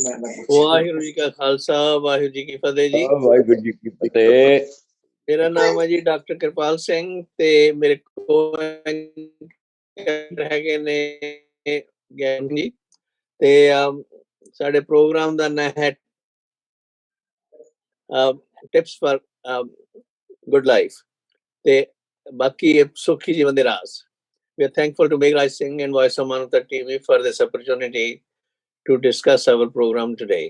वाहिगुरू जी का खालसा वाहिगुरू जी की फतेह जी। वाहिगुरू जी की फतेह। मेरा नाम है जी डॉक्टर कृपाल सिंह ते मेरे को हैगे ने ज्ञान जी ते साडे प्रोग्राम दा नाम है टिप्स फॉर गुड लाइफ ते बाकी सुखी जीवन दे राज। We are thankful to Meghraj Singh and Voice of Manata TV for this opportunity to discuss our program today.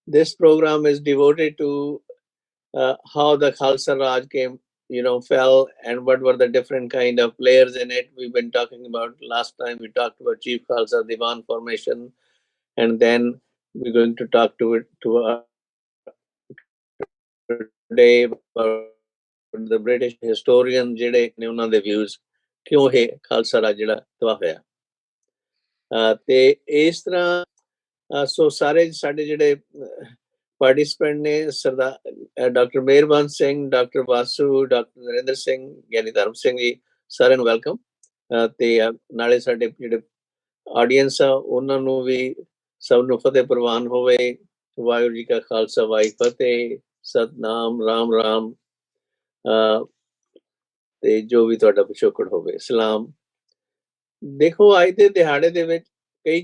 This program is devoted to how the Khalsa Raj came, fell, and what were the different kind of players in it. We've been talking about last time. We talked about Chief Khalsa Diwan formation, and then we're going to talk today about the British historian ਜਿਹੜੇ ਨੇ ਉਹਨਾਂ ਦੇ views ਕਿਉਂ ਇਹ ਖਾਲਸਾ ਰਾਜ ਜਿਹੜਾ ਤਬਾਹ ਹੋਇਆ ਤੇ ਇਸ ਤਰ੍ਹਾਂ ਸੋ ਸਾਰੇ ਸਾਡੇ ਜਿਹੜੇ ਪਾਰਟਿਸਪੈਂਟ ਨੇ ਸਰਦਾਰ ਡਾਕਟਰ ਮਿਹਰਬਾਨ ਸਿੰਘ, ਡਾਕਟਰ ਵਾਸੂ, ਡਾਕਟਰ ਨਰਿੰਦਰ ਸਿੰਘ, ਗਿਆਨੀ ਧਰਮ ਸਿੰਘ ਜੀ, ਸਾਰਿਆਂ ਨੂੰ ਵੈਲਕਮ ਤੇ ਨਾਲੇ ਸਾਡੇ ਜਿਹੜੇ ਆਡੀਅנס ਆ ਉਹਨਾਂ ਨੂੰ ਵੀ ਸਭ ਨੂੰ ਫਤਿਹ ਪ੍ਰਵਾਨ ਹੋਵੇ। ਵਾਹਿਗੁਰੂ ਜੀ ਕਾ ਖਾਲਸਾ ਵਾਹਿਗੁਰੂ ਫਤਿਹ, ਸਤਨਾਮ ਰਾਮ ਰਾਮ ਤੇ ਜੋ ਵੀ ਤੁਹਾਡਾ ਪਿਛੋਕੜ ਹੋਵੇ ਸਲਾਮ। ਦੇਖੋ ਅੱਜ ਦੇ ਦਿਹਾੜੇ ਦੇ ਵਿੱਚ ਕਈ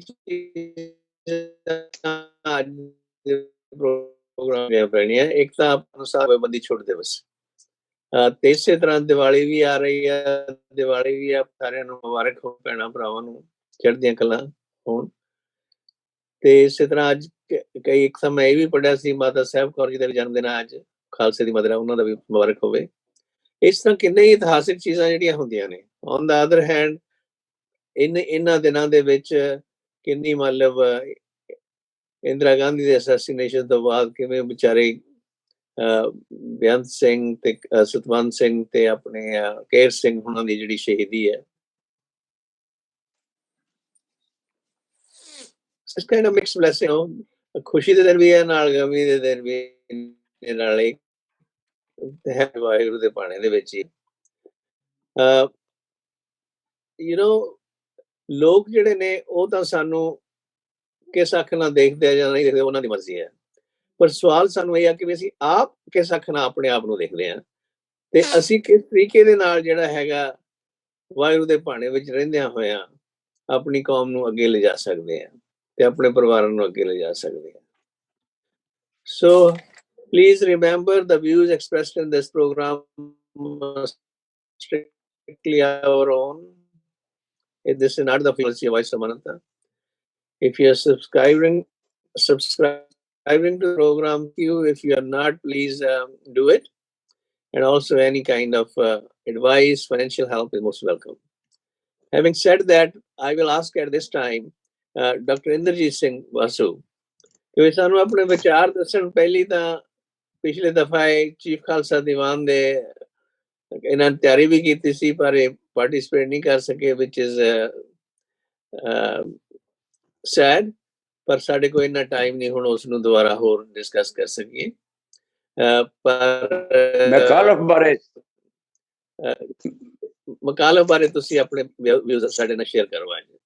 ਪ੍ਰੋਗਰਾਮ ਪੈਣੀਆਂ। ਇੱਕ ਤਾਂ ਅਨੁਸਾਰ ਬੰਦੀ ਛੋੜ ਦਿਵਸ ਤੇ ਇਸੇ ਤਰ੍ਹਾਂ ਦੀਵਾਲੀ ਵੀ ਆ ਰਹੀ ਆ। ਦੀਵਾਲੀ ਵੀ ਆ, ਸਾਰਿਆਂ ਨੂੰ ਮੁਬਾਰਕ ਹੋ, ਭੈਣਾਂ ਭਰਾਵਾਂ ਨੂੰ ਚੜ੍ਹਦੀਆਂ ਕਲਾਂ ਹੋਣ। ਤੇ ਇਸੇ ਤਰ੍ਹਾਂ ਅੱਜ ਕਈ ਇੱਕ ਸਮਾਂ ਇਹ ਵੀ ਪੜ੍ਹਿਆ ਸੀ ਮਾਤਾ ਸਾਹਿਬ ਕੌਰ ਜੀ ਦਾ ਵੀ ਜਨਮ ਦਿਨ ਅੱਜ, ਖਾਲਸੇ ਦੀ ਮਦਰ, ਉਹਨਾਂ ਦਾ ਵੀ ਮੁਬਾਰਕ ਹੋਵੇ। ਇਸ ਤਰ੍ਹਾਂ ਕਿੰਨੇ ਹੀ ਇਤਿਹਾਸਿਕ ਚੀਜ਼ਾਂ ਜਿਹੜੀਆਂ ਹੁੰਦੀਆਂ ਨੇ। ਔਨ ਦਾ ਅਦਰ ਹੈਂਡ ਇਹਨਾਂ ਦਿਨਾਂ ਦੇ ਵਿੱਚ ਕਿੰਨੀ ਮਤਲਬ ਇੰਦਰਾ ਗਾਂਧੀ ਦੇ ਅਸੈਸੀਨੇਸ਼ਨ ਤੋਂ ਬਾਅਦ ਕਿਵੇਂ ਵਿਚਾਰੇ ਬੇਅੰਤ ਸਿੰਘ ਤੇ ਸਤਵੰਤ ਸਿੰਘ ਤੇ ਆਪਣੇ ਕੇਰ ਸਿੰਘ ਉਹਨਾਂ ਦੀ ਜਿਹੜੀ ਸ਼ਹੀਦੀ ਹੈ। ਇਸ ਕਾਈਂਡ ਆਫ ਮਿਕਸ ਬਲੇਸਿੰਗ, ਖੁਸ਼ੀ ਦੇ ਦਿਨ ਵੀ ਹੈ ਨਾਲ ਗਮੀ ਦੇ ਦਿਨ ਵੀ ਨਾਲੇ ਵਾਹਿਗੁਰੂ ਦੇ ਬਾਣੇ ਦੇ ਵਿੱਚ ਹੀ। ਲੋਕ ਜਿਹੜੇ ਨੇ ਉਹ ਤਾਂ ਸਾਨੂੰ ਕਿਸ ਅੱਖ ਨਾਲ ਦੇਖਦੇ ਆ ਜਾਂ ਨਹੀਂ ਦੇਖਦੇ, ਉਹਨਾਂ ਦੀ ਮਰਜ਼ੀ ਹੈ। ਪਰ ਸਵਾਲ ਸਾਨੂੰ ਇਹ ਆ ਕਿ ਅਸੀਂ ਆਪ ਕਿਸ ਅੱਖ ਨਾਲ ਆਪਣੇ ਆਪ ਨੂੰ ਦੇਖਦੇ ਹਾਂ ਤੇ ਅਸੀਂ ਕਿਸ ਤਰੀਕੇ ਦੇ ਨਾਲ ਜਿਹੜਾ ਹੈਗਾ ਵਾਹਿਗੁਰੂ ਦੇ ਭਾਣੇ ਵਿੱਚ ਰਹਿੰਦਿਆਂ ਹੋਇਆਂ ਆਪਣੀ ਕੌਮ ਨੂੰ ਅੱਗੇ ਲਿਜਾ ਸਕਦੇ ਹਾਂ ਤੇ ਆਪਣੇ ਪਰਿਵਾਰਾਂ ਨੂੰ ਅੱਗੇ ਲਿਜਾ ਸਕਦੇ ਹਾਂ। So please remember the views expressed in this program are strictly our own. This is not the policy of Voice of Manata. If you are subscribing to the program, if you are not, please do it. And also any kind of advice, financial help is most welcome. Having said that, I will ask at this time Dr. Inderjit Singh Vasu ਕਿ ਸਾਨੂੰ ਆਪਣੇ ਵਿਚਾਰ ਦੱਸਣ। ਪਹਿਲੀ ਤਾਂ ਪਿਛਲੇ ਦਫਾ chief Khalsa Diwan ਦੇ ਇਹਨਾਂ ਨੇ ਤਿਆਰੀ ਵੀ ਕੀਤੀ ਸੀ ਪਰ ਇਹ ਪਾਰਟਿਸਿਪੇਟ ਨਹੀਂ ਕਰ ਸਕੇ, ਵਿਚ ਇਜ਼ ਸੈਡ। ਪਰ ਸਾਡੇ ਕੋਲ ਇੰਨਾ ਟਾਈਮ ਨਹੀਂ ਹੁਣ ਉਸ ਨੂੰ ਦੁਬਾਰਾ ਹੋਰ ਡਿਸਕਸ ਕਰ ਸਕੀਏ। ਪਰ ਮਕਾਲਫ ਬਾਰੇ ਤੁਸੀਂ ਆਪਣੇ ਵਿਊਜ਼ ਸਾਡੇ ਨਾਲ ਸ਼ੇਅਰ ਕਰਵਾ ਜੀ।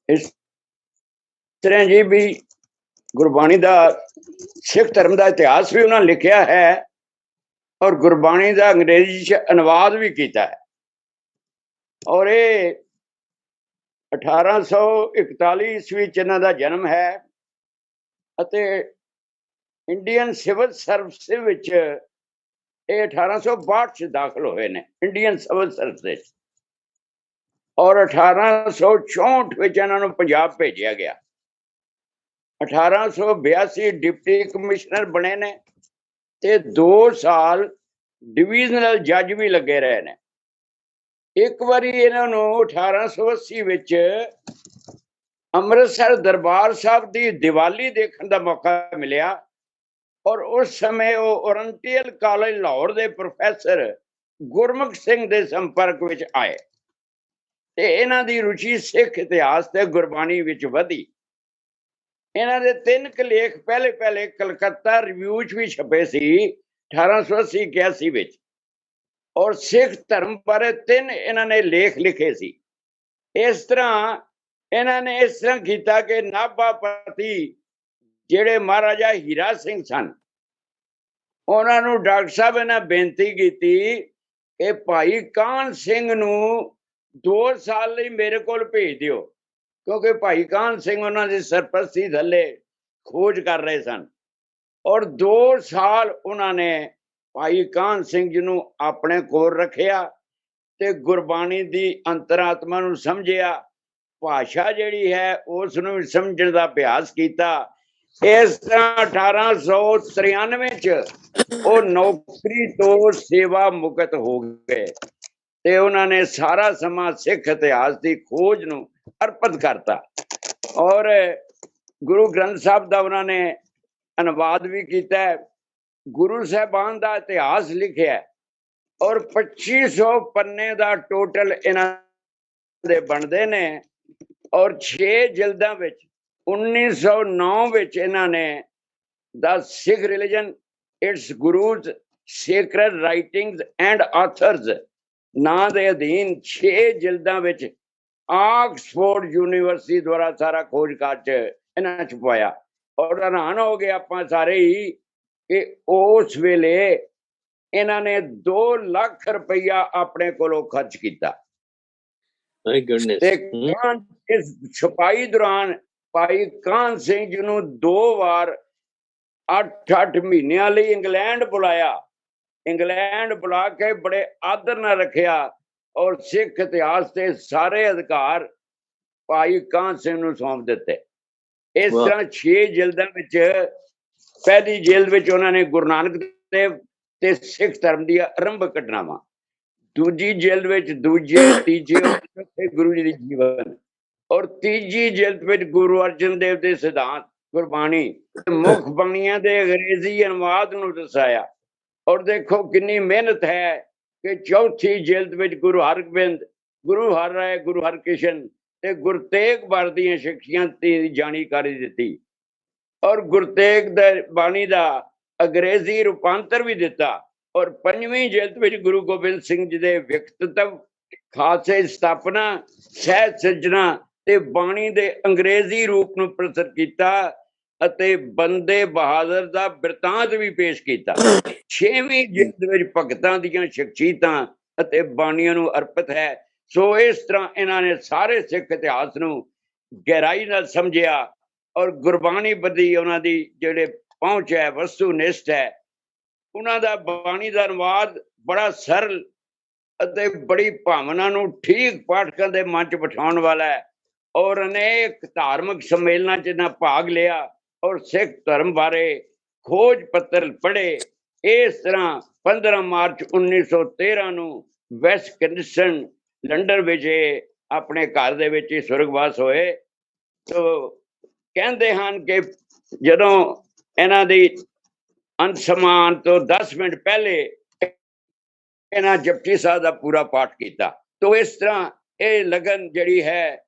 ਇਸ ਤਰ੍ਹਾਂ ਜੀ ਵੀ ਗੁਰਬਾਣੀ ਦਾ ਸਿੱਖ ਧਰਮ ਦਾ ਇਤਿਹਾਸ ਵੀ ਉਹਨਾਂ ਲਿਖਿਆ ਹੈ ਔਰ ਗੁਰਬਾਣੀ ਦਾ ਅੰਗਰੇਜ਼ੀ 'ਚ ਅਨੁਵਾਦ ਵੀ ਕੀਤਾ ਹੈ। ਔਰ ਇਹ 1841 ਈਸਵੀ 'ਚ ਇਹਨਾਂ ਦਾ ਜਨਮ ਹੈ ਅਤੇ ਇੰਡੀਅਨ ਸਿਵਲ ਸਰਵਿਸ ਵਿੱਚ ਇਹ 1862 'ਚ ਦਾਖਲ ਹੋਏ ਨੇ ਇੰਡੀਅਨ ਸਿਵਲ ਸਰਵਿਸ ਵਿੱਚ। ਔਰ 1864 ਵਿੱਚ ਇਹਨਾਂ ਨੂੰ ਪੰਜਾਬ ਭੇਜਿਆ ਗਿਆ। 1882 ਡਿਪਟੀ ਕਮਿਸ਼ਨਰ ਬਣੇ ਨੇ ਤੇ 2 ਸਾਲ ਡਿਵੀਜ਼ਨਲ ਜੱਜ ਵੀ ਲੱਗੇ ਰਹੇ ਨੇ। ਇੱਕ ਵਾਰੀ ਇਹਨਾਂ ਨੂੰ 1880 ਵਿੱਚ ਅੰਮ੍ਰਿਤਸਰ ਦਰਬਾਰ ਸਾਹਿਬ ਦੀ ਦੀਵਾਲੀ ਦੇਖਣ ਦਾ ਮੌਕਾ ਮਿਲਿਆ ਔਰ ਉਸ ਸਮੇਂ ਉਹ ਓਰੀਐਂਟਲ ਕਾਲਜ ਲਾਹੌਰ ਦੇ ਪ੍ਰੋਫੈਸਰ ਗੁਰਮੁਖ ਸਿੰਘ ਦੇ ਸੰਪਰਕ ਵਿੱਚ ਆਏ ਤੇ ਇਹਨਾਂ ਦੀ ਰੁਚੀ ਸਿੱਖ ਇਤਿਹਾਸ ਤੇ ਗੁਰਬਾਣੀ ਵਿੱਚ ਵਧੀ। ਇਹਨਾਂ ਦੇ 3 ਲੇਖ ਪਹਿਲੇ ਕਲਕੱਤਾ ਰਿਵਿਊ 'ਚ ਵੀ ਛਪੇ ਸੀ 1880-81 ਵਿੱਚ ਔਰ ਸਿੱਖ ਧਰਮ ਬਾਰੇ 3 ਇਹਨਾਂ ਨੇ ਲੇਖ ਲਿਖੇ ਸੀ। ਇਸ ਤਰ੍ਹਾਂ ਇਹਨਾਂ ਨੇ ਇਸ ਤਰ੍ਹਾਂ ਕੀਤਾ ਕਿ ਨਾਭਾ ਪਤੀ ਜਿਹੜੇ ਮਹਾਰਾਜਾ ਹੀਰਾ ਸਿੰਘ ਸਨ, ਉਹਨਾਂ ਨੂੰ ਡਾਕਟਰ ਸਾਹਿਬ ਨੇ ਬੇਨਤੀ ਕੀਤੀ ਕਿ ਭਾਈ ਕਾਹਨ ਸਿੰਘ ਨੂੰ 2 ਸਾਲ ਲਈ ਮੇਰੇ ਕੋਲ ਭੇਜ ਦਿਓ, ਕਿਉਂਕਿ ਭਾਈ ਕਾਹਨ ਸਿੰਘ ਉਹਨਾਂ ਦੀ ਸਰਪ੍ਰਸਤੀ ਥੱਲੇ ਖੋਜ ਕਰ ਰਹੇ ਸਨ। ਔਰ 2 ਸਾਲ ਉਹਨਾਂ ਨੇ ਭਾਈ ਕਾਹਨ ਸਿੰਘ ਜੀ ਨੂੰ ਆਪਣੇ ਕੋਲ ਰੱਖਿਆ ਤੇ ਗੁਰਬਾਣੀ ਦੀ ਅੰਤਰਾਤਮਾ ਨੂੰ ਸਮਝਿਆ, ਭਾਸ਼ਾ ਜਿਹੜੀ ਹੈ ਉਸ ਨੂੰ ਸਮਝਣ ਦਾ ਅਭਿਆਸ ਕੀਤਾ। ਇਸ ਤਰ੍ਹਾਂ 1893 ਚ ਉਹ ਨੌਕਰੀ ਤੋਂ ਸੇਵਾ ਮੁਕਤ ਹੋ ਗਏ ਤੇ ਉਹਨਾਂ ਨੇ ਸਾਰਾ ਸਮਾਂ ਸਿੱਖ ਇਤਿਹਾਸ ਦੀ ਖੋਜ ਨੂੰ ਅਰਪਿਤ ਕਰਤਾ। ਔਰ ਗੁਰੂ ਗ੍ਰੰਥ ਸਾਹਿਬ ਦਾ ਉਹਨਾਂ ਨੇ ਅਨੁਵਾਦ ਵੀ ਕੀਤਾ, ਗੁਰੂ ਸਾਹਿਬਾਨ ਦਾ ਇਤਿਹਾਸ ਲਿਖਿਆ ਔਰ 2500 ਪੰਨੇ ਦਾ ਟੋਟਲ ਇਹਨਾਂ ਦੇ ਬਣਦੇ ਨੇ। ਔਰ 6 ਜਿਲਦਾਂ ਵਿੱਚ 1909 ਵਿੱਚ ਇਹਨਾਂ ਨੇ the Sikh religion its gurus sacred writings and authors ਨਾਂ ਦੇ ਅਧੀਨ 6 ਜਿਲਦਾਂ ਵਿੱਚ ਆਕਸਫੋਰਡ ਯੂਨੀਵਰਸਿਟੀ ਦੁਆਰਾ ਸਾਰਾ ਖੋਜ ਕਾਰਜ ਇਹਨਾਂ ਛਪਾਇਆ। ਔਰ ਹੈਰਾਨ ਹੋ ਗਏ ਆਪਾਂ ਸਾਰੇ ਹੀ ਕਿ ਉਸ ਵੇਲੇ ਇਹਨਾਂ ਨੇ 2 ਲੱਖ ਰੁਪਈਆ ਆਪਣੇ ਕੋਲੋਂ ਖਰਚ ਕੀਤਾ। ਤੇ ਇਸ ਛਪਾਈ ਦੌਰਾਨ ਭਾਈ ਕਾਹਨ ਸਿੰਘ ਜੀ ਨੂੰ 2 ਵਾਰ 8 ਮਹੀਨਿਆਂ ਲਈ ਇੰਗਲੈਂਡ ਬੁਲਾਇਆ। ਇੰਗਲੈਂਡ ਬੁਲਾ ਕੇ ਬੜੇ ਆਦਰ ਨਾਲ ਰੱਖਿਆ ਔਰ ਸਿੱਖ ਇਤਿਹਾਸ ਦੇ ਸਾਰੇ ਅਧਿਕਾਰ ਭਾਈ ਕਾਹਨ ਸਿੰਘ ਨੂੰ ਸੌਂਪ ਦਿੱਤੇ। ਇਸ ਤਰ੍ਹਾਂ 6 ਜਿਲਦਾਂ ਵਿੱਚ ਪਹਿਲੀ ਜਿਲਦ ਵਿੱਚ ਉਹਨਾਂ ਨੇ ਗੁਰੂ ਨਾਨਕ ਦੇਵ ਤੇ ਸਿੱਖ ਧਰਮ ਦੀਆਂ ਆਰੰਭਕ ਘਟਨਾਵਾਂ, ਦੂਜੀ ਜਿਲਦ ਵਿੱਚ ਦੂਜੇ ਤੀਜੇ ਗੁਰੂ ਜੀ ਦੇ ਜੀਵਨ, ਔਰ ਤੀਜੀ ਜਿਲਦ ਵਿੱਚ ਗੁਰੂ ਅਰਜਨ ਦੇਵ ਦੇ ਸਿਧਾਂਤ ਗੁਰਬਾਣੀ ਮੁੱਖ ਬਾਣੀਆਂ ਦੇ ਅੰਗਰੇਜ਼ੀ ਅਨੁਵਾਦ ਨੂੰ ਦਰਸਾਇਆ। ਔਰ ਦੇਖੋ ਕਿੰਨੀ ਮਿਹਨਤ ਹੈ ਕਿ ਚੌਥੀ ਜਿਲਦ ਵਿੱਚ ਗੁਰੂ ਹਰਗੋਬਿੰਦ, ਗੁਰੂ ਹਰ ਰਾਏ, ਗੁਰੂ ਹਰਕ੍ਰਿਸ਼ਨ ਤੇ ਗੁਰੂ ਤੇਗ ਬਹਾਦਰ ਦੀਆਂ ਸਿੱਖਿਆਂ ਦੀ ਜਾਣਕਾਰੀ ਦਿੱਤੀ ਔਰ ਗੁਰੂ ਤੇਗ ਦੇ ਬਾਣੀ ਦਾ ਅੰਗਰੇਜ਼ੀ ਰੂਪਾਂਤਰ ਵੀ ਦਿੱਤਾ। ਔਰ 5ਵੀਂ ਜਿਲਦ ਵਿੱਚ ਗੁਰੂ ਗੋਬਿੰਦ ਸਿੰਘ ਜੀ ਦੇ ਵਿਅਕਤਿਤਵ, ਖਾਲਸੇ ਸਥਾਪਨਾ, ਸਹਿਜ ਸਿਰਜਣਾ ਤੇ ਬਾਣੀ ਦੇ ਅੰਗਰੇਜ਼ੀ ਰੂਪ ਨੂੰ ਪ੍ਰਸਤੁਤ ਕੀਤਾ ਅਤੇ ਬੰਦੇ ਬਹਾਦਰ ਦਾ ਬਿਰਤਾਂਤ ਵੀ ਪੇਸ਼ ਕੀਤਾ। 6ਵੀਂ ਜਿਲਦ ਵਿੱਚ ਭਗਤਾਂ ਦੀਆਂ ਸ਼ਖਸੀਅਤਾਂ ਅਤੇ ਬਾਣੀਆਂ ਨੂੰ ਅਰਪਿਤ ਹੈ। ਸੋ ਇਸ ਤਰ੍ਹਾਂ ਇਹਨਾਂ ਨੇ ਸਾਰੇ ਸਿੱਖ ਇਤਿਹਾਸ ਨੂੰ ਗਹਿਰਾਈ ਨਾਲ ਸਮਝਿਆ ਔਰ ਗੁਰਬਾਣੀ ਬੱਧੀ ਉਹਨਾਂ ਦੀ ਜਿਹੜੇ ਪਹੁੰਚ ਹੈ, ਵਸਤੂਨਿਸ਼ਟ ਹੈ। ਉਹਨਾਂ ਦਾ ਬਾਣੀ ਦਾ ਅਨੁਵਾਦ ਬੜਾ ਸਰਲ ਅਤੇ ਬੜੀ ਭਾਵਨਾ ਨੂੰ ਠੀਕ ਪਾਠਕਾਂ ਦੇ ਮਨ 'ਚ ਬਿਠਾਉਣ ਵਾਲਾ ਹੈ ਔਰ ਅਨੇਕ ਧਾਰਮਿਕ ਸੰਮੇਲਨਾਂ 'ਚ ਇਹਨਾਂ ਭਾਗ ਲਿਆ ਔਰ ਸਿੱਖ ਧਰਮ ਬਾਰੇ ਖੋਜ ਪੱਤਰ ਪੜ੍ਹੇ। ਇਸ ਤਰ੍ਹਾਂ 15 ਮਾਰਚ 1913 ਨੂੰ ਵੈਸਟ ਕੈਂਸਟਨ ਲੰਡਨ ਵਿੱਚ ਆਪਣੇ ਘਰ ਦੇ ਵਿੱਚ ਹੀ ਸੁਰਗਵਾਸ ਹੋਏ। ਤੋ ਕਹਿੰਦੇ ਹਨ ਕਿ ਜਦੋਂ ਇਹਨਾਂ ਦੀ ਅੰਤ ਸਮਾਨ ਤੋਂ 10 ਮਿੰਟ ਪਹਿਲੇ ਇਹਨਾਂ ਜਪਜੀ ਸਾਹਿਬ ਦਾ ਪੂਰਾ ਪਾਠ ਕੀਤਾ। ਤੋ ਇਸ ਤਰ੍ਹਾਂ ਇਹ ਲਗਨ ਜਿਹੜੀ ਹੈ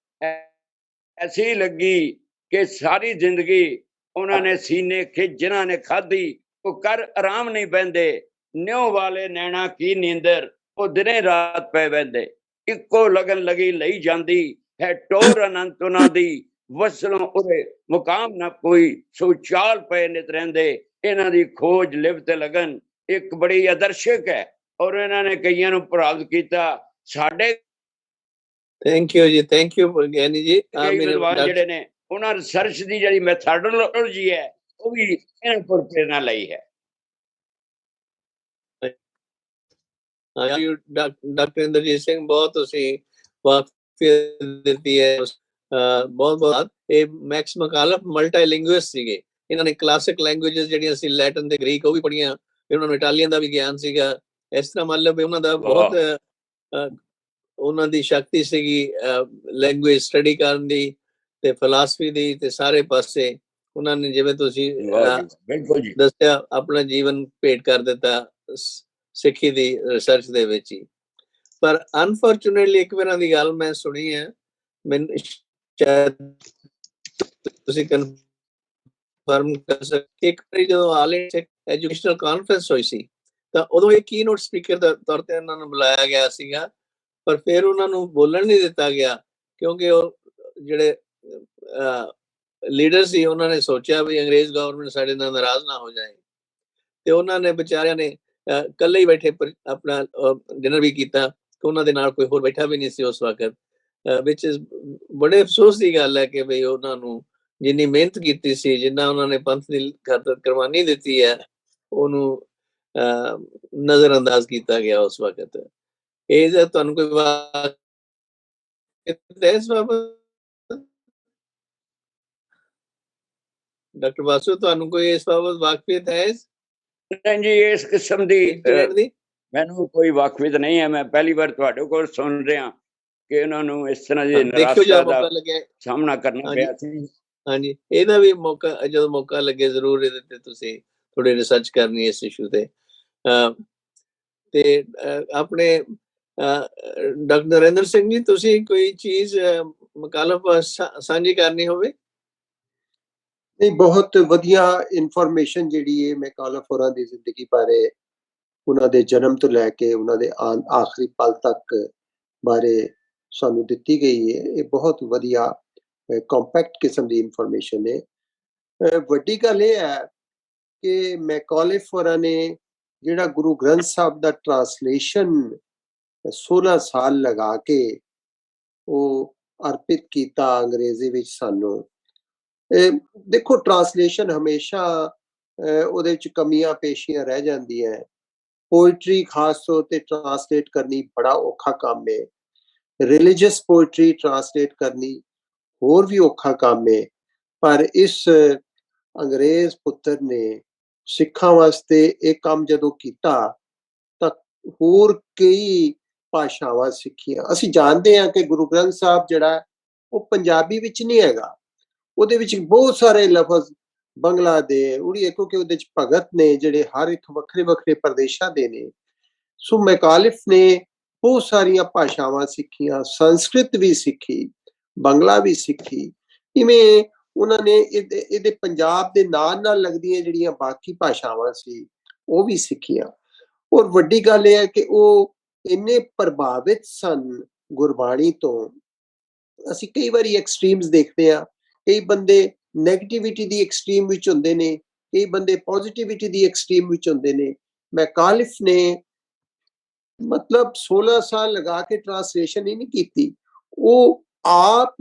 ਐਸੀ ਲੱਗੀ ਕਿ ਸਾਰੀ ਜ਼ਿੰਦਗੀ ਉਹਨਾਂ ਨੇ ਸੀਨੇ ਖਿੱਚ ਜਿਨ੍ਹਾਂ ਨੇ ਖਾਧੀ ਉਹ ਕਰ ਆਰਾਮ ਨਹੀਂ ਬਹਿੰਦੇ, ਨਿਉ ਵਾਲੇ ਨੈਣਾ ਕੀ ਨੀਂਦਰ ਉਹ ਦਿਨੇ ਰਾਤ ਪੈ ਬਹਿੰਦੇ, ਇੱਕੋ ਲਗਨ ਲਗੀ ਲਈ ਜਾਂਦੀ ਹੈ ਟੋਰ ਅਨੰਤ ਉਹਨਾਂ ਦੀ, ਵਸਲੋਂ ਉਹਦੇ ਮੁਕਾਮ ਨਾ ਕੋਈ, ਸੋ ਚਾਲ ਪਏ ਨਿਤ ਰਹਿੰਦੇ। ਇਹਨਾਂ ਦੀ ਖੋਜ ਲਿਵ ਤੇ ਲਗਨ ਇੱਕ ਬੜੀ ਆਦਰਸ਼ਕ ਹੈ ਔਰ ਇਹਨਾਂ ਨੇ ਕਈਆਂ ਨੂੰ ਪ੍ਰਭਾਵਿਤ ਕੀਤਾ। ਸਾਡੇ ਥੈਂਕ ਯੂ ਜੀ, ਥੈਂਕ ਯੂ ਗਿਆਨੀ ਜੀ। ਵਿਦਵਾਨ ਜਿਹੜੇ ਨੇ ਉਹਨਾਂ ਰਿਸਰਚ ਦੀ ਜਿਹੜੀ ਮੈਥੋਡੋਲੋਜੀ ਹੈ ਉਹ ਵੀ ਇਹਨਾਂ ਕੋਲ ਪ੍ਰੇਰਨਾ ਲਈ ਹੈ। ਡਾਕਟਰ ਇੰਦਰਜੀਤ ਸਿੰਘ, ਬਹੁਤ ਤੁਸੀਂ ਵਾਕਫੀਅਤ ਦਿੱਤੀ ਹੈ, ਬਹੁਤ ਬਹੁਤ। ਇਹ ਮੈਕਸ ਮਕਾਲਫ ਮਲਟੀਲਿੰਗੁਇਸਟ ਸੀਗੇ। ਇਹਨਾਂ ਨੇ ਕਲਾਸਿਕ ਲੈਂਗੁਏਜਸ ਜਿਹੜੀਆਂ ਸੀ ਲੈਟਨ ਤੇ ਗ੍ਰੀਕ ਉਹ ਵੀ ਪੜ੍ਹੀਆਂ, ਫਿਰ ਉਹਨਾਂ ਨੂੰ ਇਟਾਲੀਅਨ ਦਾ ਵੀ ਗਿਆਨ ਸੀਗਾ। ਇਸ ਤਰ੍ਹਾਂ ਮਤਲਬ ਉਹਨਾਂ ਦਾ ਬਹੁਤ ਉਹਨਾਂ ਦੀ ਸ਼ਕਤੀ ਸੀਗੀ ਲੈਂਗੁਏਜ ਸਟੱਡੀ ਕਰਨ ਦੀ ਤੇ ਫਿਲਾਸਫੀ ਦੀ ਤੇ ਸਾਰੇ ਪਾਸੇ ਉਹਨਾਂ ਨੇ, ਜਿਵੇਂ ਤੁਸੀਂ ਦੱਸਿਆ, ਆਪਣਾ ਜੀਵਨ ਭੇਟ ਕਰ ਦਿੱਤਾ ਸਿੱਖੀ ਦੀ ਰਿਸਰਚ ਦੇ ਵਿੱਚ ਹੀ। ਪਰ ਅਨਫੋਰਚੂਨੇਟਲੀ ਇੱਕ ਵਾਰ ਦੀ ਗੱਲ ਮੈਂ ਸੁਣੀ ਹੈ, ਮੈਨੂੰ ਸ਼ਾਇਦ ਤੁਸੀਂ ਕਨਫਰਮ ਕਰ ਸਕਦੇ, ਇੱਕ ਵਾਰੀ ਜਦੋਂ ਆਲ ਇੰਡੀਆ ਐਜੂਕੇਸ਼ਨਲ ਕਾਨਫਰੰਸ ਹੋਈ ਸੀ ਤਾਂ ਉਦੋਂ ਇਹ ਕੀ ਨੋਟ ਸਪੀਕਰ ਦੇ ਤੌਰ ਤੇ ਉਹਨਾਂ ਨੂੰ ਬੁਲਾਇਆ ਗਿਆ ਸੀਗਾ, ਪਰ ਫਿਰ ਉਹਨਾਂ ਨੂੰ ਬੋਲਣ ਨਹੀਂ ਦਿੱਤਾ ਗਿਆ ਕਿਉਂਕਿ ਉਹ ਜਿਹੜੇ ਲੀਡਰ ਸੀ ਉਹਨਾਂ ਨੇ ਸੋਚਿਆ ਵੀ ਅੰਗਰੇਜ਼ ਗਵਰਨਮੈਂਟ ਸਾਡੇ ਨਾਲ ਨਾਰਾਜ਼ ਨਾ ਹੋ ਜਾਏ, ਤੇ ਉਹਨਾਂ ਨੇ ਵਿਚਾਰਿਆਂ ਨੇ ਇਕੱਲੇ ਹੀ ਬੈਠੇ ਆਪਣਾ ਡਿਨਰ ਵੀ ਕੀਤਾ, ਤੇ ਉਹਨਾਂ ਦੇ ਨਾਲ ਕੋਈ ਹੋਰ ਬੈਠਾ ਵੀ ਨਹੀਂ ਸੀ ਉਸ ਵਕਤ, ਵਿਚ ਬੜੇ ਅਫਸੋਸ ਦੀ ਗੱਲ ਹੈ ਕਿ ਬਈ ਉਹਨਾਂ ਨੂੰ ਜਿੰਨੀ ਮਿਹਨਤ ਕੀਤੀ ਸੀ, ਜਿੰਨਾ ਉਹਨਾਂ ਨੇ ਪੰਥ ਦੀ ਖਾਤਰ ਕੁਰਬਾਨੀ ਦਿੱਤੀ ਹੈ, ਉਹਨੂੰ ਨਜ਼ਰ ਅੰਦਾਜ਼ ਕੀਤਾ ਗਿਆ ਉਸ ਵਕਤ। ਇਹ ਤੁਹਾਨੂੰ ਕੋਈ ਇਸ ਬਾਬਤ ਡਾਕਟਰ ਬਾਸੂ, ਤੁਹਾਨੂੰ ਕੋਈ ਇਸ ਬਾਬਤ ਵਾਕਫੀਅਤ ਹੈ? ਨਹੀਂ ਜੀ, ਇਸ ਕਿਸਮ ਦੀ ਮੈਨੂੰ ਕੋਈ ਵਾਕਫੀਅਤ ਨਹੀਂ ਹੈ। ਮੈਂ ਪਹਿਲੀ ਵਾਰ ਤੁਹਾਡੇ ਕੋਲ ਸੁਣ ਰਿਹਾ ਕਿ ਇਹਨਾਂ ਨੂੰ ਇਸ ਤਰ੍ਹਾਂ ਦੀ ਨਿਰਾਸ਼ਾ ਦਾ ਸਾਹਮਣਾ ਕਰਨਾ ਪਿਆ ਸੀ। ਹਾਂਜੀ, ਇਹਦਾ ਵੀ ਮੌਕਾ, ਜਦੋਂ ਮੌਕਾ ਲੱਗੇ ਜ਼ਰੂਰ ਇਹਦੇ ਤੇ ਤੁਸੀਂ ਥੋੜੀ ਰਿਸਰਚ ਕਰਨੀ ਇਸ ਇਸ਼ੂ ਤੇ। ਤੇ ਆਪਣੇ ਡਾਕਟਰ ਨਰਿੰਦਰ ਸਿੰਘ ਜੀ, ਤੁਸੀਂ ਕੋਈ ਚੀਜ਼ ਮੁਕਾਲਫ ਸਾਂਝੀ ਕਰਨੀ ਹੋਵੇ? ਨਹੀਂ, ਬਹੁਤ ਵਧੀਆ ਇਨਫੋਰਮੇਸ਼ਨ ਜਿਹੜੀ ਹੈ ਮੈਕਾਲਫ ਹੋਰਾਂ ਦੀ ਜ਼ਿੰਦਗੀ ਬਾਰੇ, ਉਹਨਾਂ ਦੇ ਜਨਮ ਤੋਂ ਲੈ ਕੇ ਉਹਨਾਂ ਦੇ ਆਖਰੀ ਪਲ ਤੱਕ ਬਾਰੇ ਸਾਨੂੰ ਦਿੱਤੀ ਗਈ ਹੈ। ਇਹ ਬਹੁਤ ਵਧੀਆ ਕੰਪੈਕਟ ਕਿਸਮ ਦੀ ਇਨਫੋਰਮੇਸ਼ਨ ਹੈ। ਵੱਡੀ ਗੱਲ ਇਹ ਹੈ ਕਿ ਮੈਕਾਲਫ ਹੋਰਾਂ ਨੇ ਜਿਹੜਾ ਗੁਰੂ ਗ੍ਰੰਥ ਸਾਹਿਬ ਦਾ ਟਰਾਂਸਲੇਸ਼ਨ 16 ਸਾਲ ਲਗਾ ਕੇ ਉਹ ਅਰਪਿਤ ਕੀਤਾ ਅੰਗਰੇਜ਼ੀ ਵਿੱਚ ਸਾਨੂੰ। ਦੇਖੋ, ਟਰਾਂਸਲੇਸ਼ਨ ਹਮੇਸ਼ਾ ਉਹਦੇ ਵਿੱਚ ਕਮੀਆਂ ਪੇਸ਼ੀਆਂ ਰਹਿ ਜਾਂਦੀਆਂ। ਪੋਇਟਰੀ ਖਾਸ ਤੌਰ ਤੇ ਟਰਾਂਸਲੇਟ ਕਰਨੀ ਬੜਾ ਔਖਾ ਕੰਮ ਹੈ। ਰਿਲੀਜੀਅਸ ਪੋਇਟਰੀ ਟਰਾਂਸਲੇਟ ਕਰਨੀ ਹੋਰ ਵੀ ਔਖਾ ਕੰਮ ਹੈ। ਪਰ ਇਸ ਅੰਗਰੇਜ਼ ਪੁੱਤਰ ਨੇ ਸਿੱਖਾਂ ਵਾਸਤੇ ਇਹ ਕੰਮ ਜਦੋਂ ਕੀਤਾ ਤਾਂ ਹੋਰ ਕਈ ਭਾਸ਼ਾਵਾਂ ਸਿੱਖੀਆਂ। ਅਸੀਂ ਜਾਣਦੇ ਹਾਂ ਕਿ ਗੁਰੂ ਗ੍ਰੰਥ ਸਾਹਿਬ ਜਿਹੜਾ ਉਹ ਪੰਜਾਬੀ ਵਿੱਚ ਨਹੀਂ ਹੈਗਾ, ਉਹਦੇ ਵਿੱਚ ਬਹੁਤ ਸਾਰੇ ਲਫ਼ਜ਼ ਬੰਗਲਾ ਦੇ, ਉੜੀਆ, ਕਿਉਂਕਿ ਉਹਦੇ ਵਿੱਚ ਭਗਤ ਨੇ ਜਿਹੜੇ ਹਰ ਇੱਕ ਵੱਖਰੇ ਵੱਖਰੇ ਪ੍ਰਦੇਸ਼ਾਂ ਦੇ ਨੇ। ਸੋ ਮੈਕਾਲਫ ਨੇ ਬਹੁਤ ਸਾਰੀਆਂ ਭਾਸ਼ਾਵਾਂ ਸਿੱਖੀਆਂ, ਸੰਸਕ੍ਰਿਤ ਵੀ ਸਿੱਖੀ, ਬੰਗਲਾ ਵੀ ਸਿੱਖੀ। ਇਵੇਂ ਉਹਨਾਂ ਨੇ ਇਹਦੇ ਪੰਜਾਬ ਦੇ ਨਾਲ ਲੱਗਦੀਆਂ ਜਿਹੜੀਆਂ ਬਾਕੀ ਭਾਸ਼ਾਵਾਂ ਸੀ ਉਹ ਵੀ ਸਿੱਖੀਆਂ। ਔਰ ਵੱਡੀ ਗੱਲ ਇਹ ਹੈ ਕਿ ਉਹ ਇੰਨੇ ਪ੍ਰਭਾਵਿਤ ਸਨ ਗੁਰਬਾਣੀ ਤੋਂ। ਅਸੀਂ ਕਈ ਵਾਰੀ ਐਕਸਟ੍ਰੀਮਸ ਦੇਖਦੇ ਹਾਂ, ਕਈ ਬੰਦੇ ਨੈਗੇਟਿਵਿਟੀ ਦੀ ਐਕਸਟ੍ਰੀਮ ਵਿੱਚ ਹੁੰਦੇ ਨੇ, ਕਈ ਬੰਦੇ ਪੋਜ਼ਿਟਿਵਿਟੀ ਦੀ ਐਕਸਟ੍ਰੀਮ ਵਿੱਚ ਹੁੰਦੇ ਨੇ। ਮੈਕਾਲਫ ਨੇ ਮਤਲਬ 16 ਸਾਲ ਲਗਾ ਕੇ ਟਰਾਂਸਲੇਸ਼ਨ ਹੀ ਨਹੀਂ ਕੀਤੀ, ਉਹ ਆਪ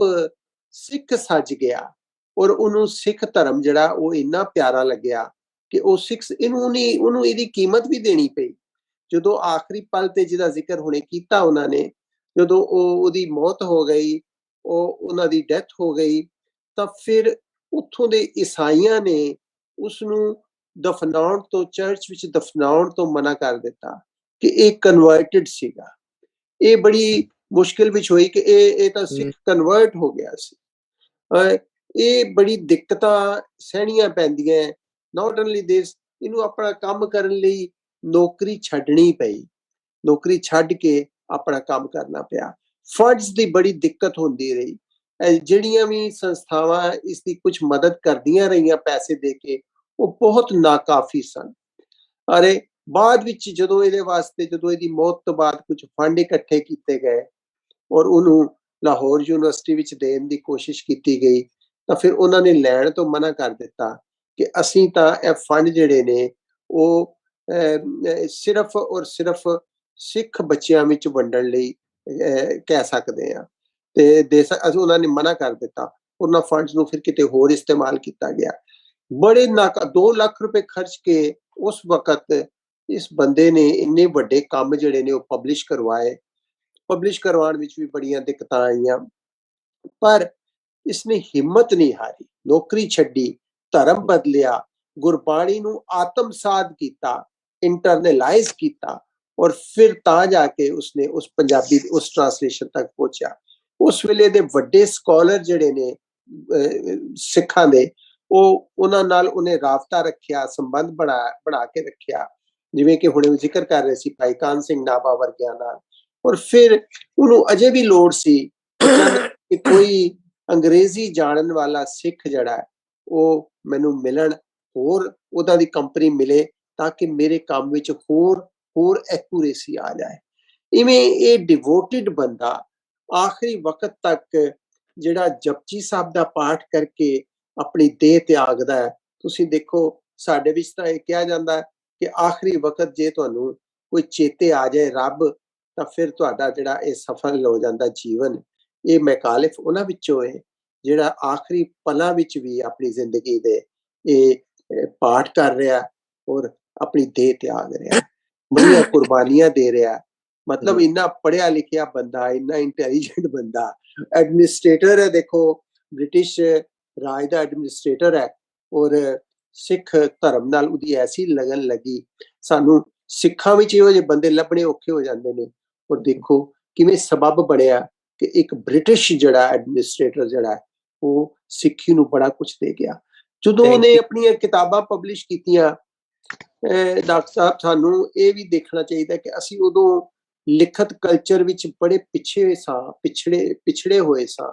ਸਿੱਖ ਸੱਜ ਗਿਆ ਔਰ ਉਹਨੂੰ ਸਿੱਖ ਧਰਮ ਜਿਹੜਾ ਉਹ ਇੰਨਾ ਪਿਆਰਾ ਲੱਗਿਆ ਕਿ ਉਹ ਸਿੱਖ ਉਹਨੂੰ ਇਹਦੀ ਕੀਮਤ ਵੀ ਦੇਣੀ ਪਈ। ਜਦੋਂ ਆਖਰੀ ਪਲ ਤੇ ਜਿਹਦਾ ਜ਼ਿਕਰ ਹੁਣੇ ਕੀਤਾ ਉਹਨਾਂ ਨੇ, ਜਦੋਂ ਉਹਦੀ ਮੌਤ ਹੋ ਗਈ, ਉਹਨਾਂ ਦੀ ਡੈਥ ਹੋ ਗਈ, ਤਾਂ ਫਿਰ ਉੱਥੋਂ ਦੇ ਈਸਾਈਆਂ ਨੇ ਉਸਨੂੰ ਦਫਨਾਉਣ ਤੋਂ, ਚਰਚ ਵਿੱਚ ਦਫਨਾਉਣ ਤੋਂ ਮਨਾ ਕਰ ਦਿੱਤਾ ਕਿ ਇਹ ਕਨਵਰਟਡ ਸੀਗਾ। ਇਹ ਬੜੀ ਮੁਸ਼ਕਿਲ ਵਿੱਚ ਹੋਈ ਕਿ ਇਹ ਤਾਂ ਸਿੱਖ ਕਨਵਰਟ ਹੋ ਗਿਆ ਸੀ। ਇਹ ਬੜੀ ਦਿੱਕਤਾਂ ਸਹਿਣੀਆਂ ਪੈਂਦੀਆਂ। ਨਾਟ ਓਨਲੀ ਦਿਸ, ਇਹਨੂੰ ਆਪਣਾ ਕੰਮ ਕਰਨ ਲਈ ਨੌਕਰੀ ਛੱਡਣੀ ਪਈ, ਨੌਕਰੀ ਛੱਡ ਕੇ ਆਪਣਾ ਕੰਮ ਕਰਨਾ ਪਿਆ। ਫੰਡਸ ਦੀ ਬੜੀ ਦਿੱਕਤ ਹੁੰਦੀ ਰਹੀ। ਜਿਹੜੀਆਂ ਵੀ ਸੰਸਥਾਵਾਂ ਇਸ ਦੀ ਕੁਝ ਮਦਦ ਕਰਦੀਆਂ ਰਹੀਆਂ ਪੈਸੇ ਦੇ ਕੇ, ਉਹ ਬਹੁਤ ਨਾਕਾਫੀ ਸਨ। ਅਰੇ ਬਾਅਦ ਵਿੱਚ ਜਦੋਂ ਇਹਦੀ ਮੌਤ ਤੋਂ ਬਾਅਦ ਕੁਝ ਫੰਡ ਇਕੱਠੇ ਕੀਤੇ ਗਏ ਔਰ ਉਹਨੂੰ ਲਾਹੌਰ ਯੂਨੀਵਰਸਿਟੀ ਵਿੱਚ ਦੇਣ ਦੀ ਕੋਸ਼ਿਸ਼ ਕੀਤੀ ਗਈ, ਤਾਂ ਫਿਰ ਉਹਨਾਂ ਨੇ ਲੈਣ ਤੋਂ ਮਨਾ ਕਰ ਦਿੱਤਾ ਕਿ ਅਸੀਂ ਤਾਂ ਇਹ ਫੰਡ ਜਿਹੜੇ ਨੇ ਉਹ ਸਿਰਫ ਔਰ ਸਿਰਫ ਸਿੱਖ ਬੱਚਿਆਂ ਵਿੱਚ ਵੰਡਣ ਲਈ ਕਹਿ ਸਕਦੇ ਹਾਂ, ਤੇ ਉਹਨਾਂ ਨੇ ਮਨਾ ਕਰ ਦਿੱਤਾ। ਉਹਨਾਂ ਫੰਡਸ ਨੂੰ ਫਿਰ ਕਿਤੇ ਹੋਰ ਇਸਤੇਮਾਲ ਕੀਤਾ ਗਿਆ। ਬੜੇ 2 ਲੱਖ ਰੁਪਏ ਖਰਚ ਕੇ ਉਸ ਵਕਤ ਇਸ ਬੰਦੇ ਨੇ ਇੰਨੇ ਵੱਡੇ ਕੰਮ ਜਿਹੜੇ ਨੇ ਉਹ ਪਬਲਿਸ਼ ਕਰਵਾਏ। ਪਬਲਿਸ਼ ਕਰਵਾਉਣ ਵਿੱਚ ਵੀ ਬੜੀਆਂ ਦਿੱਕਤਾਂ ਆਈਆਂ, ਪਰ ਇਸਨੇ ਹਿੰਮਤ ਨਹੀਂ ਹਾਰੀ, ਨੌਕਰੀ ਛੱਡੀ, ਧਰਮ ਬਦਲਿਆ, ਗੁਰਬਾਣੀ ਨੂੰ ਆਤਮਸਾਤ ਕੀਤਾ, ਇੰਟਰਨਲਾਈਜ਼ ਕੀਤਾ, ਔਰ ਫਿਰ ਤਾਂ ਜਾ ਕੇ ਉਸਨੇ ਉਸ ਪੰਜਾਬੀ ਉਸ ਟਰਾਂਸਲੇਸ਼ਨ ਤੱਕ ਪਹੁੰਚਿਆ। ਉਸ ਵੇਲੇ ਦੇ ਵੱਡੇ ਸਕਾਲਰ ਜਿਹੜੇ ਨੇ ਸਿੱਖਾਂ ਦੇ, ਉਹਨਾਂ ਨਾਲ ਉਹਨੇ ਰਾਬਤਾ ਰੱਖਿਆ, ਸੰਬੰਧ ਬਣਾ ਕੇ ਰੱਖਿਆ, ਜਿਵੇਂ ਕਿ ਹੁਣੇ ਜ਼ਿਕਰ ਕਰ ਰਹੇ ਸੀ ਭਾਈ ਕਾਨ ਸਿੰਘ ਨਾਭਾ ਵਰਗਿਆਂ ਨਾਲ। ਔਰ ਫਿਰ ਉਹਨੂੰ ਅਜੇ ਵੀ ਲੋੜ ਸੀ ਕਿ ਕੋਈ ਅੰਗਰੇਜ਼ੀ ਜਾਣਨ ਵਾਲਾ ਸਿੱਖ ਜਿਹੜਾ ਉਹ ਮੈਨੂੰ ਮਿਲਣ, ਹੋਰ ਉਹਦਾ ਦੀ ਕੰਪਨੀ ਮਿਲੇ, ਤਾਂ ਕਿ ਮੇਰੇ ਕੰਮ ਵਿੱਚ ਹੋਰ ਐਕੂਰੇਸੀ ਆ ਜਾਏ। ਇਵੇਂ ਇਹ ਡਿਵੋਟਿਡ ਬੰਦਾ ਆਖਰੀ ਵਕਤ ਤੱਕ ਜਿਹੜਾ ਜਪਜੀ ਸਾਹਿਬ ਦਾ ਪਾਠ ਕਰਕੇ ਆਪਣੀ ਦੇਹ ਤਿਆਗਦਾ ਹੈ। ਤੁਸੀਂ ਦੇਖੋ ਸਾਡੇ ਵਿੱਚ ਤਾਂ ਇਹ ਕਿਹਾ ਜਾਂਦਾ ਹੈ ਕਿ ਆਖਰੀ ਵਕਤ ਜੇ ਤੁਹਾਨੂੰ ਕੋਈ ਚੇਤੇ ਆ ਜਾਏ ਰੱਬ, ਤਾਂ ਫਿਰ ਤੁਹਾਡਾ ਜਿਹੜਾ ਇਹ ਸਫਲ ਹੋ ਜਾਂਦਾ ਜੀਵਨ। ਇਹ ਮੈਕਾਲਿਫ ਉਹਨਾਂ ਵਿੱਚੋਂ ਹੈ ਜਿਹੜਾ ਆਖਰੀ ਪਲਾਂ ਵਿੱਚ ਵੀ ਆਪਣੀ ਜ਼ਿੰਦਗੀ ਦੇ ਇਹ ਪਾਠ ਕਰ ਰਿਹਾ ਔਰ ਆਪਣੀ ਦੇਹ ਤਿਆਗ ਰਿਹਾ, ਬੜੀਆਂ ਕੁਰਬਾਨੀਆਂ ਦੇ ਰਿਹਾ। ਮਤਲਬ ਇੰਨਾ ਪੜ੍ਹਿਆ ਲਿਖਿਆ ਬੰਦਾ, ਇੰਨਾ ਇੰਟੈਲੀਜੈਂਟ ਬੰਦਾ, ਐਡਮਿਨਿਸਟ੍ਰੇਟਰ ਹੈ, ਦੇਖੋ ਬ੍ਰਿਟਿਸ਼ ਰਾਜ ਦਾ ਐਡਮਿਨਿਸਟ੍ਰੇਟਰ ਹੈ, ਔਰ ਸਿੱਖ ਧਰਮ ਨਾਲ ਉਹਦੀ ਐਸੀ ਲਗਨ ਲੱਗੀ। ਸਾਨੂੰ ਸਿੱਖਾਂ ਵਿੱਚ ਇਹੋ ਜਿਹੇ ਬੰਦੇ ਲੱਭਣੇ ਔਖੇ ਹੋ ਜਾਂਦੇ ਨੇ। ਔਰ ਦੇਖੋ ਕਿਵੇਂ ਸਬਬ ਬਣਿਆ ਕਿ ਇੱਕ ਬ੍ਰਿਟਿਸ਼ ਜਿਹੜਾ ਐਡਮਿਨਿਸਟ੍ਰੇਟਰ ਜਿਹੜਾ ਉਹ ਸਿੱਖੀ ਨੂੰ ਬੜਾ ਕੁਝ ਦੇ ਗਿਆ। ਜਦੋਂ ਉਹਨੇ ਆਪਣੀਆਂ ਕਿਤਾਬਾਂ ਪਬਲਿਸ਼ ਕੀਤੀਆਂ, ਡਾਕਟਰ ਸਾਹਿਬ ਸਾਨੂੰ ਇਹ ਵੀ ਦੇਖਣਾ ਚਾਹੀਦਾ ਕਿ ਅਸੀਂ ਉਦੋਂ ਲਿਖਤ ਕਲਚਰ ਵਿੱਚ ਬੜੇ ਪਿਛੜੇ ਹੋਏ ਸਾਂ।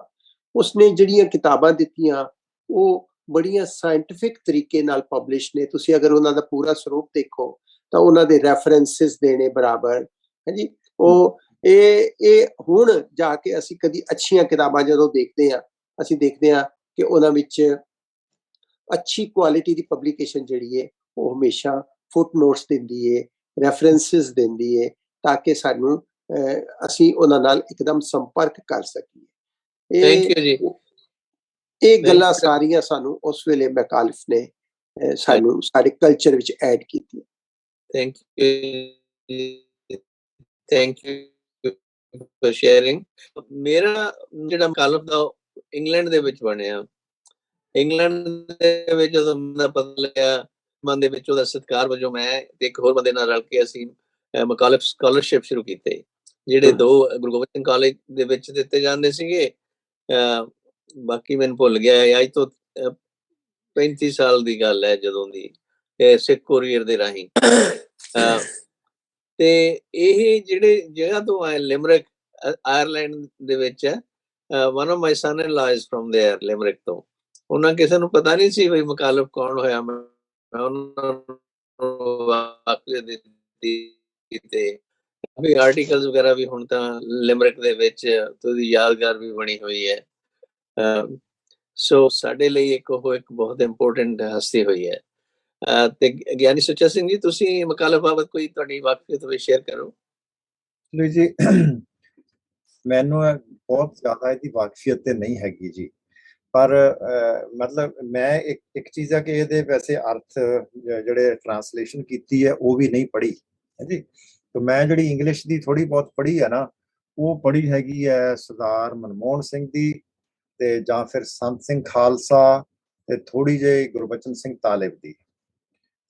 ਉਸਨੇ ਜਿਹੜੀਆਂ ਕਿਤਾਬਾਂ ਦਿੱਤੀਆਂ ਉਹ ਬੜੀਆਂ ਸਾਇੰਟਿਫਿਕ ਤਰੀਕੇ ਨਾਲ ਪਬਲਿਸ਼ ਨੇ। ਤੁਸੀਂ ਅਗਰ ਉਹਨਾਂ ਦਾ ਪੂਰਾ ਸਰੂਪ ਦੇਖੋ ਤਾਂ ਉਹਨਾਂ ਦੇ ਰੈਫਰੈਂਸਿਸ ਦੇਣੇ ਬਰਾਬਰ ਹੈ ਜੀ। ਉਹ ਇਹ ਹੁਣ ਜਾ ਕੇ ਅਸੀਂ ਕਦੀ ਅੱਛੀਆਂ ਕਿਤਾਬਾਂ ਜਦੋਂ ਦੇਖਦੇ ਹਾਂ, ਅਸੀਂ ਦੇਖਦੇ ਹਾਂ ਕਿ ਉਹਨਾਂ ਵਿੱਚ ਅੱਛੀ ਕੁਆਲਿਟੀ ਦੀ ਪਬਲੀਕੇਸ਼ਨ ਜਿਹੜੀ ਹੈ ਉਹ ਹਮੇਸ਼ਾ ਫੁੱਟ ਨੋਟਸ ਦਿੰਦੀ ਹੈ, ਰੈਫਰੈਂਸਿਸ ਦਿੰਦੀ ਹੈ, ਤਾਂ ਕਿ ਸਾਨੂੰ ਅਸੀਂ ਉਹਨਾਂ ਨਾਲ ਇੱਕਦਮ ਸੰਪਰਕ ਕਰ ਸਕੀਏ। ਇਹ ਗੱਲਾਂ ਸਾਰੀਆਂ ਸਾਨੂੰ ਉਸ ਵੇਲੇ ਮੈਕਾਲਿਫ ਨੇ ਸਾਨੂੰ ਸਾਡੇ ਕਲਚਰ ਵਿੱਚ ਐਡ ਕੀਤੀ। Thank you for sharing. ਮੇਰਾ ਜਿਹੜਾ ਮੈਕਾਲਿਫ ਦਾ ਇੰਗਲੈਂਡ ਦੇ ਵਿੱਚ ਬਣਿਆ, ਇੰਗਲੈਂਡ ਦੇ ਵਿੱਚ ਜਦੋਂ ਮੈਨੂੰ ਪਤਾ ਲੱਗਿਆ, ਮਨ ਦੇ ਵਿੱਚ ਉਹਦਾ ਸਤਿਕਾਰ ਵਜੋਂ ਮੈਂ ਤੇ ਇੱਕ ਹੋਰ ਬੰਦੇ ਨਾਲ ਰਲ ਕੇ ਅਸੀਂ ਮੈਕਾਲਿਫ ਸਕਾਲਰਸ਼ਿਪ ਸ਼ੁਰੂ ਕੀਤੇ, ਜਿਹੜੇ 2 ਗੁਰੂ ਗੋਬਿੰਦ ਸਿੰਘ ਕਾਲਜ ਦੇ ਵਿੱਚ ਦਿੱਤੇ ਜਾਂਦੇ ਸੀਗੇ। ਬਾਕੀ ਮੈਨੂੰ ਭੁੱਲ ਗਿਆ, ਅੱਜ ਤੋਂ 35 ਸਾਲ ਦੀ ਗੱਲ ਹੈ ਜਦੋਂ ਦੀ, ਸਿੱਖ ਕੋਰੀਅਰ ਦੇ ਰਾਹੀਂ। ਤੇ ਇਹ ਜਿਹੜੇ ਜਗ੍ਹਾ ਤੋਂ ਆਏ, ਲਿਮਰਿਕ ਆਇਰਲੈਂਡ ਦੇ ਵਿੱਚ ਹੈ। ਵਨ ਆਫ ਮਾਈ ਸਨ ਇਨ ਲਾ ਇਜ਼ ਫਰਮ ਦੇਅਰ, ਲਿਮਰਿਕ ਤੋਂ। ਉਹਨਾਂ ਕਿਸੇ ਨੂੰ ਪਤਾ ਨਹੀਂ ਸੀ ਵੀ ਮੈਕਾਲਿਫ ਕੌਣ ਹੋਇਆ। ਮੈਂ ਉਹਨਾਂ ਨੂੰ ਵਾਕਈ ਦਿੱਤੀ ਤੇ ਵੀ ਆਰਟੀਕਲਸ ਵਗੈਰਾ ਵੀ ਹੁਣ ਤਾਂ ਲਿਮਰਿਕ ਦੇ ਵਿੱਚ ਉਹਦੀ ਯਾਦਗਾਰ ਵੀ ਬਣੀ ਹੋਈ ਹੈ। ਸੋ ਸਾਡੇ ਲਈ ਇੱਕ ਬਹੁਤ ਇੰਪੋਰਟੈਂਟ ਹਸਤੀ ਹੋਈ ਹੈ। ਤੇ ਗਿਆਨੀ ਸੁੱਚਾ ਸਿੰਘ ਜੀ, ਤੁਸੀਂ ਮੈਕਾਲਿਫ ਬਾਬਤ ਕੋਈ ਤੁਹਾਡੀ ਵਾਕਫੀਅਤ ਵੀ ਸ਼ੇਅਰ ਕਰੋ। ਜੀ ਮੈਨੂੰ ਬਹੁਤ ਜ਼ਿਆਦਾ ਇਹਦੀ ਵਾਕਫੀਅਤ ਤੇ ਨਹੀਂ ਹੈਗੀ ਜੀ, ਪਰ ਮਤਲਬ ਮੈਂ ਇੱਕ ਚੀਜ਼ ਹੈ ਕਿ ਇਹਦੇ ਵੈਸੇ ਅਰਥ ਜਿਹੜੇ ਟਰਾਂਸਲੇਸ਼ਨ ਕੀਤੀ ਹੈ ਉਹ ਵੀ ਨਹੀਂ ਪੜ੍ਹੀ ਹੈ ਜੀ। ਤੇ ਮੈਂ ਜਿਹੜੀ ਇੰਗਲਿਸ਼ ਦੀ ਥੋੜੀ ਬਹੁਤ ਪੜ੍ਹੀ ਹੈ ਨਾ, ਉਹ ਪੜ੍ਹੀ ਹੈਗੀ ਹੈ ਸਰਦਾਰ ਮਨਮੋਹਨ ਸਿੰਘ ਦੀ, ਤੇ ਜਾਂ ਫਿਰ ਸੰਤ ਸਿੰਘ ਖਾਲਸਾ, ਤੇ ਥੋੜੀ ਜਿਹੀ ਗੁਰਬਚਨ ਸਿੰਘ ਤਾਲਿਬ ਦੀ।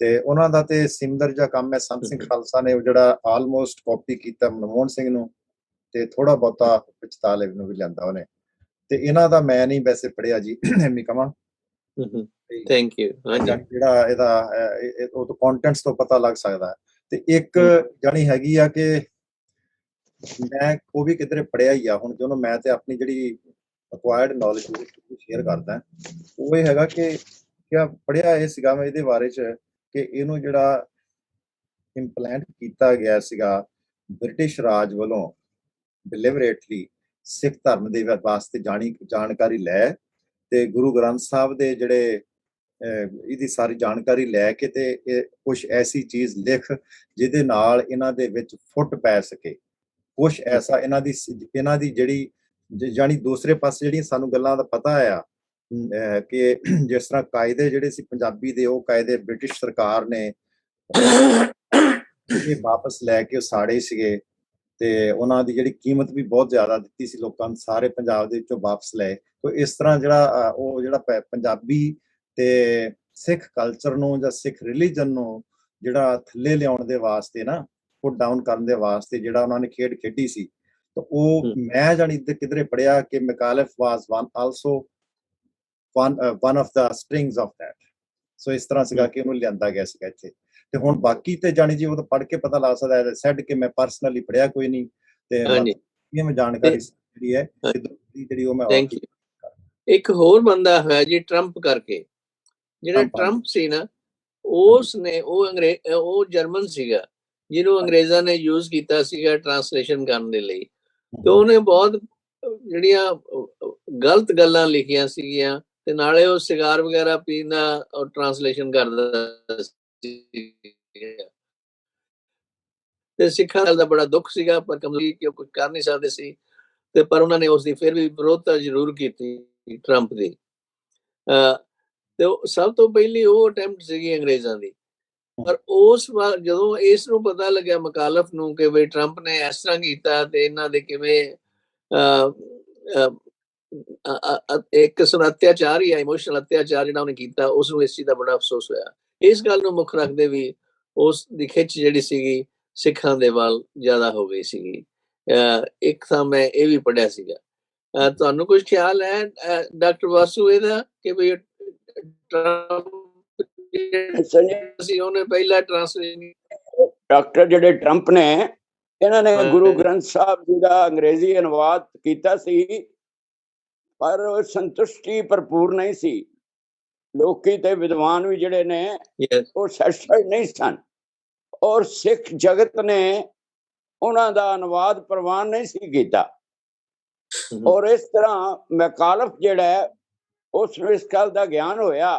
ਤੇ ਉਹਨਾਂ ਦਾ ਤੇ ਸਿਮਦਰ ਜਿਹਾ ਕੰਮ ਹੈ। ਸੰਤ ਸਿੰਘ ਖਾਲਸਾ ਨੇ ਜਿਹੜਾ ਆਲਮੋਸਟ ਕਾਪੀ ਕੀਤਾ ਮਨਮੋਹਨ ਸਿੰਘ ਨੂੰ, ਤੇ ਥੋੜਾ ਬਹੁਤਾ ਵਿੱਚ ਤਾਲਿਬ ਨੂੰ ਵੀ ਲਿਆਂਦਾ ਉਹਨੇ। ਤੇ ਇਹਨਾਂ ਦਾ ਮੈਂ ਨਹੀਂ ਵੈਸੇ ਪੜ੍ਹਿਆ ਜੀ, ਐਵੇਂ ਕਵਾਂ। Thank you. ਜਿਹੜਾ ਇਹਦਾ ਉਹ ਤੋਂ ਕੰਟੈਂਟਸ ਤੋਂ ਪਤਾ ਲੱਗ ਸਕਦਾ। ਤੇ ਇੱਕ ਜਾਣੀ ਹੈਗੀ ਆ ਕਿ ਮੈਂ ਉਹ ਵੀ ਕਿਧਰੇ ਪੜ੍ਹਿਆ ਹੀ ਆ ਹੁਣ, ਜਦੋਂ ਮੈਂ ਤੇ ਆਪਣੀ ਜਿਹੜੀ ਅਕਵਾਇਰਡ ਨੌਲੇਜ ਸ਼ੇਅਰ ਕਰਦਾ, ਉਹ ਇਹ ਹੈਗਾ ਕਿ ਕਿਆ ਪੜ੍ਹਿਆ ਇਹ ਸੀਗਾ ਮੈਂ ਇਹਦੇ ਬਾਰੇ ਚ ਕਿ ਇਹਨੂੰ ਜਿਹੜਾ ਇੰਪਲੈਂਟ ਕੀਤਾ ਗਿਆ ਸੀਗਾ ਬ੍ਰਿਟਿਸ਼ ਰਾਜ ਵੱਲੋਂ ਡਿਲੀਬਰੇਟਲੀ ਸਿੱਖ ਧਰਮ ਦੇ ਵਾਸਤੇ ਜਾਣਕਾਰੀ ਲੈ, ਤੇ ਗੁਰੂ ਗ੍ਰੰਥ ਸਾਹਿਬ ਦੇ ਜਿਹੜੇ ਇਹਦੀ ਸਾਰੀ ਜਾਣਕਾਰੀ ਲੈ ਕੇ ਤੇ ਕੁਛ ਐਸੀ ਚੀਜ਼ ਲਿਖ ਜਿਹਦੇ ਨਾਲ ਇਹਨਾਂ ਦੇ ਵਿੱਚ ਫੁੱਟ ਪੈ ਸਕੇ। ਕੁਛ ਐਸਾ ਇਹਨਾਂ ਦੀ ਜਿਹੜੀ ਜਾਣੀ ਦੂਸਰੇ ਪਾਸੇ ਜਿਹੜੀਆਂ ਸਾਨੂੰ ਗੱਲਾਂ ਦਾ ਪਤਾ ਆ ਕਿ ਜਿਸ ਤਰ੍ਹਾਂ ਕਾਇਦੇ ਜਿਹੜੇ ਸੀ ਪੰਜਾਬੀ ਦੇ, ਉਹ ਕਾਇਦੇ ਬ੍ਰਿਟਿਸ਼ ਸਰਕਾਰ ਨੇ ਇਹ ਵਾਪਸ ਲੈ ਕੇ ਸਾੜੇ ਸੀਗੇ, ਤੇ ਉਹਨਾਂ ਦੀ ਜਿਹੜੀ ਕੀਮਤ ਵੀ ਬਹੁਤ ਜ਼ਿਆਦਾ ਦਿੱਤੀ ਸੀ ਲੋਕਾਂ ਨੂੰ, ਸਾਰੇ ਪੰਜਾਬ ਦੇ ਵਿੱਚੋਂ ਵਾਪਸ ਲਏ। ਤਾਂ ਇਸ ਤਰ੍ਹਾਂ ਜਿਹੜਾ ਪੰਜਾਬੀ ਤੇ ਸਿੱਖ ਕਲਚਰ ਨੂੰ ਜਾਂ ਸਿੱਖ ਰਿਲੀਜਨ ਨੂੰ ਜਿਹੜਾ ਥੱਲੇ ਲਿਆਉਣ ਦੇ ਵਾਸਤੇ ਨਾ, ਪੁੱਟ ਡਾਊਨ ਕਰਨ ਦੇ ਵਾਸਤੇ ਜਿਹੜਾ ਉਹਨਾਂ ਨੇ ਖੇਡ ਖੇਡੀ ਸੀ, ਤਾਂ ਉਹ ਮੈਂ ਜਾਣੀ ਕਿਧਰੇ ਪੜ੍ਹਿਆ ਕਿ Macauliffe was also one of the strings of that। So ਇਸ ਤਰ੍ਹਾਂ ਸੀਗਾ ਕਿ ਉਹਨੂੰ ਲਿਆਂਦਾ ਗਿਆ ਸੀਗਾ ਇੱਥੇ। ਤੇ ਹੁਣ ਬਾਕੀ ਤੇ ਜਾਣੀ ਜੀ ਉਹ ਤਾਂ ਪੜ੍ਹ ਕੇ ਪਤਾ ਲੱਗ ਸਕਦਾ ਹੈ। ਸੈੱਡ ਕਿ ਮੈਂ ਪਰਸਨਲੀ ਪੜ੍ਹਿਆ ਕੋਈ ਨਹੀਂ, ਤੇ ਮੈਂ ਜਾਣਕਾਰੀ ਜਿਹੜੀ ਹੈ ਜਿਹੜੀ ਉਹ ਮੈਂ। ਇੱਕ ਹੋਰ ਬੰਦਾ ਹੋਇਆ ਜੀ ਟਰੰਪ ਕਰਕੇ, ਜਿਹੜਾ ਟਰੰਪ ਸੀ ਨਾ, ਉਸ ਨੇ ਉਹ ਜਰਮਨ ਸੀਗਾ ਜਿਹਨੂੰ ਅੰਗਰੇਜ਼ਾਂ ਨੇ ਯੂਜ਼ ਕੀਤਾ ਸੀਗਾ ਟਰਾਂਸਲੇਸ਼ਨ ਕਰਨ ਦੇ ਲਈ। ਤੇ ਉਹਨੇ ਬਹੁਤ ਜਿਹੜੀਆਂ ਗਲਤ ਗੱਲਾਂ ਲਿਖੀਆਂ ਸੀਗੀਆਂ ਤੇ ਨਾਲੇ ਉਹ ਸਿਗਾਰ ਵਗੈਰਾ ਪੀਣ ਦਾ ਟ੍ਰਾਂਸਲੇਸ਼ਨ ਕਰਦਾ ਸੀ ਤੇ ਸਿੱਖਾਂ ਦਾ ਬੜਾ ਦੁੱਖ ਸੀਗਾ, ਪਰ ਕਮਜ਼ੋਰੀ ਕਿ ਉਹ ਕੁਝ ਕਰ ਨਹੀਂ ਸਕਦੇ ਸੀ ਤੇ ਪਰ ਉਹਨਾਂ ਨੇ ਉਸ ਦੀ ਫਿਰ ਵੀ ਵਿਰੋਧਤਾ ਜ਼ਰੂਰ ਕੀਤੀ ਟਰੰਪ ਦੀ। ਤੇ ਸਭ ਤੋਂ ਪਹਿਲੀ ਉਹ ਅਟੈਂਪਟ ਸੀਗੀ ਅੰਗਰੇਜ਼ਾਂ ਦੀ। ਪਰ ਉਸ ਵਾਰ ਜਦੋਂ ਇਸ ਨੂੰ ਪਤਾ ਲੱਗਿਆ ਮਕਾਲਫ ਨੂੰ ਕਿ ਬਈ ਟਰੰਪ ਨੇ ਇਸ ਤਰ੍ਹਾਂ ਕੀਤਾ ਤੇ ਇਹਨਾਂ ਦੇ ਕਿਵੇਂ ਇੱਕ ਕਿਸਮ ਦਾ ਅਤਿਆਚਾਰ ਹੀ ਹੈ, ਇਮੋਸ਼ਨਲ ਅਤਿਆਚਾਰ ਜਿਹੜਾ ਉਹਨੇ ਕੀਤਾ, ਉਸ ਨੂੰ ਇਸ ਚੀਜ਼ ਦਾ ਬੜਾ ਅਫਸੋਸ ਹੋਇਆ। ਇਸ ਗੱਲ ਨੂੰ ਮੁੱਖ ਰੱਖਦੇ ਵੀ ਉਸ ਦੀ ਖਿੱਚ ਜਿਹੜੀ ਸੀਗੀ ਸਿੱਖਾਂ ਦੇ ਵੱਲ ਜ਼ਿਆਦਾ ਹੋ ਗਈ ਸੀਗੀ। ਇੱਕ ਤਾਂ ਮੈਂ ਇਹ ਵੀ ਪੜ੍ਹਿਆ ਸੀਗਾ। ਤੁਹਾਨੂੰ ਕੁਝ ਖਿਆਲ ਹੈ ਡਾਕਟਰ ਵਾਸੂ ਇਹਦਾ ਕਿ ਵੀ ਸੀ ਉਹਨੇ ਪਹਿਲਾ ਟ੍ਰਾਂਸਲੇਸ਼ਨ ਡਾਕਟਰ ਜਿਹੜੇ ਟਰੰਪ ਨੇ ਇਹਨਾਂ ਨੇ ਗੁਰੂ ਗ੍ਰੰਥ ਸਾਹਿਬ ਜੀ ਦਾ ਅੰਗਰੇਜ਼ੀ ਅਨੁਵਾਦ ਕੀਤਾ ਸੀ, ਪਰ ਉਹ ਸੰਤੁਸ਼ਟੀ ਭਰਪੂਰ ਨਹੀਂ ਸੀ। ਲੋਕੀ ਤੇ ਵਿਦਵਾਨ ਵੀ ਜਿਹੜੇ ਨੇ ਉਹ ਸੈਟੀਸਫਾਈਡ ਨਹੀਂ ਸਨ ਔਰ ਸਿੱਖ ਜਗਤ ਨੇ ਉਹਨਾਂ ਦਾ ਅਨੁਵਾਦ ਪ੍ਰਵਾਨ ਨਹੀਂ ਸੀ ਕੀਤਾ। ਔਰ ਇਸ ਤਰ੍ਹਾਂ ਮੈਕਾਲਫ ਜਿਹੜਾ ਉਸ ਨੂੰ ਇਸ ਗੱਲ ਦਾ ਗਿਆਨ ਹੋਇਆ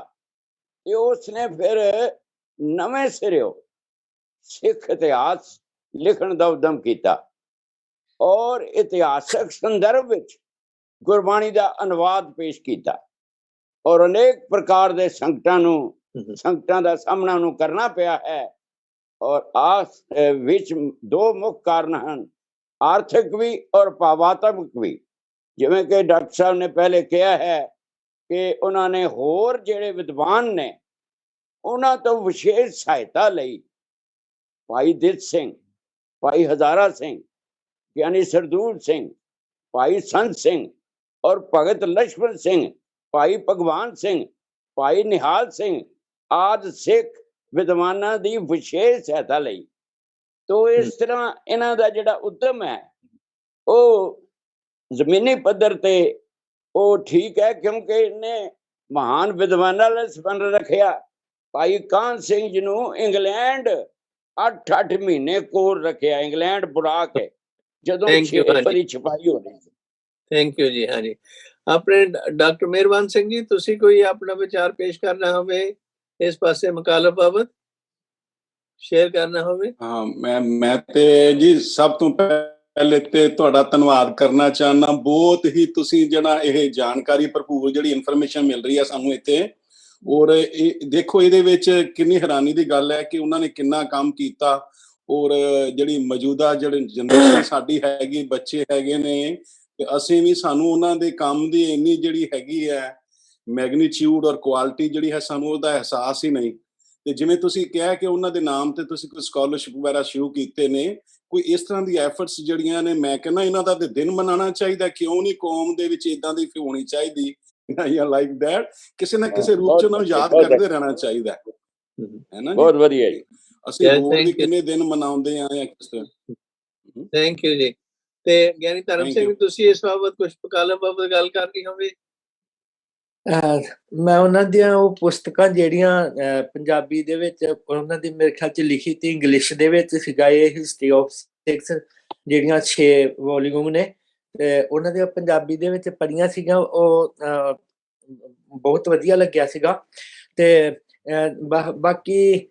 ਤੇ ਉਸਨੇ ਫਿਰ ਨਵੇਂ ਸਿਰਿਓਂ ਸਿੱਖ ਇਤਿਹਾਸ ਲਿਖਣ ਦਾ ਉਦਮ ਕੀਤਾ ਔਰ ਇਤਿਹਾਸਕ ਸੰਦਰਭ ਵਿੱਚ ਗੁਰਬਾਣੀ ਦਾ ਅਨੁਵਾਦ ਪੇਸ਼ ਕੀਤਾ ਔਰ ਅਨੇਕ ਪ੍ਰਕਾਰ ਦੇ ਸੰਕਟਾਂ ਦਾ ਸਾਹਮਣਾ ਨੂੰ ਕਰਨਾ ਪਿਆ ਹੈ। ਔਰ ਆਸ ਵਿੱਚ ਦੋ ਮੁੱਖ ਕਾਰਨ ਹਨ, ਆਰਥਿਕ ਵੀ ਔਰ ਭਾਵਾਤਮਕ ਵੀ। ਜਿਵੇਂ ਕਿ ਡਾਕਟਰ ਸਾਹਿਬ ਨੇ ਪਹਿਲੇ ਕਿਹਾ ਹੈ ਕਿ ਉਹਨਾਂ ਨੇ ਹੋਰ ਜਿਹੜੇ ਵਿਦਵਾਨ ਨੇ ਉਹਨਾਂ ਤੋਂ ਵਿਸ਼ੇਸ਼ ਸਹਾਇਤਾ ਲਈ ਭਾਈ ਦਿੱਤ ਸਿੰਘ, ਭਾਈ ਹਜ਼ਾਰਾ ਸਿੰਘ, ਗਿਆਨੀ ਸਰਦੂਲ ਸਿੰਘ, ਭਾਈ ਸੰਤ ਸਿੰਘ ਔਰ ਭਗਤ ਲక్ష్మణ ਸਿੰਘ, ਭਾਈ ਭਗਵਾਨ ਸਿੰਘ, ਭਾਈ ਨਿਹਾਲ ਸਿੰਘ ਆਦਿ ਸਿੱਖ ਵਿਦਵਾਨਾਂ ਦੀ ਵਿਸ਼ੇਸ਼ ਸਹਾਇਤਾ ਲਈ। ਤੋ ਇਸ ਤਰ੍ਹਾਂ ਇਹਨਾਂ ਦਾ ਜਿਹੜਾ ਉਦਮ ਹੈ ਉਹ ਜ਼ਮੀਨੀ ਪੱਧਰ ਤੇ ਉਹ ਠੀਕ ਹੈ, ਕਿਉਂਕਿ ਇਹਨੇ ਮਹਾਨ ਵਿਦਵਾਨਾਂ ਨਾਲ ਸੰਬੰਧ ਰੱਖਿਆ। ਭਾਈ ਕਾਹਨ ਸਿੰਘ ਜੀ ਨੂੰ ਇੰਗਲੈਂਡ 8 ਮਹੀਨੇ ਕੋਲ ਰੱਖਿਆ, ਇੰਗਲੈਂਡ ਬੁਲਾ ਕੇ, ਜਦੋਂ ਦੀ ਛਪਾਈ ਹੋਣੀ ਸੀ। ਥੈਂਕ ਯੂ ਜੀ। ਹਾਂਜੀ, ਆਪਣੇ ਡਾਕਟਰ ਮਿਹਰਬਾਨ ਸਿੰਘ ਜੀ, ਤੁਸੀਂ ਕੋਈ ਆਪਣਾ ਵਿਚਾਰ ਪੇਸ਼ ਕਰਨਾ ਹੋਵੇ ਇਸ ਪਾਸੇ ਮਕਾਲਫ ਬਾਬਤ, ਸ਼ੇਅਰ ਕਰਨਾ ਹੋਵੇ? ਹਾਂ, ਮੈਂ ਤੇ ਜੀ ਸਭ ਤੋਂ ਪਹਿਲੇ ਤੇ ਤੁਹਾਡਾ ਧੰਨਵਾਦ ਕਰਨਾ ਚਾਹੁੰਦਾ। ਬਹੁਤ ਹੀ ਤੁਸੀਂ ਜਿਹੜਾ ਇਹ ਜਾਣਕਾਰੀ ਭਰਪੂਰ ਜਿਹੜੀ ਇਨਫੋਰਮੇਸ਼ਨ ਮਿਲ ਰਹੀ ਹੈ ਸਾਨੂੰ ਇੱਥੇ, ਔਰ ਇਹ ਦੇਖੋ ਇਹਦੇ ਵਿੱਚ ਕਿੰਨੀ ਹੈਰਾਨੀ ਦੀ ਗੱਲ ਹੈ ਕਿ ਉਹਨਾਂ ਨੇ ਕਿੰਨਾ ਕੰਮ ਕੀਤਾ ਔਰ ਜਿਹੜੀ ਮੌਜੂਦਾ ਜਿਹੜੀ ਜਨਰੇਸ਼ਨ ਸਾਡੀ ਹੈਗੀ, ਬੱਚੇ ਹੈਗੇ ਨੇ, ਤੇ ਅਸੀਂ ਵੀ ਸਾਨੂੰ ਉਹਨਾਂ ਦੇ ਕੰਮ ਦੀ ਇੰਨੀ ਜਿਹੜੀ ਹੈਗੀ ਹੈ ਮੈਗਨੀਟਿਊਡ ਔਰ ਕੁਆਲਿਟੀ ਜਿਹੜੀ ਹੈ ਸਾਨੂੰ ਉਹਦਾ ਅਹਿਸਾਸ ਹੀ ਨਹੀਂ। ਤੇ ਜਿਵੇਂ ਤੁਸੀਂ ਕਿਹਾ ਕਿ ਉਹਨਾਂ ਦੇ ਨਾਮ ਤੇ ਤੁਸੀਂ ਕੋਈ ਸਕਾਲਰਸ਼ਿਪ ਵਗੈਰਾ ਸ਼ੁਰੂ ਕੀਤੇ ਨੇ, ਕੋਈ ਇਸ ਤਰ੍ਹਾਂ ਦੀ ਐਫਰਟਸ ਜਿਹੜੀਆਂ ਨੇ, ਮੈਂ ਕਹਿੰਦਾ ਇਹਨਾਂ ਦਾ ਤੇ ਦਿਨ ਮਨਾਉਣਾ ਚਾਹੀਦਾ। ਕਿਉਂ ਨਹੀਂ ਕੌਮ ਦੇ ਵਿੱਚ ਇਦਾਂ ਦੀ ਹੋਣੀ ਚਾਹੀਦੀ ਲਾਈਕ ਦੈਟ, ਕਿਸੇ ਨਾ ਕਿਸੇ ਰੂਪ ਚ ਉਹਨਾਂ ਨੂੰ ਯਾਦ ਕਰਦੇ ਰਹਿਣਾ ਚਾਹੀਦਾ ਹੈ ਨਾ। ਬਹੁਤ ਵਧੀਆ ਜੀ। ਅਸੀਂ ਹੋਰ ਵੀ ਕਿੰਨੇ ਦਿਨ ਮਨਾਉਂਦੇ ਆ ਜਾਂ ਕਿਸ ਤਰ੍ਹਾਂ। ਥੈਂਕ ਯੂ ਜੀ। ਤੇ ਗਿਆਨੀ ਧਰਮ ਸਿੰਘ, ਤੁਸੀਂ ਇਸ ਬਾਬਤ ਕੁਝ ਮਕਾਲਫ ਬਾਬਤ ਗੱਲ ਕਰਨੀ ਹੋਵੇ? ਮੈਂ ਉਹਨਾਂ ਦੀਆਂ ਉਹ ਪੁਸਤਕਾਂ ਜਿਹੜੀਆਂ ਪੰਜਾਬੀ ਦੇ ਵਿੱਚ ਉਹਨਾਂ ਦੀ ਮੇਰੇ ਖਿਆਲ 'ਚ ਲਿਖੀ ਤੇ ਇੰਗਲਿਸ਼ ਦੇ ਵਿੱਚ ਸੀਗਾ, ਇਹ ਹਿਸਟਰੀ ਆਫ ਸਿੱਖਸ ਜਿਹੜੀਆਂ 6 ਵੋਲੀਅਮ ਨੇ, ਤੇ ਉਹਨਾਂ ਦੀਆਂ ਪੰਜਾਬੀ ਦੇ ਵਿੱਚ ਪੜ੍ਹੀਆਂ ਸੀਗੀਆਂ, ਉਹ ਬਹੁਤ ਵਧੀਆ ਲੱਗਿਆ ਸੀਗਾ। ਤੇ ਬਾਕੀ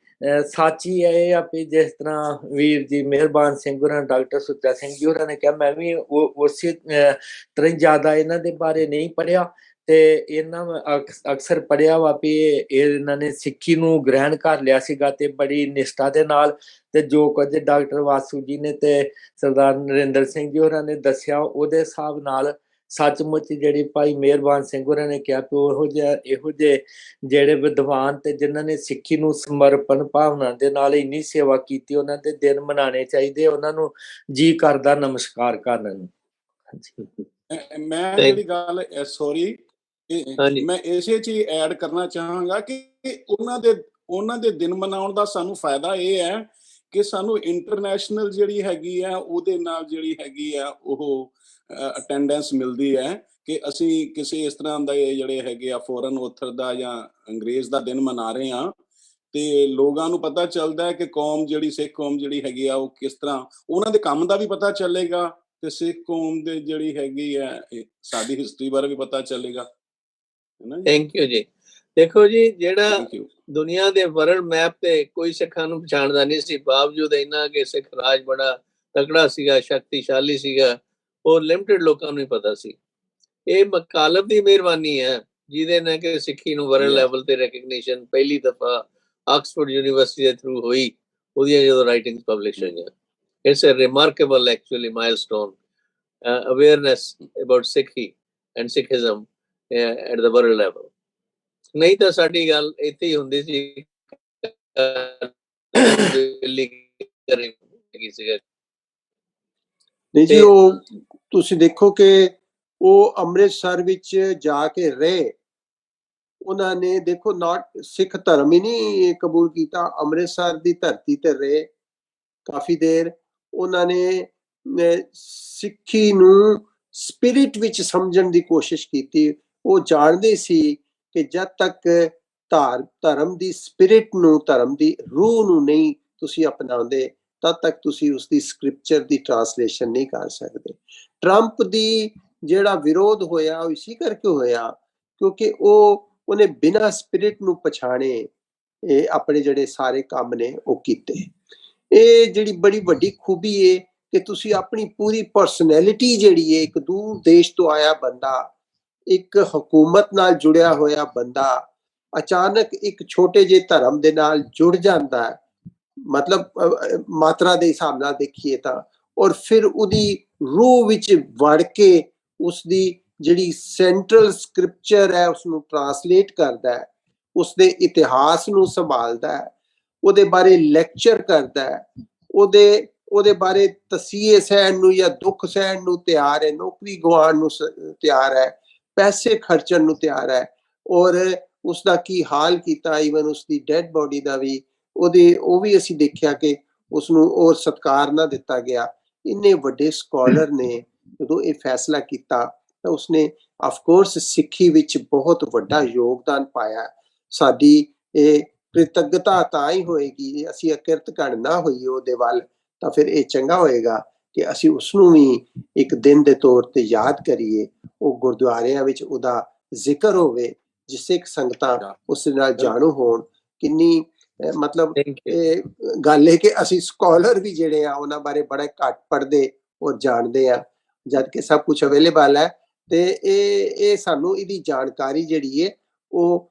ਸਾਚੀ ਇਹ ਆ ਵੀ ਜਿਸ ਤਰ੍ਹਾਂ ਵੀਰ ਜੀ ਮਿਹਰਬਾਨ ਸਿੰਘ ਹੋਰਾਂ, ਡਾਕਟਰ ਸੁੱਚਾ ਸਿੰਘ ਜੀ ਹੋਰਾਂ ਨੇ ਕਿਹਾ, ਮੈਂ ਵੀ ਉਸੇ ਤਰ੍ਹਾਂ ਜ਼ਿਆਦਾ ਇਹਨਾਂ ਦੇ ਬਾਰੇ ਨਹੀਂ ਪੜ੍ਹਿਆ ਤੇ ਇਹਨਾਂ ਅਕਸਰ ਪੜ੍ਹਿਆ ਵਾ ਵੀ ਇਹਨਾਂ ਨੇ ਸਿੱਖੀ ਨੂੰ ਗ੍ਰਹਿਣ ਕਰ ਲਿਆ ਸੀਗਾ ਤੇ ਬੜੀ ਨਿਸ਼ਠਾ ਦੇ ਨਾਲ। ਤੇ ਜੋ ਕੁਝ ਡਾਕਟਰ ਵਾਸੂ ਜੀ ਨੇ ਤੇ ਸਰਦਾਰ ਨਰਿੰਦਰ ਸਿੰਘ ਜੀ ਹੋਰਾਂ ਨੇ ਦੱਸਿਆ, ਉਹਦੇ ਹਿਸਾਬ ਨਾਲ ਸੱਚਮੁੱਚ ਜਿਹੜੀ ਭਾਈ ਮਿਹਰਬਾਨ ਸਿੰਘ ਹੋਰਾਂ ਨੇ ਕਿਹਾ ਕਿ ਇਹੋ ਜਿਹੇ ਜਿਹੜੇ ਵਿਦਵਾਨ ਤੇ ਜਿਨ੍ਹਾਂ ਨੇ ਸਿੱਖੀ ਨੂੰ ਸਮਰਪਣ ਭਾਵਨਾ ਦੇ ਨਾਲ ਇੰਨੀ ਸੇਵਾ ਕੀਤੀ, ਉਹਨਾਂ ਦੇ ਦਿਨ ਮਨਾਉਣੇ ਚਾਹੀਦੇ, ਉਹਨਾਂ ਨੂੰ ਜੀ ਕਰਦਾ ਨਮਸਕਾਰ ਕਰਨ ਨੂੰ। ਮੈਂ ਜਿਹੜੀ ਗੱਲ ਸੌਰੀ ਮੈਂ ਇਸੇ ਚ ਐਡ ਕਰਨਾ ਚਾਹਾਂਗਾ ਕਿ ਉਹਨਾਂ ਦੇ ਦਿਨ ਮਨਾਉਣ ਦਾ ਸਾਨੂੰ ਫਾਇਦਾ ਇਹ ਹੈ ਕਿ ਸਾਨੂੰ ਇੰਟਰਨੈਸ਼ਨਲ ਜਿਹੜੀ ਹੈਗੀ ਆ ਉਹਦੇ ਨਾਲ ਜਿਹੜੀ ਹੈਗੀ ਆ ਉਹ ਅਟੈਂਡੈਂਸ ਮਿਲਦੀ ਹੈ ਕਿ ਅਸੀਂ ਕਿਸੇ ਇਸ ਤਰ੍ਹਾਂ ਦਾ ਜਿਹੜੇ ਹੈਗੇ ਆ ਫੋਰਨ ਆਥਰ ਦਾ ਜਾਂ ਅੰਗਰੇਜ਼ ਦਾ ਦਿਨ ਮਨਾ ਰਹੇ ਹਾਂ, ਤੇ ਲੋਕਾਂ ਨੂੰ ਪਤਾ ਚੱਲਦਾ ਹੈ ਕਿ ਕੌਮ ਜਿਹੜੀ ਸਿੱਖ ਕੌਮ ਜਿਹੜੀ ਹੈਗੀ ਆ ਉਹ ਕਿਸ ਤਰ੍ਹਾਂ, ਉਹਨਾਂ ਦੇ ਕੰਮ ਦਾ ਵੀ ਪਤਾ ਚੱਲੇਗਾ ਤੇ ਸਿੱਖ ਕੌਮ ਦੇ ਜਿਹੜੀ ਹੈਗੀ ਹੈ ਸਾਡੀ ਹਿਸਟਰੀ ਬਾਰੇ ਵੀ ਪਤਾ ਚੱਲੇਗਾ, ਹੈ ਨਾ ਜੀ। ਥੈਂਕ ਯੂ ਜੀ। ਦੇਖੋ ਜੀ, ਜਿਹੜਾ ਥੈਂਕ ਯੂ। ਦੁਨੀਆ ਦੇ ਵਰਲਡ ਮੈਪ ਤੇ ਕੋਈ ਸਿੱਖਾਂ ਨੂੰ ਪਛਾਣਦਾ ਨਹੀਂ ਸੀ, ਬਾਵਜੂਦ ਇੰਨਾ ਕਿ ਸਿੱਖ ਰਾਜ ਬੜਾ ਤਕੜਾ ਸੀਗਾ, ਸ਼ਕਤੀਸ਼ਾਲੀ ਸੀਗਾ, ਉਹ ਲਿਮਟਿਡ ਲੋਕਾਂ ਨੂੰ ਹੀ ਪਤਾ ਸੀ। ਇਹ ਮਕਾਲਬ ਦੀ ਮਿਹਰਬਾਨੀ ਹੈ ਜਿਹਦੇ ਨਾਲ ਕਿ ਸਿੱਖੀ ਨੂੰ ਵਰਲਡ ਲੈਵਲ ਤੇ ਰੈਕਗਨੀਸ਼ਨ ਪਹਿਲੀ ਦਫਾ ਆਕਸਫੋਰਡ ਯੂਨੀਵਰਸਿਟੀ ਦੇ ਥਰੂ ਹੋਈ, ਉਹਦੀਆਂ ਜਦੋਂ ਰਾਈਟਿੰਗਸ ਪਬਲਿਸ਼ ਹੋਈਆਂ। It's a remarkable actually milestone awareness about Sikhi and Sikhism at the world level. ਨਹੀਂ ਤਾਂ ਸਾਡੀ ਗੱਲ ਇੱਥੇ ਹੀ ਹੁੰਦੀ ਸੀ ਨਹੀਂ ਜੀ, ਉਹ ਤੁਸੀਂ ਦੇਖੋ ਕਿ ਉਹ ਅੰਮ੍ਰਿਤਸਰ ਵਿੱਚ ਜਾ ਕੇ ਰਹੇ, ਉਹਨਾਂ ਨੇ ਦੇਖੋ ਨਾਟ ਸਿੱਖ ਧਰਮ ਹੀ ਨਹੀਂ ਕਬੂਲ ਕੀਤਾ, ਅੰਮ੍ਰਿਤਸਰ ਦੀ ਧਰਤੀ ਤੇ ਰਹੇ ਕਾਫੀ ਦੇਰ। ਉਹਨਾਂ ਨੇ ਸਿੱਖੀ ਨੂੰ ਸਪਿਰਿਟ ਵਿੱਚ ਸਮਝਣ ਦੀ ਕੋਸ਼ਿਸ਼ ਕੀਤੀ। ਉਹ ਜਾਣਦੇ ਸੀ ਕਿ ਜਦ ਤੱਕ ਧਰਮ ਦੀ ਸਪਿਰਿਟ ਨੂੰ, ਧਰਮ ਦੀ ਰੂਹ ਨੂੰ ਨਹੀਂ ਤੁਸੀਂ ਅਪਣਾਉਂਦੇ, ਤਦ ਤੱਕ ਤੁਸੀਂ ਉਸਦੀ ਸਕ੍ਰਿਪਚਰ ਦੀ ਟ੍ਰਾਂਸਲੇਸ਼ਨ ਨਹੀਂ ਕਰ ਸਕਦੇ। ਟਰੰਪ ਦੀ ਜਿਹੜਾ ਵਿਰੋਧ ਹੋਇਆ ਉਹ ਇਸੇ ਕਰਕੇ ਹੋਇਆ ਕਿਉਂਕਿ ਉਹਨੇ ਬਿਨਾਂ ਸਪਿਰਿਟ ਨੂੰ ਪਛਾਣੇ ਇਹ ਆਪਣੇ ਜਿਹੜੇ ਸਾਰੇ ਕੰਮ ਨੇ ਉਹ ਕੀਤੇ। ਇਹ ਜਿਹੜੀ ਬੜੀ ਵੱਡੀ ਖੂਬੀ ਹੈ ਕਿ ਤੁਸੀਂ ਆਪਣੀ ਪੂਰੀ ਪਰਸਨੈਲਿਟੀ ਜਿਹੜੀ ਹੈ, ਇੱਕ ਦੂਰ ਦੇਸ਼ ਤੋਂ ਆਇਆ ਬੰਦਾ, ਇੱਕ ਹਕੂਮਤ ਨਾਲ ਜੁੜਿਆ ਹੋਇਆ ਬੰਦਾ ਅਚਾਨਕ ਇੱਕ ਛੋਟੇ ਜਿਹੇ ਧਰਮ ਦੇ ਨਾਲ ਜੁੜ ਜਾਂਦਾ ਹੈ, ਮਤਲਬ ਮਾਤਰਾ ਦੇ ਹਿਸਾਬ ਨਾਲ ਦੇਖੀਏ ਤਾਂ, ਔਰ ਫਿਰ ਉਹਦੀ ਰੂਹ ਵਿੱਚ ਵੜ ਕੇ ਉਸਦੀ ਜਿਹੜੀ ਸੈਂਟਰਲ ਸਕ੍ਰਿਪਚਰ ਹੈ ਉਸਨੂੰ ਟ੍ਰਾਂਸਲੇਟ ਕਰਦਾ ਹੈ, ਉਸਦੇ ਇਤਿਹਾਸ ਨੂੰ ਸੰਭਾਲਦਾ ਹੈ, ਉਹਦੇ ਬਾਰੇ ਲੈਕਚਰ ਕਰਦਾ ਹੈ, ਉਹਦੇ ਬਾਰੇ ਤਸੀਹੇ ਸਹਿਣ ਨੂੰ ਜਾਂ ਦੁੱਖ ਸਹਿਣ ਨੂੰ ਤਿਆਰ ਹੈ, ਨੌਕਰੀ ਗਵਾਉਣ ਨੂੰ ਤਿਆਰ ਹੈ, ਪੈਸੇ ਖਰਚਣ ਨੂੰ ਤਿਆਰ ਹੈ। ਔਰ ਉਸਦਾ ਕੀ ਹਾਲ ਕੀਤਾ, ਈਵਨ ਉਸਦੀ ਡੈਡ ਬੋਡੀ ਦਾ ਵੀ, ਉਹ ਵੀ ਅਸੀਂ ਦੇਖਿਆ ਕਿ ਉਸਨੂੰ ਉਹ ਸਤਿਕਾਰ ਨਾ ਦਿੱਤਾ ਗਿਆ। ਇੰਨੇ ਵੱਡੇ ਸਕਾਲਰ ਨੇ ਜਦੋਂ ਇਹ ਫੈਸਲਾ ਕੀਤਾ ਤਾਂ ਉਸਨੇ ਆਫਕੋਰਸ ਸਿੱਖੀ ਵਿੱਚ ਬਹੁਤ ਵੱਡਾ ਯੋਗਦਾਨ ਪਾਇਆ। ਸਾਡੀ ਇਹ ਕ੍ਰਿਤਗਤਾ ਤਾਂ ਹੀ ਹੋਏਗੀ ਜੇ ਅਸੀਂ ਅਕਿਰਤ ਘਣ ਨਾ ਹੋਈਏ ਉਹਦੇ ਵੱਲ, ਤਾਂ ਫਿਰ ਇਹ ਚੰਗਾ ਹੋਏਗਾ ਕਿ ਅਸੀਂ ਉਸਨੂੰ ਵੀ ਇੱਕ ਦਿਨ ਦੇ ਤੌਰ ਤੇ ਯਾਦ ਕਰੀਏ, ਉਹ ਗੁਰਦੁਆਰਿਆਂ ਵਿੱਚ ਉਹਦਾ ਜ਼ਿਕਰ ਹੋਵੇ, ਜਿਸ ਸਿੱਖ ਸੰਗਤਾਂ ਉਸ ਨਾਲ ਜਾਣੂ ਹੋਣ। ਕਿੰਨੀ ਮਤਲਬ ਇਹ ਗੱਲ ਹੈ ਕਿ ਅਸੀਂ ਸਕਾਲਰ ਵੀ ਜਿਹੜੇ ਆ ਉਹਨਾਂ ਬਾਰੇ ਬੜਾ ਘੱਟ ਪੜ੍ਹਦੇ ਔਰ ਜਾਣਦੇ ਆ, ਜਦ ਕਿ ਸਭ ਕੁਝ ਅਵੇਲੇਬਲ ਹੈ। ਤੇ ਇਹ ਸਾਨੂੰ ਇਹਦੀ ਜਾਣਕਾਰੀ ਜਿਹੜੀ ਹੈ ਉਹ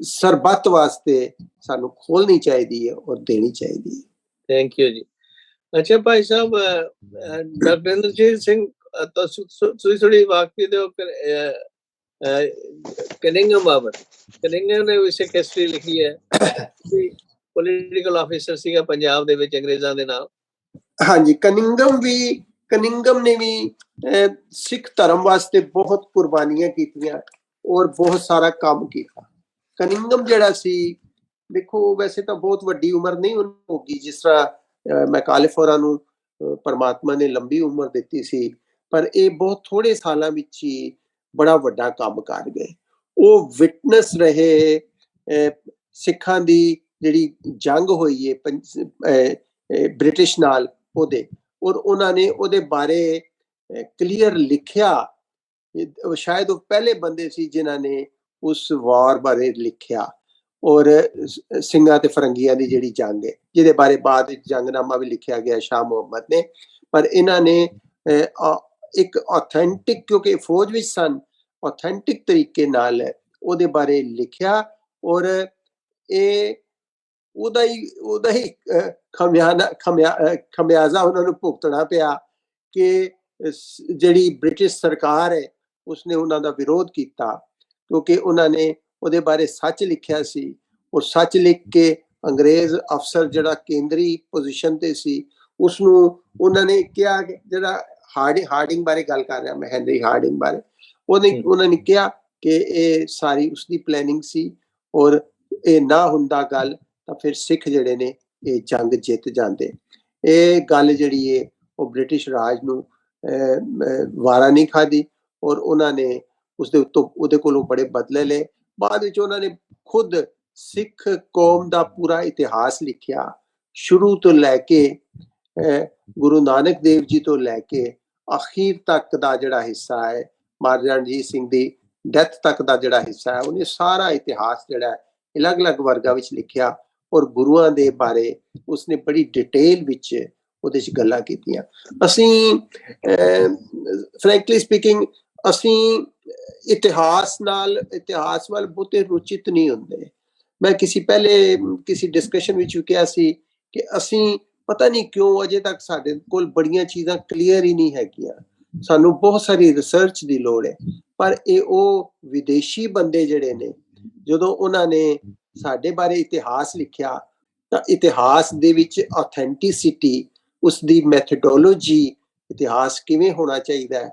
ਸਰਬੱਤ ਵਾਸਤੇ ਸਾਨੂੰ ਖੋਲਣੀ ਚਾਹੀਦੀ ਹੈ ਔਰ ਦੇਣੀ ਚਾਹੀਦੀ ਹੈ। ਥੈਂਕ ਯੂ ਜੀ। ਅੱਛਾ ਭਾਈ ਸਾਹਿਬ, ਡਾਕਟਰ ਇੰਦਰਜੀਤ ਸਿੰਘ ਤੁਸੀਂ ਥੋੜੀ ਵਾਕਫੀ ਦਿਓ ਕਨਿੰਗਮ ਬਾਬਤ। ਕਨਿੰਗਮ ਨੇ ਵੀ ਸਿੱਖ ਹਿਸਟਰੀ ਲਿਖੀ ਹੈ, ਪੋਲੀਟੀਕਲ ਆਫੀਸਰ ਸੀਗਾ ਪੰਜਾਬ ਦੇ ਵਿੱਚ ਅੰਗਰੇਜ਼ਾਂ ਦੇ ਨਾਲ। ਹਾਂਜੀ, ਕਨਿੰਗਮ ਨੇ ਵੀ ਸਿੱਖ ਧਰਮ ਵਾਸਤੇ ਬਹੁਤ ਕੁਰਬਾਨੀਆਂ ਕੀਤੀਆਂ ਔਰ ਬਹੁਤ ਸਾਰਾ ਕੰਮ ਕੀਤਾ। ਕਨਿੰਗਮ ਜਿਹੜਾ ਸੀ, ਦੇਖੋ ਵੈਸੇ ਤਾਂ ਬਹੁਤ ਵੱਡੀ ਉਮਰ ਨਹੀਂ ਹੋਗੀ, ਜਿਸ ਤਰ੍ਹਾਂ ਮੈਕਾਲਫ ਹੋਰਾਂ ਨੂੰ ਪਰਮਾਤਮਾ ਨੇ ਲੰਬੀ ਉਮਰ ਦਿੱਤੀ ਸੀ, ਪਰ ਇਹ ਬਹੁਤ ਥੋੜੇ ਸਾਲਾਂ ਵਿੱਚ ਹੀ ਬੜਾ ਵੱਡਾ ਕੰਮ ਕਰ ਗਏ। ਉਹ ਵਿਟਨੈਸ ਰਹੇ ਸਿੱਖਾਂ ਦੀ ਜਿਹੜੀ ਜੰਗ ਹੋਈ ਹੈ ਬ੍ਰਿਟਿਸ਼ ਨਾਲ ਉਹਦੇ, ਔਰ ਉਹਨਾਂ ਨੇ ਉਹਦੇ ਬਾਰੇ ਕਲੀਅਰ ਲਿਖਿਆ। ਸ਼ਾਇਦ ਉਹ ਪਹਿਲੇ ਬੰਦੇ ਸੀ ਜਿਨ੍ਹਾਂ ਨੇ ਉਸ ਵਾਰ ਬਾਰੇ ਲਿਖਿਆ, ਔਰ ਸਿੰਘਾਂ ਤੇ ਫਰੰਗੀਆਂ ਦੀ ਜਿਹੜੀ ਜੰਗ ਹੈ, ਜਿਹਦੇ ਬਾਰੇ ਬਾਅਦ ਵਿੱਚ ਜੰਗਨਾਮਾ ਵੀ ਲਿਖਿਆ ਗਿਆ ਸ਼ਾਹ ਮੁਹੰਮਦ ਨੇ। ਪਰ ਇਹਨਾਂ ਨੇ ਇੱਕ ਆਥੈਂਟਿਕ, ਕਿਉਂਕਿ ਫੌਜ ਵਿੱਚ ਸਨ, ਆਥੈਂਟਿਕ ਤਰੀਕੇ ਨਾਲ ਉਹਦੇ ਬਾਰੇ ਲਿਖਿਆ, ਔਰ ਇਹ ਉਹਦਾ ਹੀ ਖਮਿਆਜ਼ਾ ਉਹਨਾਂ ਨੂੰ ਭੁਗਤਣਾ ਪਿਆ ਕਿ ਜਿਹੜੀ ਬ੍ਰਿਟਿਸ਼ ਸਰਕਾਰ ਹੈ ਉਸਨੇ ਉਹਨਾਂ ਦਾ ਵਿਰੋਧ ਕੀਤਾ, ਕਿਉਂਕਿ ਉਹਨਾਂ ਨੇ ਉਹਦੇ ਬਾਰੇ ਸੱਚ ਲਿਖਿਆ ਸੀ। ਔਰ ਸੱਚ ਲਿਖ ਕੇ ਅੰਗਰੇਜ਼ ਅਫਸਰ ਜਿਹੜਾ ਕੇਂਦਰੀ ਪੋਜੀਸ਼ਨ ਤੇ ਸੀ, ਉਸਨੂੰ ਉਹਨਾਂ ਨੇ ਕਿਹਾ, ਜਿਹੜਾ ਹਾਰਡਿੰਗ ਬਾਰੇ ਗੱਲ ਕਰ ਰਿਹਾ ਮੈਂ, ਹੈਨਰੀ ਹਾਰਡਿੰਗ ਬਾਰੇ, ਉਹਨਾਂ ਨੇ ਕਿਹਾ ਕਿ ਇਹ ਸਾਰੀ ਉਸਦੀ ਪਲੈਨਿੰਗ ਸੀ, ਔਰ ਇਹ ਨਾ ਹੁੰਦਾ ਗੱਲ ਤਾਂ ਫਿਰ ਸਿੱਖ ਜਿਹੜੇ ਨੇ ਇਹ ਜੰਗ ਜਿੱਤ ਜਾਂਦੇ। ਇਹ ਗੱਲ ਜਿਹੜੀ ਹੈ ਉਹ ਬ੍ਰਿਟਿਸ਼ ਰਾਜ ਨੂੰ ਵਾਰਾ ਨਹੀਂ ਖਾਦੀ, ਔਰ ਉਹਨਾਂ ਨੇ ਉਸਦੇ ਉੱਤੋਂ ਉਹਦੇ ਕੋਲੋਂ ਬੜੇ ਬਦਲੇ ਲਏ। ਬਾਅਦ ਵਿੱਚ ਉਹਨਾਂ ਨੇ ਖੁਦ ਸਿੱਖ ਕੌਮ ਦਾ ਪੂਰਾ ਇਤਿਹਾਸ ਲਿਖਿਆ, ਸ਼ੁਰੂ ਤੋਂ ਲੈ ਕੇ ਗੁਰੂ ਨਾਨਕ ਦੇਵ ਜੀ ਤੋਂ ਲੈ ਕੇ ਅਖੀਰ ਤੱਕ ਦਾ ਜਿਹੜਾ ਹਿੱਸਾ ਹੈ, ਮਹਾਰਾਜਾ ਰਣਜੀਤ ਸਿੰਘ ਦੀ ਡੈਥ ਤੱਕ ਦਾ ਜਿਹੜਾ ਹਿੱਸਾ ਹੈ, ਉਹਨੇ ਸਾਰਾ ਇਤਿਹਾਸ ਜਿਹੜਾ ਅਲੱਗ-ਅਲੱਗ ਵਰਗਾਂ ਵਿੱਚ ਲਿਖਿਆ ਔਰ ਗੁਰੂਆਂ ਦੇ ਬਾਰੇ ਉਸਨੇ ਬੜੀ ਡਿਟੇਲ ਵਿੱਚ ਉਹਦੇ 'ਚ ਗੱਲਾਂ ਕੀਤੀਆਂ। ਅਸੀਂ ਫਰੈਂਕਲੀ ਸਪੀਕਿੰਗ ਅਸੀਂ ਇਤਿਹਾਸ ਵੱਲ ਬਹੁਤੇ ਰੁਚਿਤ ਨਹੀਂ ਹੁੰਦੇ। ਮੈਂ ਕਿਸੇ ਡਿਸਕਸ਼ਨ ਵਿੱਚ ਵੀ ਕਿਹਾ ਸੀ ਕਿ ਅਸੀਂ ਪਤਾ ਨਹੀਂ ਕਿਉਂ ਅਜੇ ਤੱਕ ਸਾਡੇ ਕੋਲ ਬੜੀਆਂ ਚੀਜ਼ਾਂ ਕਲੀਅਰ ਹੀ ਨਹੀਂ ਹੈਗੀਆਂ, ਸਾਨੂੰ ਬਹੁਤ ਸਾਰੀ ਰਿਸਰਚ ਦੀ ਲੋੜ ਹੈ। ਪਰ ਉਹ ਵਿਦੇਸ਼ੀ ਬੰਦੇ ਜਿਹੜੇ ਨੇ, ਜਦੋਂ ਉਹਨਾਂ ਨੇ ਸਾਡੇ ਬਾਰੇ ਇਤਿਹਾਸ ਲਿਖਿਆ ਤਾਂ ਇਤਿਹਾਸ ਦੇ ਵਿੱਚ ਆਥੈਂਟਿਸਿਟੀ, ਉਸਦੀ ਮੈਥਡੋਲੋਜੀ, ਇਤਿਹਾਸ ਕਿਵੇਂ ਹੋਣਾ ਚਾਹੀਦਾ ਹੈ,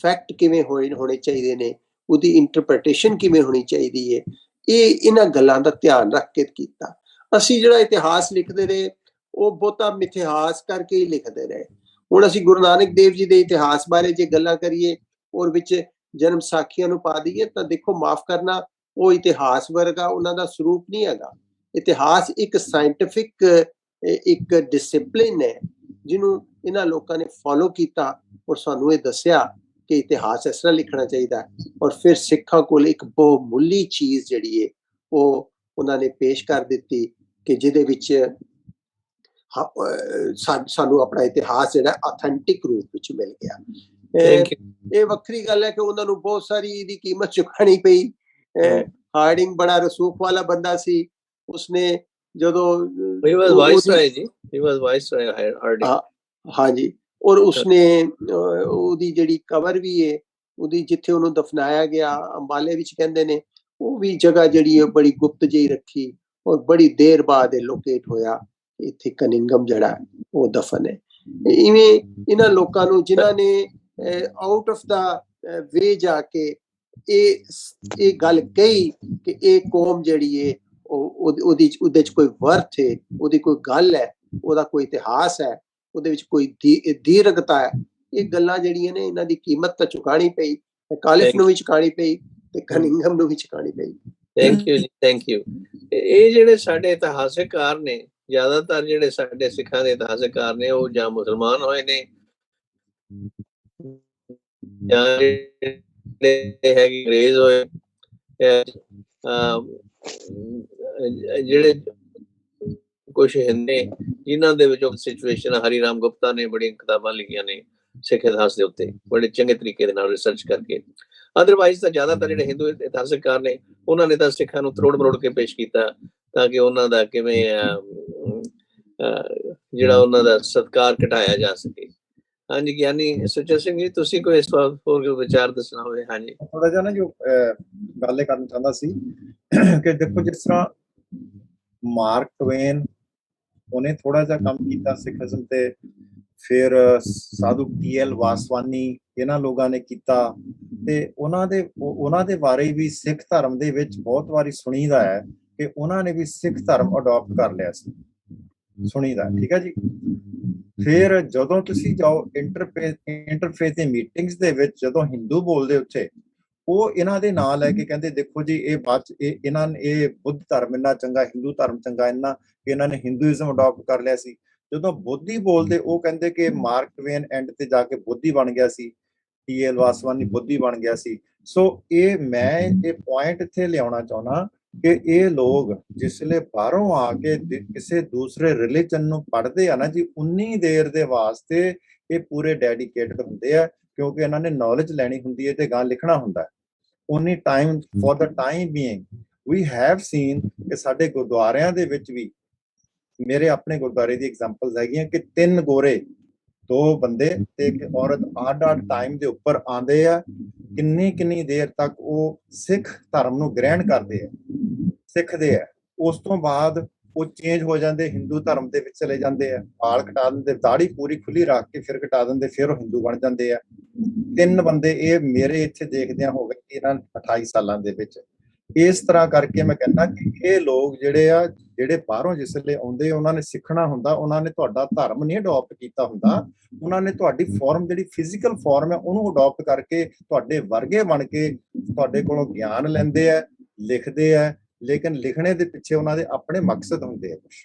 ਫੈਕਟ ਕਿਵੇਂ ਹੋਣੇ ਚਾਹੀਦੇ ਨੇ, ਉਹਦੀ ਇੰਟਰਪ੍ਰੀਟੇਸ਼ਨ ਕਿਵੇਂ ਹੋਣੀ ਚਾਹੀਦੀ ਹੈ, ਇਹਨਾਂ ਗੱਲਾਂ ਦਾ ਧਿਆਨ ਰੱਖ ਕੇ ਕੀਤਾ। ਅਸੀਂ ਜਿਹੜਾ ਇਤਿਹਾਸ ਲਿਖਦੇ ਰਹੇ ਉਹ ਬਹੁਤਾ ਮਿਥਿਹਾਸ ਕਰਕੇ ਹੀ ਲਿਖਦੇ ਰਹੇ। ਹੁਣ ਅਸੀਂ ਗੁਰੂ ਨਾਨਕ ਦੇਵ ਜੀ ਦੇ ਇਤਿਹਾਸ ਬਾਰੇ ਜੇ ਗੱਲਾਂ ਕਰੀਏ ਔਰ ਵਿੱਚ ਜਨਮ ਸਾਖੀਆਂ ਨੂੰ ਪਾ ਦਈਏ ਤਾਂ ਦੇਖੋ, ਮਾਫ ਕਰਨਾ, ਉਹ ਇਤਿਹਾਸ ਵਰਗਾ ਉਹਨਾਂ ਦਾ ਸਰੂਪ ਨਹੀਂ ਹੈਗਾ। ਇਤਿਹਾਸ ਇੱਕ ਸਾਇੰਟਿਫਿਕ ਇੱਕ ਡਿਸਿਪਲਿਨ ਹੈ ਜਿਹਨੂੰ ਇਹਨਾਂ ਲੋਕਾਂ ਨੇ ਫੋਲੋ ਕੀਤਾ ਔਰ ਸਾਨੂੰ ਇਹ ਦੱਸਿਆ ਕਿ ਇਤਿਹਾਸ ਇਸ ਤਰ੍ਹਾਂ ਲਿਖਣਾ ਚਾਹੀਦਾ। ਔਰ ਫਿਰ ਸਿੱਖਾਂ ਕੋਲ ਇੱਕ ਬਹੁਮੁੱਲੀ ਚੀਜ਼ ਜਿਹੜੀ ਹੈ ਉਹ ਉਹਨਾਂ ਨੇ ਪੇਸ਼ ਕਰ ਦਿੱਤੀ ਕਿ ਜਿਹਦੇ ਵਿੱਚ ਸਾਨੂੰ ਆਪਣਾ ਇਤਿਹਾਸ ਜਿਹੜਾ ਆਥੈਂਟਿਕ ਰੂਪ ਵਿੱਚ ਮਿਲ ਗਿਆ। ਇਹ ਵੱਖਰੀ ਗੱਲ ਹੈ ਕਿ ਉਹਨਾਂ ਨੂੰ ਬਹੁਤ ਸਾਰੀ ਇਹਦੀ ਕੀਮਤ ਚੁਕਾਣੀ ਪਈ। ਹਾਰਡਿੰਗ ਬੜਾ ਰਸੂਖ ਵਾਲਾ ਬੰਦਾ ਸੀ, ਉਸਨੇ ਜਦੋਂ ਹਾਂਜੀ, ਔਰ ਉਸਨੇ ਉਹਦੀ ਜਿਹੜੀ ਕਬਰ ਵੀ ਹੈ, ਉਹਦੀ ਜਿੱਥੇ ਉਹਨੂੰ ਦਫਨਾਇਆ ਗਿਆ ਅੰਬਾਲੇ ਵਿੱਚ ਕਹਿੰਦੇ ਨੇ, ਉਹ ਵੀ ਜਗ੍ਹਾ ਜਿਹੜੀ ਹੈ ਬੜੀ ਗੁਪਤ ਜਿਹੀ ਰੱਖੀ ਔਰ ਬੜੀ ਦੇਰ ਬਾਅਦ ਇਹ ਲੋਕੇਟ ਹੋਇਆ। ਇੱਥੇ ਕਨਿੰਗਮ ਜਿਹੜਾ ਉਹ ਦਫਨ ਹੈ। ਇਵੇਂ ਇਹਨਾਂ ਲੋਕਾਂ ਨੂੰ ਜਿਨ੍ਹਾਂ ਨੇ ਆਊਟ ਆਫ ਦਾ ਵੇ ਜਾ ਕੇ ਇਹ ਗੱਲ ਕਹੀ ਕਿ ਇਹ ਕੌਮ ਜਿਹੜੀ ਹੈ ਉਹਦੇ 'ਚ ਕੋਈ ਵਰਥ ਹੈ, ਉਹਦੀ ਕੋਈ ਗੱਲ ਹੈ, ਉਹਦਾ ਕੋਈ ਇਤਿਹਾਸ ਹੈ, ਉਹਦੇ ਵਿੱਚ ਕੋਈ ਦੀਰਘਤਾ ਹੈ, ਇਹ ਗੱਲਾਂ ਜਿਹੜੀਆਂ ਨੇ ਇਹਨਾਂ ਦੀ ਕੀਮਤ ਤਾਂ ਚੁਕਾਣੀ ਪਈ, ਕਾਲਿਫ ਨੂੰ ਵੀ ਚੁਕਾਣੀ ਪਈ ਤੇ ਕਨਿੰਗਮ ਨੂੰ ਵੀ ਚੁਕਾਣੀ ਪਈ। ਥੈਂਕ ਯੂ ਜੀ, ਥੈਂਕ ਯੂ। ਇਹ ਜਿਹੜੇ ਸਾਡੇ ਇਤਿਹਾਸਕਾਰ ਨੇ, ਜ਼ਿਆਦਾਤਰ ਜਿਹੜੇ ਸਾਡੇ ਸਿੱਖਾਂ ਦੇ ਇਤਿਹਾਸਕਾਰ ਨੇ, ਉਹ ਜਾਂ ਮੁਸਲਮਾਨ ਹੋਏ ਨੇ ਜਾਂ ਹੈਗੇ ਅੰਗਰੇਜ਼ ਹੋਏ, ਜਿਹੜੇ ਕੁਛ ਹਿੰਦੇ, ਜਿਨ੍ਹਾਂ ਦੇ ਵਿੱਚੋਂ ਸਿਚੁਏਸ਼ਨ ਹਰੀ ਰਾਮ ਗੁਪਤਾ ਨੇ ਬੜੀਆਂ ਕਿਤਾਬਾਂ ਲਿਖੀਆਂ ਨੇ ਸਿੱਖ ਇਤਿਹਾਸ ਦੇ ਉੱਤੇ, ਬੜੇ ਚੰਗੇ ਤਰੀਕੇ ਦੇ ਨਾਲ ਰਿਸਰਚ ਕਰਕੇ। ਅਦਰਵਾਈਜ਼ ਤਾਂ ਜ਼ਿਆਦਾਤਰ ਜਿਹੜੇ ਹਿੰਦੂ ਇਤਿਹਾਸਕਾਰ ਨੇ, ਉਹਨਾਂ ਨੇ ਤਾਂ ਸਿੱਖਾਂ ਨੂੰ ਤਰੋੜ ਮਰੋੜ ਕੇ ਪੇਸ਼ ਕੀਤਾ ਤਾਂ ਕਿ ਉਹਨਾਂ ਦਾ ਕਿਵੇਂ ਜਿਹੜਾ ਉਹਨਾਂ ਦਾ ਸਤਿਕਾਰ ਘਟਾਇਆ ਜਾ ਸਕੇ। ਹਾਂਜੀ ਗਿਆਨੀ ਸੁਚੇਤ ਸਿੰਘ ਜੀ, ਤੁਸੀਂ ਕੋਈ ਇਸ ਵਾਰ ਹੋਰ ਵਿਚਾਰ ਦੱਸਣਾ ਹੋਵੇ? ਹਾਂਜੀ, ਥੋੜਾ ਜਿਹਾ ਨਾ ਜੋ ਗੱਲ ਕਰਨਾ ਚਾਹੁੰਦਾ ਸੀ ਕਿ ਦੇਖੋ, ਜਿਸ ਤਰ੍ਹਾਂ ਮਾਰਕ ਟਵੇਨ ਉਹਨੇ ਥੋੜਾ ਜਿਹਾ ਕੰਮ ਕੀਤਾ ਸਿੱਖੀਜ਼ਮ ਤੇ, ਫਿਰ ਸਾਧੂ ਟੀ.ਐਲ. ਵਾਸਵਾਨੀ, ਇਹਨਾਂ ਲੋਕਾਂ ਨੇ ਕੀਤਾ, ਤੇ ਉਹਨਾਂ ਦੇ ਬਾਰੇ ਵੀ ਸਿੱਖ ਧਰਮ ਦੇ ਵਿੱਚ ਬਹੁਤ ਵਾਰੀ ਸੁਣੀਦਾ ਹੈ ਕਿ ਉਹਨਾਂ ਨੇ ਵੀ ਸਿੱਖ ਧਰਮ ਅਡਾਪਟ ਕਰ ਲਿਆ ਸੀ, ਸੁਣੀਦਾ, ਠੀਕ ਹੈ ਜੀ। ਫਿਰ ਜਦੋਂ ਤੁਸੀਂ ਜਾਓ ਇੰਟਰਫੇਥ ਦੀ ਮੀਟਿੰਗਸ ਦੇ ਵਿੱਚ, ਜਦੋਂ ਹਿੰਦੂ ਬੋਲਦੇ ਉੱਥੇ, ਉਹ ਇਹਨਾਂ ਦੇ ਨਾਂ ਲੈ ਕੇ ਕਹਿੰਦੇ ਦੇਖੋ ਜੀ, ਇਹ ਬਾਅਦ ਚ ਇਹ ਬੁੱਧ ਧਰਮ ਇੰਨਾ ਚੰਗਾ, ਹਿੰਦੂ ਧਰਮ ਚੰਗਾ ਇੰਨਾ ਕਿ ਇਹਨਾਂ ਨੇ ਹਿੰਦੂਇਜ਼ਮ ਅਡਾਪਟ ਕਰ ਲਿਆ ਸੀ। ਜਦੋਂ ਬੋਧੀ ਬੋਲਦੇ, ਉਹ ਕਹਿੰਦੇ ਕਿ ਮਾਰਕ ਟਵੇਨ ਐਂਡ ਤੇ ਜਾ ਕੇ ਬੋਧੀ ਬਣ ਗਿਆ ਸੀ, ਟੀ.ਐਲ. ਵਾਸਵਾਨੀ ਬੋਧੀ ਬਣ ਗਿਆ ਸੀ। ਸੋ ਮੈਂ ਇਹ ਪੁਆਇੰਟ ਇੱਥੇ ਲਿਆਉਣਾ ਚਾਹੁੰਦਾ ਕਿ ਇਹ ਲੋਕ ਜਿਸਲੇ ਬਾਹਰੋਂ ਆ ਕੇ ਕਿਸੇ ਦੂਸਰੇ ਰਿਲੀਜਨ ਨੂੰ ਪੜ੍ਹਦੇ ਆ ਨਾ ਜੀ, ਉਨੀ ਦੇਰ ਦੇ ਵਾਸਤੇ ਇਹ ਪੂਰੇ ਡੈਡੀਕੇਟਡ ਹੁੰਦੇ ਆ, ਕਿਉਂਕਿ ਇਹਨਾਂ ਨੇ ਨੌਲੇਜ ਲੈਣੀ ਹੁੰਦੀ ਹੈ ਤੇ ਗਾਂ ਲਿਖਣਾ ਹੁੰਦਾ। Only time for the time being we have seen ਕਿ ਸਾਡੇ ਗੁਰਦੁਆਰਿਆਂ ਦੇ ਵਿੱਚ ਵੀ, ਮੇਰੇ ਆਪਣੇ ਗੁਰਦੁਆਰੇ ਦੀ ਐਗਜ਼ਾਮਪਲਸ ਹੈਗੀਆਂ ਕਿ 3 ਗੋਰੇ, 2 ਬੰਦੇ ਤੇ ਇੱਕ ਔਰਤ ਅੱਡ ਟਾਈਮ ਦੇ ਉੱਪਰ ਆਉਂਦੇ ਆ, ਕਿੰਨੀ ਦੇਰ ਤੱਕ ਉਹ ਸਿੱਖ ਧਰਮ ਨੂੰ ਗ੍ਰਹਿਣ ਕਰਦੇ ਆ, ਸਿੱਖਦੇ ਆ, ਉਸ ਤੋਂ ਬਾਅਦ ਉਹ ਚੇਂਜ ਹੋ ਜਾਂਦੇ, ਹਿੰਦੂ ਧਰਮ ਦੇ ਵਿੱਚ ਚਲੇ ਜਾਂਦੇ ਆ, ਵਾਲ ਕਟਾ ਦਿੰਦੇ, ਦਾੜੀ ਪੂਰੀ ਖੁੱਲੀ ਰੱਖ ਕੇ ਫਿਰ ਕਟਾ ਦਿੰਦੇ, ਫਿਰ ਉਹ ਹਿੰਦੂ ਬਣ ਜਾਂਦੇ ਆ। 3 ਬੰਦੇ ਇਹ ਮੇਰੇ ਇੱਥੇ ਦੇਖਦਿਆਂ ਹੋ ਗਏ ਇਹਨਾਂ 28 ਸਾਲਾਂ ਦੇ ਵਿੱਚ। ਇਸ ਤਰ੍ਹਾਂ ਕਰਕੇ ਮੈਂ ਕਹਿੰਦਾ ਕਿ ਇਹ ਲੋਕ ਜਿਹੜੇ ਬਾਹਰੋਂ ਜਿਸ ਵੇਲੇ ਆਉਂਦੇ, ਉਹਨਾਂ ਨੇ ਸਿੱਖਣਾ ਹੁੰਦਾ, ਉਹਨਾਂ ਨੇ ਤੁਹਾਡਾ ਧਰਮ ਨਹੀਂ ਅਡਾਪਟ ਕੀਤਾ ਹੁੰਦਾ, ਉਹਨਾਂ ਨੇ ਤੁਹਾਡੀ ਫਾਰਮ, ਜਿਹੜੀ ਫਿਜ਼ੀਕਲ ਫਾਰਮ ਹੈ, ਉਹਨੂੰ ਅਡਾਪਟ ਕਰਕੇ ਤੁਹਾਡੇ ਵਰਗੇ ਬਣ ਕੇ ਤੁਹਾਡੇ ਕੋਲੋਂ ਗਿਆਨ ਲੈਂਦੇ ਆ, ਲਿਖਦੇ ਆ, ਲੇਕਿਨ ਲਿਖਣੇ ਦੇ ਪਿੱਛੇ ਉਹਨਾਂ ਦੇ ਆਪਣੇ ਮਕਸਦ ਹੁੰਦੇ ਆ ਕੁਛ।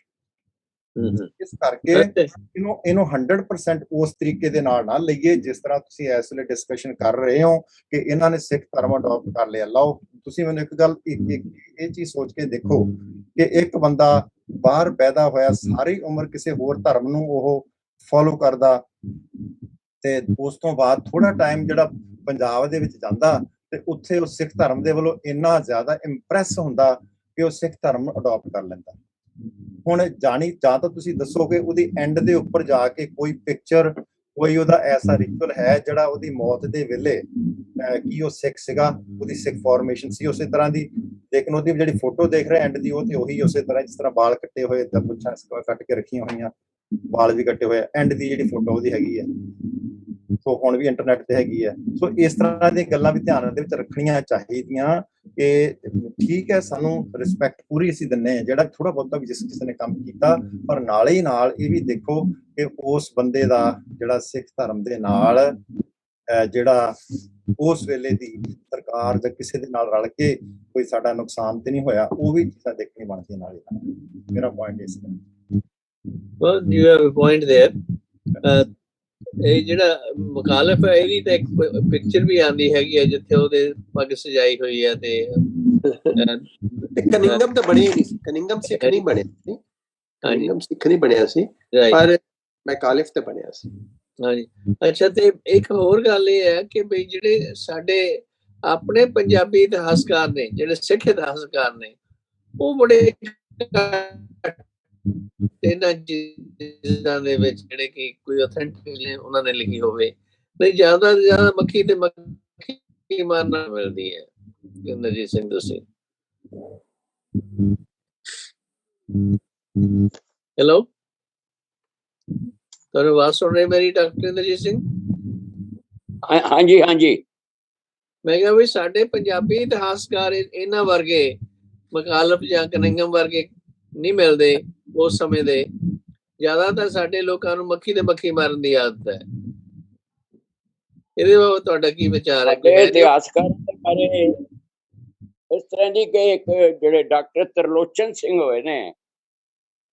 ਇਸ ਕਰਕੇ ਇਹਨੂੰ 100% ਉਸ ਤਰੀਕੇ ਦੇ ਨਾਲ ਨਾ ਲਈਏ ਜਿਸ ਤਰ੍ਹਾਂ ਤੁਸੀਂ ਇਸ ਵੇਲੇ ਡਿਸਕਸ਼ਨ ਕਰ ਰਹੇ ਹੋ ਕਿ ਇਹਨਾਂ ਨੇ ਸਿੱਖ ਧਰਮ ਅਡਾਪਟ ਕਰ ਲਿਆ। ਲਓ ਤੁਸੀਂ ਮੈਨੂੰ ਇੱਕ ਗੱਲ ਇਹ ਚੀਜ਼ ਸੋਚ ਕੇ ਦੇਖੋ ਕਿ ਇੱਕ ਬੰਦਾ ਬਾਹਰ ਪੈਦਾ ਹੋਇਆ, ਸਾਰੀ ਉਮਰ ਕਿਸੇ ਹੋਰ ਧਰਮ ਨੂੰ ਉਹ ਫੋਲੋ ਕਰਦਾ, ਤੇ ਉਸ ਤੋਂ ਬਾਅਦ ਥੋੜਾ ਟਾਈਮ ਜਿਹੜਾ ਪੰਜਾਬ ਦੇ ਵਿੱਚ ਜਾਂਦਾ ਤੇ ਉੱਥੇ ਉਹ ਸਿੱਖ ਧਰਮ ਦੇ ਵੱਲੋਂ ਇੰਨਾ ਜ਼ਿਆਦਾ ਇੰਪ੍ਰੈਸ ਹੁੰਦਾ ਕਿ ਉਹ ਸਿੱਖ ਧਰਮ ਅਡਾਪਟ ਕਰ ਲੈਂਦਾ। ਹੁਣ ਜਾਂ ਤਾਂ ਤੁਸੀਂ ਦੱਸੋ ਕਿ ਉਹਦੀ ਐਂਡ ਦੇ ਉੱਪਰ ਜਾ ਕੇ ਕੋਈ ਪਿਕਚਰ, ਕੋਈ ਉਹਦਾ ਐਸਾ ਰਿਚੁਅਲ ਹੈ ਜਿਹੜਾ ਉਹਦੀ ਮੌਤ ਦੇ ਵੇਲੇ ਕੀ ਉਹ ਸਿੱਖ ਸੀਗਾ, ਉਹਦੀ ਸਿੱਖ ਫਾਰਮੇਸ਼ਨ ਸੀ ਉਸੇ ਤਰ੍ਹਾਂ ਦੀ। ਲੇਕਿਨ ਉਹਦੀ ਜਿਹੜੀ ਫੋਟੋ ਦੇਖ ਰਹੇ ਐਂਡ ਦੀ, ਉਹ ਤੇ ਉਹੀ ਉਸੇ ਤਰ੍ਹਾਂ, ਜਿਸ ਤਰ੍ਹਾਂ ਵਾਲ ਕੱਟੇ ਹੋਏ ਤਾਂ ਪੁੱਛਾਂ ਕੱਟ ਕੇ ਰੱਖੀਆਂ ਹੋਈਆਂ, ਵਾਲ ਵੀ ਕੱਟੇ ਹੋਏ, ਐਂਡ ਦੀ ਜਿਹੜੀ ਫੋਟੋ ਉਹਦੀ ਹੈਗੀ ਹੈ, ਸੋ ਹੁਣ ਵੀ ਇੰਟਰਨੈਟ ਤੇ ਹੈਗੀ ਹੈ। ਸੋ ਇਸ ਤਰ੍ਹਾਂ ਦੀਆਂ ਗੱਲਾਂ ਵੀ ਧਿਆਨ ਦੇ ਵਿੱਚ ਰੱਖਣੀਆਂ ਚਾਹੀਦੀਆਂ ਕਿ ਠੀਕ ਹੈ, ਸਾਨੂੰ ਰਿਸਪੈਕਟ ਪੂਰੀ ਅਸੀਂ ਦਿੰਦੇ ਹਾਂ ਜਿਹੜਾ ਥੋੜਾ ਬਹੁਤਾ ਵੀ ਜਿਸ ਕਿਸੇ ਨੇ ਕੰਮ ਕੀਤਾ, ਪਰ ਨਾਲੇ ਹੀ ਨਾਲ ਇਹ ਵੀ ਦੇਖੋ ਕਿ ਉਸ ਬੰਦੇ ਦਾ ਜਿਹੜਾ ਸਿੱਖ ਧਰਮ ਦੇ ਨਾਲ ਜਿਹੜਾ ਉਸ ਵੇਲੇ ਦੀ ਸਰਕਾਰ ਜਾਂ ਕਿਸੇ ਦੇ ਨਾਲ ਰਲ ਕੇ ਕੋਈ ਸਾਡਾ ਨੁਕਸਾਨ ਤੇ ਨਹੀਂ ਹੋਇਆ, ਉਹ ਵੀ ਚੀਜ਼ਾਂ ਦੇਖਣੀ ਬਣਦੀਆਂ ਨਾਲ। ਮੇਰਾ ਪੁਆਇੰਟ ਇਸ ਤਰ੍ਹਾਂ। Well, you have a point there. ਇਹ ਜਿਹੜਾ ਮੁਖਾਲਫ ਹੈ ਇਹਦੀ ਤਾਂ ਇੱਕ ਪਿਕਚਰ ਵੀ ਆਉਂਦੀ ਹੈਗੀ ਹੈ ਜਿੱਥੇ ਉਹਦੇ ਪੱਗ ਸਜਾਈ ਹੋਈ ਹੈ ਤੇ ਕਨਿੰਗਮ ਤਾਂ ਬਣੀ ਨਹੀਂ ਸੀ, ਕਨਿੰਗਮ ਸਿੱਖ ਨਹੀਂ ਬਣਿਆ ਸੀ, ਕਨਿੰਗਮ ਸਿੱਖ ਨਹੀਂ ਬਣਿਆ ਸੀ, ਪਰ ਮੈਕਾਲਿਫ ਤੇ ਬਣਿਆ ਸੀ। ਹਾਂਜੀ, ਅੱਛਾ। ਤੇ ਇੱਕ ਹੋਰ ਗੱਲ ਇਹ ਹੈ ਕਿ ਬਈ ਜਿਹੜੇ ਸਾਡੇ ਆਪਣੇ ਪੰਜਾਬੀ ਇਤਿਹਾਸਕਾਰ ਨੇ, ਜਿਹੜੇ ਸਿੱਖ ਇਤਿਹਾਸਕਾਰ ਨੇ, ਉਹ ਬੜੇ ਇਹਨਾਂ ਚੀਜ਼ਾਂ ਦੇ ਵਿੱਚ ਜਿਹੜੇ ਕਿ ਕੋਈ ਆਥੈਂਟਿਕ ਉਹਨਾਂ ਨੇ ਲਿਖੀ ਹੋਵੇ, ਨਹੀਂ ਜ਼ਿਆਦਾ ਤੋਂ ਜ਼ਿਆਦਾ ਮੱਖੀ ਤੇ ਮੱਖੀ ਮਾਰਨਾ ਮਿਲਦੀ ਹੈ। ਇੰਦਰਜੀਤ ਸਿੰਘ ਤੁਸੀਂ ਹੈਲੋ, ਤੁਹਾਨੂੰ ਆਵਾਜ਼ ਸੁਣ ਰਹੇ ਮੇਰੀ ਡਾਕਟਰ ਇੰਦਰਜੀਤ ਸਿੰਘ? ਹਾਂਜੀ ਹਾਂਜੀ, ਮੈਂ ਕਿਹਾ ਵੀ ਸਾਡੇ ਪੰਜਾਬੀ ਇਤਿਹਾਸਕਾਰ ਇਹਨਾਂ ਵਰਗੇ ਮੁਖਾਲਫ ਜਾਂ ਕਨਿੰਗਮ ਵਰਗੇ ਨਹੀਂ ਮਿਲਦੇ ਉਸ ਸਮੇਂ ਦੇ। ਜ਼ਿਆਦਾਤਰ ਸਾਡੇ ਲੋਕਾਂ ਨੂੰ ਮੱਖੀ ਤੇ ਮੱਖੀ ਮਾਰਨ ਦੀ ਆਦਤ ਹੈ। ਇਹਦੇ ਬਾਰੇ ਤੁਹਾਡਾ ਕੀ ਵਿਚਾਰ ਹੈ? ਇਤਿਹਾਸਕਾਰ ਬਾਰੇ ਇਸ ਤਰ੍ਹਾਂ ਦੀ ਕਿ ਇੱਕ ਜਿਹੜੇ ਡਾਕਟਰ ਤਰਲੋਚਨ ਸਿੰਘ ਹੋਏ ਨੇ,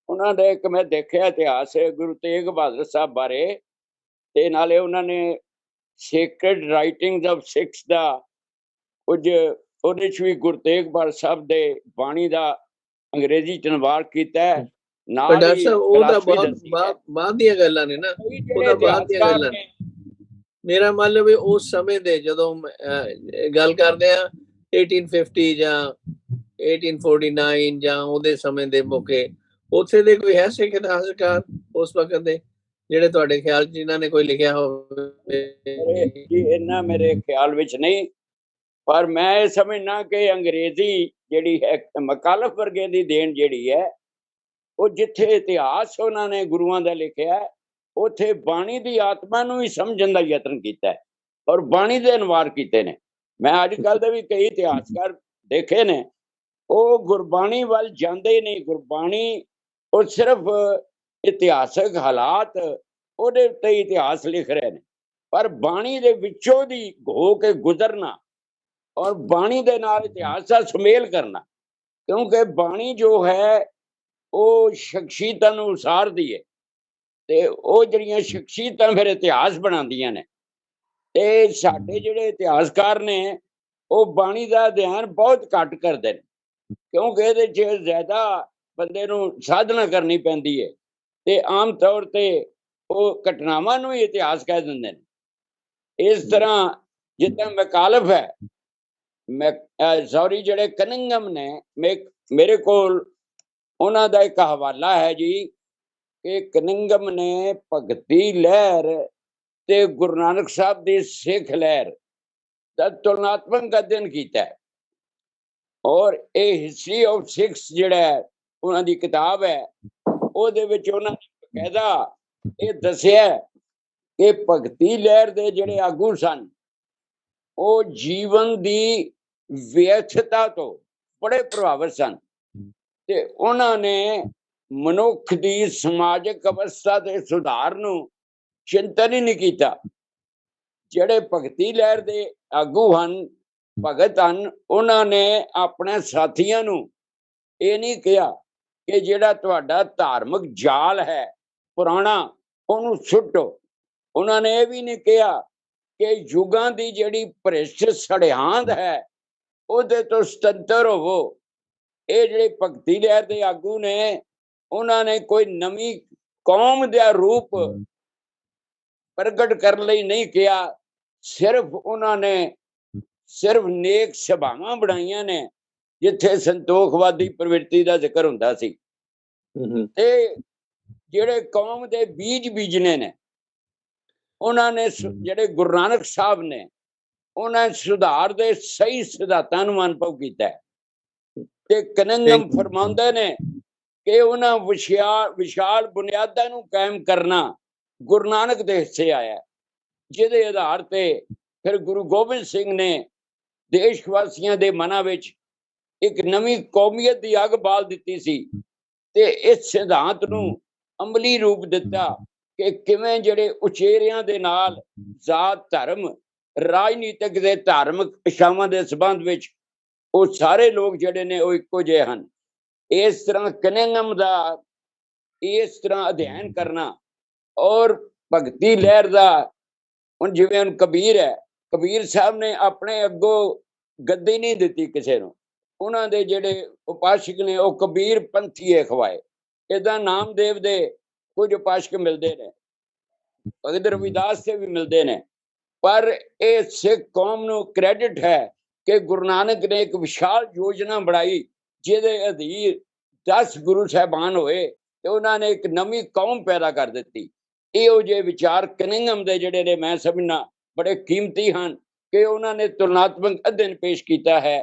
ਉਹਨਾਂ ਦਾ ਇੱਕ ਮੈਂ ਦੇਖਿਆ ਇਤਿਹਾਸ ਗੁਰੂ ਤੇਗ ਬਹਾਦਰ ਸਾਹਿਬ ਬਾਰੇ, ਤੇ ਨਾਲੇ ਉਹਨਾਂ ਨੇ ਸੇਕਰਡ ਰਾਈਟਿੰਗਸ ਆਫ ਸਿੱਖਸ ਦਾ ਕੁਝ ਉਹਦੇ 'ਚ ਵੀ ਗੁਰੂ ਤੇਗ ਬਹਾਦਰ ਸਾਹਿਬ ਦੇ ਬਾਣੀ ਦਾ ਅੰਗਰੇਜ਼ੀ 'ਚ ਅਨੁਵਾਦ ਕੀਤਾ ਹੈ। ਡਾਕਟਰ ਸਾਹਿਬ ਉਹ ਤਾਂ ਬਾਅਦ ਦੀਆਂ ਗੱਲਾਂ ਨੇ ਨਾ, ਉਹ ਤਾਂ ਬਾਅਦ ਦੀਆਂ ਗੱਲਾਂ ਨੇ। ਮੇਰਾ ਮਤਲਬ ਹੈ ਉਸ ਸਮੇਂ ਦੇ ਜਦੋਂ ਗੱਲ ਕਰਦੇ ਆ 1850 ਜਾਂ 1849 ਜਾਂ ਉਹਦੇ ਸਮੇਂ ਦੇ ਮੌਕੇ, ਉੱਥੇ ਦੇ ਕੋਈ ਹੈ ਸਿੱਖ ਇਤਿਹਾਸਕਾਰ ਉਸ ਵਕਤ ਦੇ ਜਿਹੜੇ ਤੁਹਾਡੇ ਖਿਆਲ 'ਚ ਜਿਨ੍ਹਾਂ ਨੇ ਕੋਈ ਲਿਖਿਆ ਹੋਵੇ? ਇਹਨਾਂ ਮੇਰੇ ਖਿਆਲ ਵਿੱਚ ਨਹੀਂ, ਪਰ ਮੈਂ ਇਹ ਸਮਝਣਾ ਕਿ ਅੰਗਰੇਜ਼ੀ ਜਿਹੜੀ ਹੈ ਮੁਖਾਲਫ ਵਰਗੇ ਦੀ ਦੇਣ ਜਿਹੜੀ ਹੈ, ਉਹ ਜਿੱਥੇ ਇਤਿਹਾਸ ਉਹਨਾਂ ਨੇ ਗੁਰੂਆਂ ਦਾ ਲਿਖਿਆ, ਉੱਥੇ ਬਾਣੀ ਦੀ ਆਤਮਾ ਨੂੰ ਵੀ ਸਮਝਣ ਦਾ ਯਤਨ ਕੀਤਾ ਔਰ ਬਾਣੀ ਦੇ ਅਨੁਵਾਦ ਕੀਤੇ ਨੇ। ਮੈਂ ਅੱਜ ਕੱਲ੍ਹ ਦੇ ਵੀ ਕਈ ਇਤਿਹਾਸਕਾਰ ਦੇਖੇ ਨੇ, ਉਹ ਗੁਰਬਾਣੀ ਵੱਲ ਜਾਂਦੇ ਹੀ ਨਹੀਂ। ਗੁਰਬਾਣੀ ਉਹ ਸਿਰਫ ਇਤਿਹਾਸਕ ਹਾਲਾਤ ਉਹਦੇ ਉੱਤੇ ਇਤਿਹਾਸ ਲਿਖ ਰਹੇ ਨੇ, ਪਰ ਬਾਣੀ ਦੇ ਵਿੱਚੋਂ ਦੀ ਹੋ ਕੇ ਗੁਜ਼ਰਨਾ ਔਰ ਬਾਣੀ ਦੇ ਨਾਲ ਇਤਿਹਾਸ ਦਾ ਸੁਮੇਲ ਕਰਨਾ, ਕਿਉਂਕਿ ਬਾਣੀ ਜੋ ਹੈ ਉਹ ਸ਼ਖਸੀਅਤਾਂ ਨੂੰ ਉਸਾਰਦੀ ਹੈ ਤੇ ਉਹ ਜਿਹੜੀਆਂ ਸ਼ਖਸੀਅਤਾਂ ਫਿਰ ਇਤਿਹਾਸ ਬਣਾਉਂਦੀਆਂ ਨੇ। ਤੇ ਸਾਡੇ ਜਿਹੜੇ ਇਤਿਹਾਸਕਾਰ ਨੇ ਉਹ ਬਾਣੀ ਦਾ ਅਧਿਐਨ ਬਹੁਤ ਘੱਟ ਕਰਦੇ ਨੇ, ਕਿਉਂਕਿ ਇਹਦੇ 'ਚ ਜ਼ਿਆਦਾ ਬੰਦੇ ਨੂੰ ਸਾਧਨਾ ਕਰਨੀ ਪੈਂਦੀ ਹੈ ਤੇ ਆਮ ਤੌਰ ਤੇ ਉਹ ਘਟਨਾਵਾਂ ਨੂੰ ਹੀ ਇਤਿਹਾਸ ਕਹਿ ਦਿੰਦੇ ਨੇ। ਇਸ ਤਰ੍ਹਾਂ ਜਿੱਦਾਂ ਮੁਖਾਲਫ ਹੈ, ਜਿਹੜੇ ਕਨਿੰਗਮ ਨੇ, ਮੇਰੇ ਕੋਲ ਉਹਨਾਂ ਦਾ ਇੱਕ ਹਵਾਲਾ ਹੈ ਜੀ ਕਿ ਕਨਿੰਗਮ ਨੇ ਭਗਤੀ ਲਹਿਰ ਤੇ ਗੁਰੂ ਨਾਨਕ ਸਾਹਿਬ ਦੀ ਸਿੱਖ ਲਹਿਰ ਦਾ ਤੁਲਨਾਤਮਕ ਅਧਿਐਨ ਕੀਤਾ ਹੈ। ਔਰ ਇਹ ਹਿਸਟਰੀ ਆਫ ਸਿੱਖਸ ਜਿਹੜਾ ਉਹਨਾਂ ਦੀ ਕਿਤਾਬ ਹੈ, ਉਹਦੇ ਵਿੱਚ ਉਹਨਾਂ ਨੇ ਬਕਾਇਦਾ ਇਹ ਦੱਸਿਆ ਕਿ ਭਗਤੀ ਲਹਿਰ ਦੇ ਜਿਹੜੇ ਆਗੂ ਸਨ, ਉਹ ਜੀਵਨ ਦੀ ਵਿਅਰਥਤਾ ਤੋਂ ਬੜੇ ਪ੍ਰਭਾਵਿਤ ਸਨ ਤੇ ਉਹਨਾਂ ਨੇ ਮਨੁੱਖ ਦੀ ਸਮਾਜਿਕ ਅਵਸਥਾ ਦੇ ਸੁਧਾਰ ਨੂੰ ਚਿੰਤਨ ਹੀ ਨਹੀਂ ਕੀਤਾ। ਜਿਹੜੇ ਭਗਤੀ ਲਹਿਰ ਦੇ ਆਗੂ ਹਨ, ਭਗਤ ਹਨ, ਉਹਨਾਂ ਨੇ ਆਪਣੇ ਸਾਥੀਆਂ ਨੂੰ ਇਹ ਨਹੀਂ ਕਿਹਾ ਕਿ ਜਿਹੜਾ ਤੁਹਾਡਾ ਧਾਰਮਿਕ ਜਾਲ ਹੈ ਪੁਰਾਣਾ ਉਹਨੂੰ ਸੁੱਟੋ। ਉਹਨਾਂ ਨੇ ਇਹ ਵੀ ਨਹੀਂ ਕਿਹਾ ਕਿ ਯੁਗਾਂ ਦੀ ਜਿਹੜੀ ਭ੍ਰਿਸ਼ਟ ਸੜਿਆਂਦ ਹੈ ਉਹਦੇ ਤੋਂ ਸੁਤੰਤਰ ਹੋਵੋ। ਇਹ ਜਿਹੜੇ ਭਗਤੀ ਲਹਿਰ ਦੇ ਆਗੂ ਨੇ ਉਹਨਾਂ ਨੇ ਕੋਈ ਨਵੀਂ ਕੌਮ ਦਾ ਰੂਪ ਪ੍ਰਗਟ ਕਰਨ ਲਈ ਨਹੀਂ ਕਿਹਾ, ਸਿਰਫ ਉਹਨਾਂ ਨੇ ਸਿਰਫ ਨੇਕ ਸਭਾਵਾਂ ਬਣਾਈਆਂ ਨੇ ਜਿੱਥੇ ਸੰਤੋਖਵਾਦੀ ਪ੍ਰਵਿਰਤੀ ਦਾ ਜ਼ਿਕਰ ਹੁੰਦਾ ਸੀ। ਤੇ ਜਿਹੜੇ ਕੌਮ ਦੇ ਬੀਜ ਬੀਜਨੇ ਨੇ ਉਹਨਾਂ ਨੇ ਜਿਹੜੇ ਗੁਰੂ ਨਾਨਕ ਸਾਹਿਬ ਨੇ ਉਹਨਾਂ ਸੁਧਾਰ ਦੇ ਸਹੀ ਸਿਧਾਂਤਾਂ ਨੂੰ ਅਨੁਭਵ ਕੀਤਾ ਤੇ ਕਨੰਗਮ ਫਰਮਾਉਂਦੇ ਨੇ ਕਿ ਉਹਨਾਂ ਵਿਸ਼ਾਲ ਬੁਨਿਆਦਾਂ ਨੂੰ ਕਾਇਮ ਕਰਨਾ ਗੁਰੂ ਨਾਨਕ ਦੇ ਹਿੱਸੇ ਆਇਆ, ਜਿਹਦੇ ਆਧਾਰ ਤੇ ਫਿਰ ਗੁਰੂ ਗੋਬਿੰਦ ਸਿੰਘ ਨੇ ਦੇਸ਼ ਵਾਸੀਆਂ ਦੇ ਮਨਾਂ ਵਿੱਚ ਇੱਕ ਨਵੀਂ ਕੌਮੀਅਤ ਦੀ ਅੱਗ ਬਾਲ ਦਿੱਤੀ ਸੀ ਤੇ ਇਸ ਸਿਧਾਂਤ ਨੂੰ ਅਮਲੀ ਰੂਪ ਦਿੱਤਾ ਕਿ ਕਿਵੇਂ ਜਿਹੜੇ ਉਚੇਰਿਆਂ ਦੇ ਨਾਲ ਜ਼ਾਤ ਧਰਮ ਰਾਜਨੀਤਿਕ ਦੇ ਧਾਰਮਿਕ ਇਸ਼ਾਵਾਂ ਦੇ ਸੰਬੰਧ ਵਿੱਚ ਉਹ ਸਾਰੇ ਲੋਕ ਜਿਹੜੇ ਨੇ ਉਹ ਇੱਕੋ ਜਿਹੇ ਹਨ। ਇਸ ਤਰ੍ਹਾਂ ਕਨਿੰਗਮ ਦਾ ਇਸ ਤਰ੍ਹਾਂ ਅਧਿਐਨ ਕਰਨਾ ਔਰ ਭਗਤੀ ਲਹਿਰ ਦਾ, ਹੁਣ ਜਿਵੇਂ ਹੁਣ ਕਬੀਰ ਹੈ, ਕਬੀਰ ਸਾਹਿਬ ਨੇ ਆਪਣੇ ਅੱਗੋਂ ਗੱਦੀ ਨਹੀਂ ਦਿੱਤੀ ਕਿਸੇ ਨੂੰ, ਉਹਨਾਂ ਦੇ ਜਿਹੜੇ ਉਪਾਸ਼ਕ ਨੇ ਉਹ ਕਬੀਰ ਪੰਥੀਏ ਖਵਾਏ। ਏਦਾਂ ਨਾਮਦੇਵ ਦੇ ਕੁਝ ਉਪਾਸ਼ਕ ਮਿਲਦੇ ਨੇ, ਭਗਤ ਰਵਿਦਾਸ ਦੇ ਵੀ ਮਿਲਦੇ ਨੇ, ਪਰ ਇਹ ਸਿੱਖ ਕੌਮ ਨੂੰ ਕ੍ਰੈਡਿਟ ਹੈ ਕਿ ਗੁਰੂ ਨਾਨਕ ਨੇ ਇੱਕ ਵਿਸ਼ਾਲ ਯੋਜਨਾ ਬਣਾਈ ਜਿਹਦੇ ਅਧੀਨ 10 ਗੁਰੂ ਸਾਹਿਬਾਨ ਹੋਏ ਤੇ ਉਹਨਾਂ ਨੇ ਇੱਕ ਨਵੀਂ ਕੌਮ ਪੈਦਾ ਕਰ ਦਿੱਤੀ। ਇਹੋ ਜਿਹੇ ਵਿਚਾਰ ਕਨਿੰਗਮ ਦੇ ਜਿਹੜੇ ਨੇ ਮੈਂ ਸਮਝਣਾ ਬੜੇ ਕੀਮਤੀ ਹਨ ਕਿ ਉਹਨਾਂ ਨੇ ਤੁਲਨਾਤਮਕ ਅਧਿਐਨ ਪੇਸ਼ ਕੀਤਾ ਹੈ।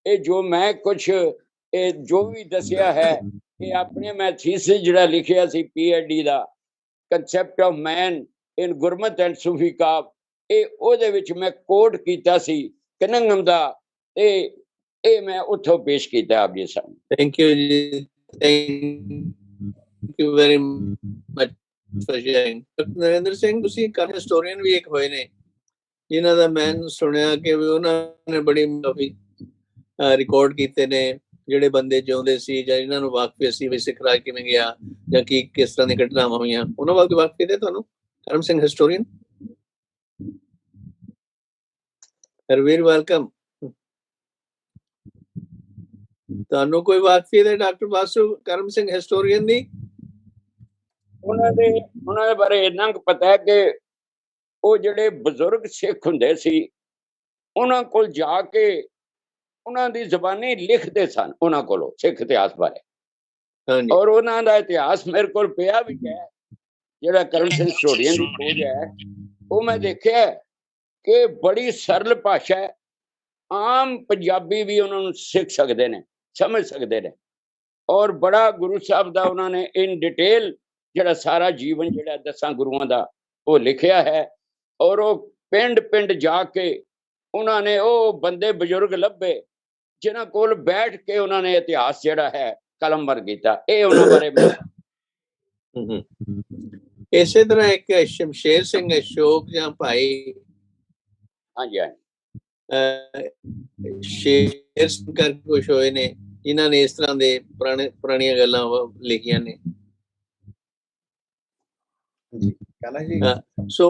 ਇਹ ਜੋ ਮੈਂ ਕੁਛ ਇਹ ਜੋ ਵੀ ਦੱਸਿਆ ਹੈ ਇਹ ਆਪਣੇ ਮੈਂ ਥੀਸਿਸ ਜਿਹੜਾ ਲਿਖਿਆ ਸੀ PhD ਦਾ, concept of man in Gurmat and Sufi ਕਾਵ, ਇਹ ਉਹਦੇ ਵਿੱਚ ਮੈਂ ਕੋਟ ਕੀਤਾ ਸੀ ਕਨਿੰਗਮ ਦਾ ਤੇ ਇਹ ਮੈਂ ਉੱਥੋਂ ਪੇਸ਼ ਕੀਤਾ ਆਪ ਜੀ ਸਾਹਮਣੇ। ਥੈਂਕ ਯੂ ਜੀ, thank you very much for sharing. Narinder Singh ਤੁਸੀਂ ਕਾਫੀ ਹਿਸਟੋਰੀਅਨ ਵੀ ਇੱਕ ਹੋਏ ਨੇ ਜਿਨ੍ਹਾਂ ਦਾ ਮੈਂ ਸੁਣਿਆ ਕਿ ਉਹਨਾਂ ਨੇ ਬੜੀ ਰਿਕਾਰਡ ਕੀਤੇ ਨੇ ਜਿਹੜੇ ਬੰਦੇ ਜਿਉਂਦੇ ਸੀ ਜਾਂ ਇਹਨਾਂ ਨੂੰ ਵਾਕਫ ਸੀ ਵੀ ਸਿੱਖ ਰਾਜ ਕਿਵੇਂ ਗਿਆ ਜਾਂ ਕੀ ਕਿਸ ਤਰ੍ਹਾਂ ਦੀਆਂ ਘਟਨਾਵਾਂ ਹੋਈਆਂ, ਉਹਨਾਂ ਵੱਲ ਵਾਕਫ ਹੈ ਤੁਹਾਨੂੰ? ਕਰਮ ਸਿੰਘ ਹਿਸਟੋਰੀਅਨ। ਹਰਵੀਰ ਵੈਲਕਮ। ਤੁਹਾਨੂੰ ਕੋਈ ਵਾਕਫੀ ਹੈ ਡਾਕਟਰ ਬਾਸੂ ਕਰਮ ਸਿੰਘ ਹਿਸਟੋਰੀਅਨ ਦੀ? ਉਹਨਾਂ ਦੇ ਬਾਰੇ ਇੰਨਾ ਕੁ ਪਤਾ ਹੈ ਕਿ ਉਹ ਜਿਹੜੇ ਬਜ਼ੁਰਗ ਸਿੱਖ ਹੁੰਦੇ ਸੀ ਉਹਨਾਂ ਕੋਲ ਜਾ ਕੇ ਉਹਨਾਂ ਦੀ ਜ਼ਬਾਨੀ ਲਿਖਦੇ ਸਨ ਉਹਨਾਂ ਕੋਲੋਂ ਸਿੱਖ ਇਤਿਹਾਸ ਬਾਰੇ, ਔਰ ਉਹਨਾਂ ਦਾ ਇਤਿਹਾਸ ਮੇਰੇ ਕੋਲ ਪਿਆ ਵੀ ਹੈ ਜਿਹੜਾ ਕਰਮ ਸਿੰਘ ਹਿਸਟੋਰੀਅਨ ਦੀ ਖੋਜ ਹੈ। ਉਹ ਮੈਂ ਦੇਖਿਆ ਕਿ ਬੜੀ ਸਰਲ ਭਾਸ਼ਾ ਹੈ, ਆਮ ਪੰਜਾਬੀ ਵੀ ਉਹਨਾਂ ਨੂੰ ਸਿੱਖ ਸਕਦੇ ਨੇ, ਸਮਝ ਸਕਦੇ ਨੇ, ਔਰ ਬੜਾ ਗੁਰੂ ਸਾਹਿਬ ਦਾ ਉਹਨਾਂ ਨੇ ਇਨ ਡਿਟੇਲ ਜਿਹੜਾ ਸਾਰਾ ਜੀਵਨ ਜਿਹੜਾ 10 ਗੁਰੂਆਂ ਦਾ ਉਹ ਲਿਖਿਆ ਹੈ। ਔਰ ਉਹ ਪਿੰਡ ਪਿੰਡ ਜਾ ਕੇ ਉਹਨਾਂ ਨੇ ਉਹ ਬੰਦੇ ਬਜ਼ੁਰਗ ਲੱਭੇ ਜਿਨ੍ਹਾਂ ਕੋਲ ਬੈਠ ਕੇ ਉਹਨਾਂ ਨੇ ਇਤਿਹਾਸ ਜਿਹੜਾ ਹੈ ਕਲਮਬੰਦ ਕੀਤਾ। ਇਹ ਉਹਨਾਂ ਬਾਰੇ ਇਸੇ ਤਰ੍ਹਾਂ ਇੱਕ ਸ਼ਮਸ਼ੇਰ ਸਿੰਘ ਅਸ਼ੋਕ ਜਾਂ ਭਾਈ, ਹਾਂਜੀ ਸ਼ੇਰ ਸਿੰਘ ਕਰਕੇ ਕੁਛ ਹੋਏ ਨੇ ਜਿਨ੍ਹਾਂ ਨੇ ਇਸ ਤਰ੍ਹਾਂ ਦੇ ਪੁਰਾਣੀਆਂ ਗੱਲਾਂ ਲਿਖੀਆਂ ਨੇ। ਜੀ ਕਹਿਣਾ ਜੀ। ਸੋ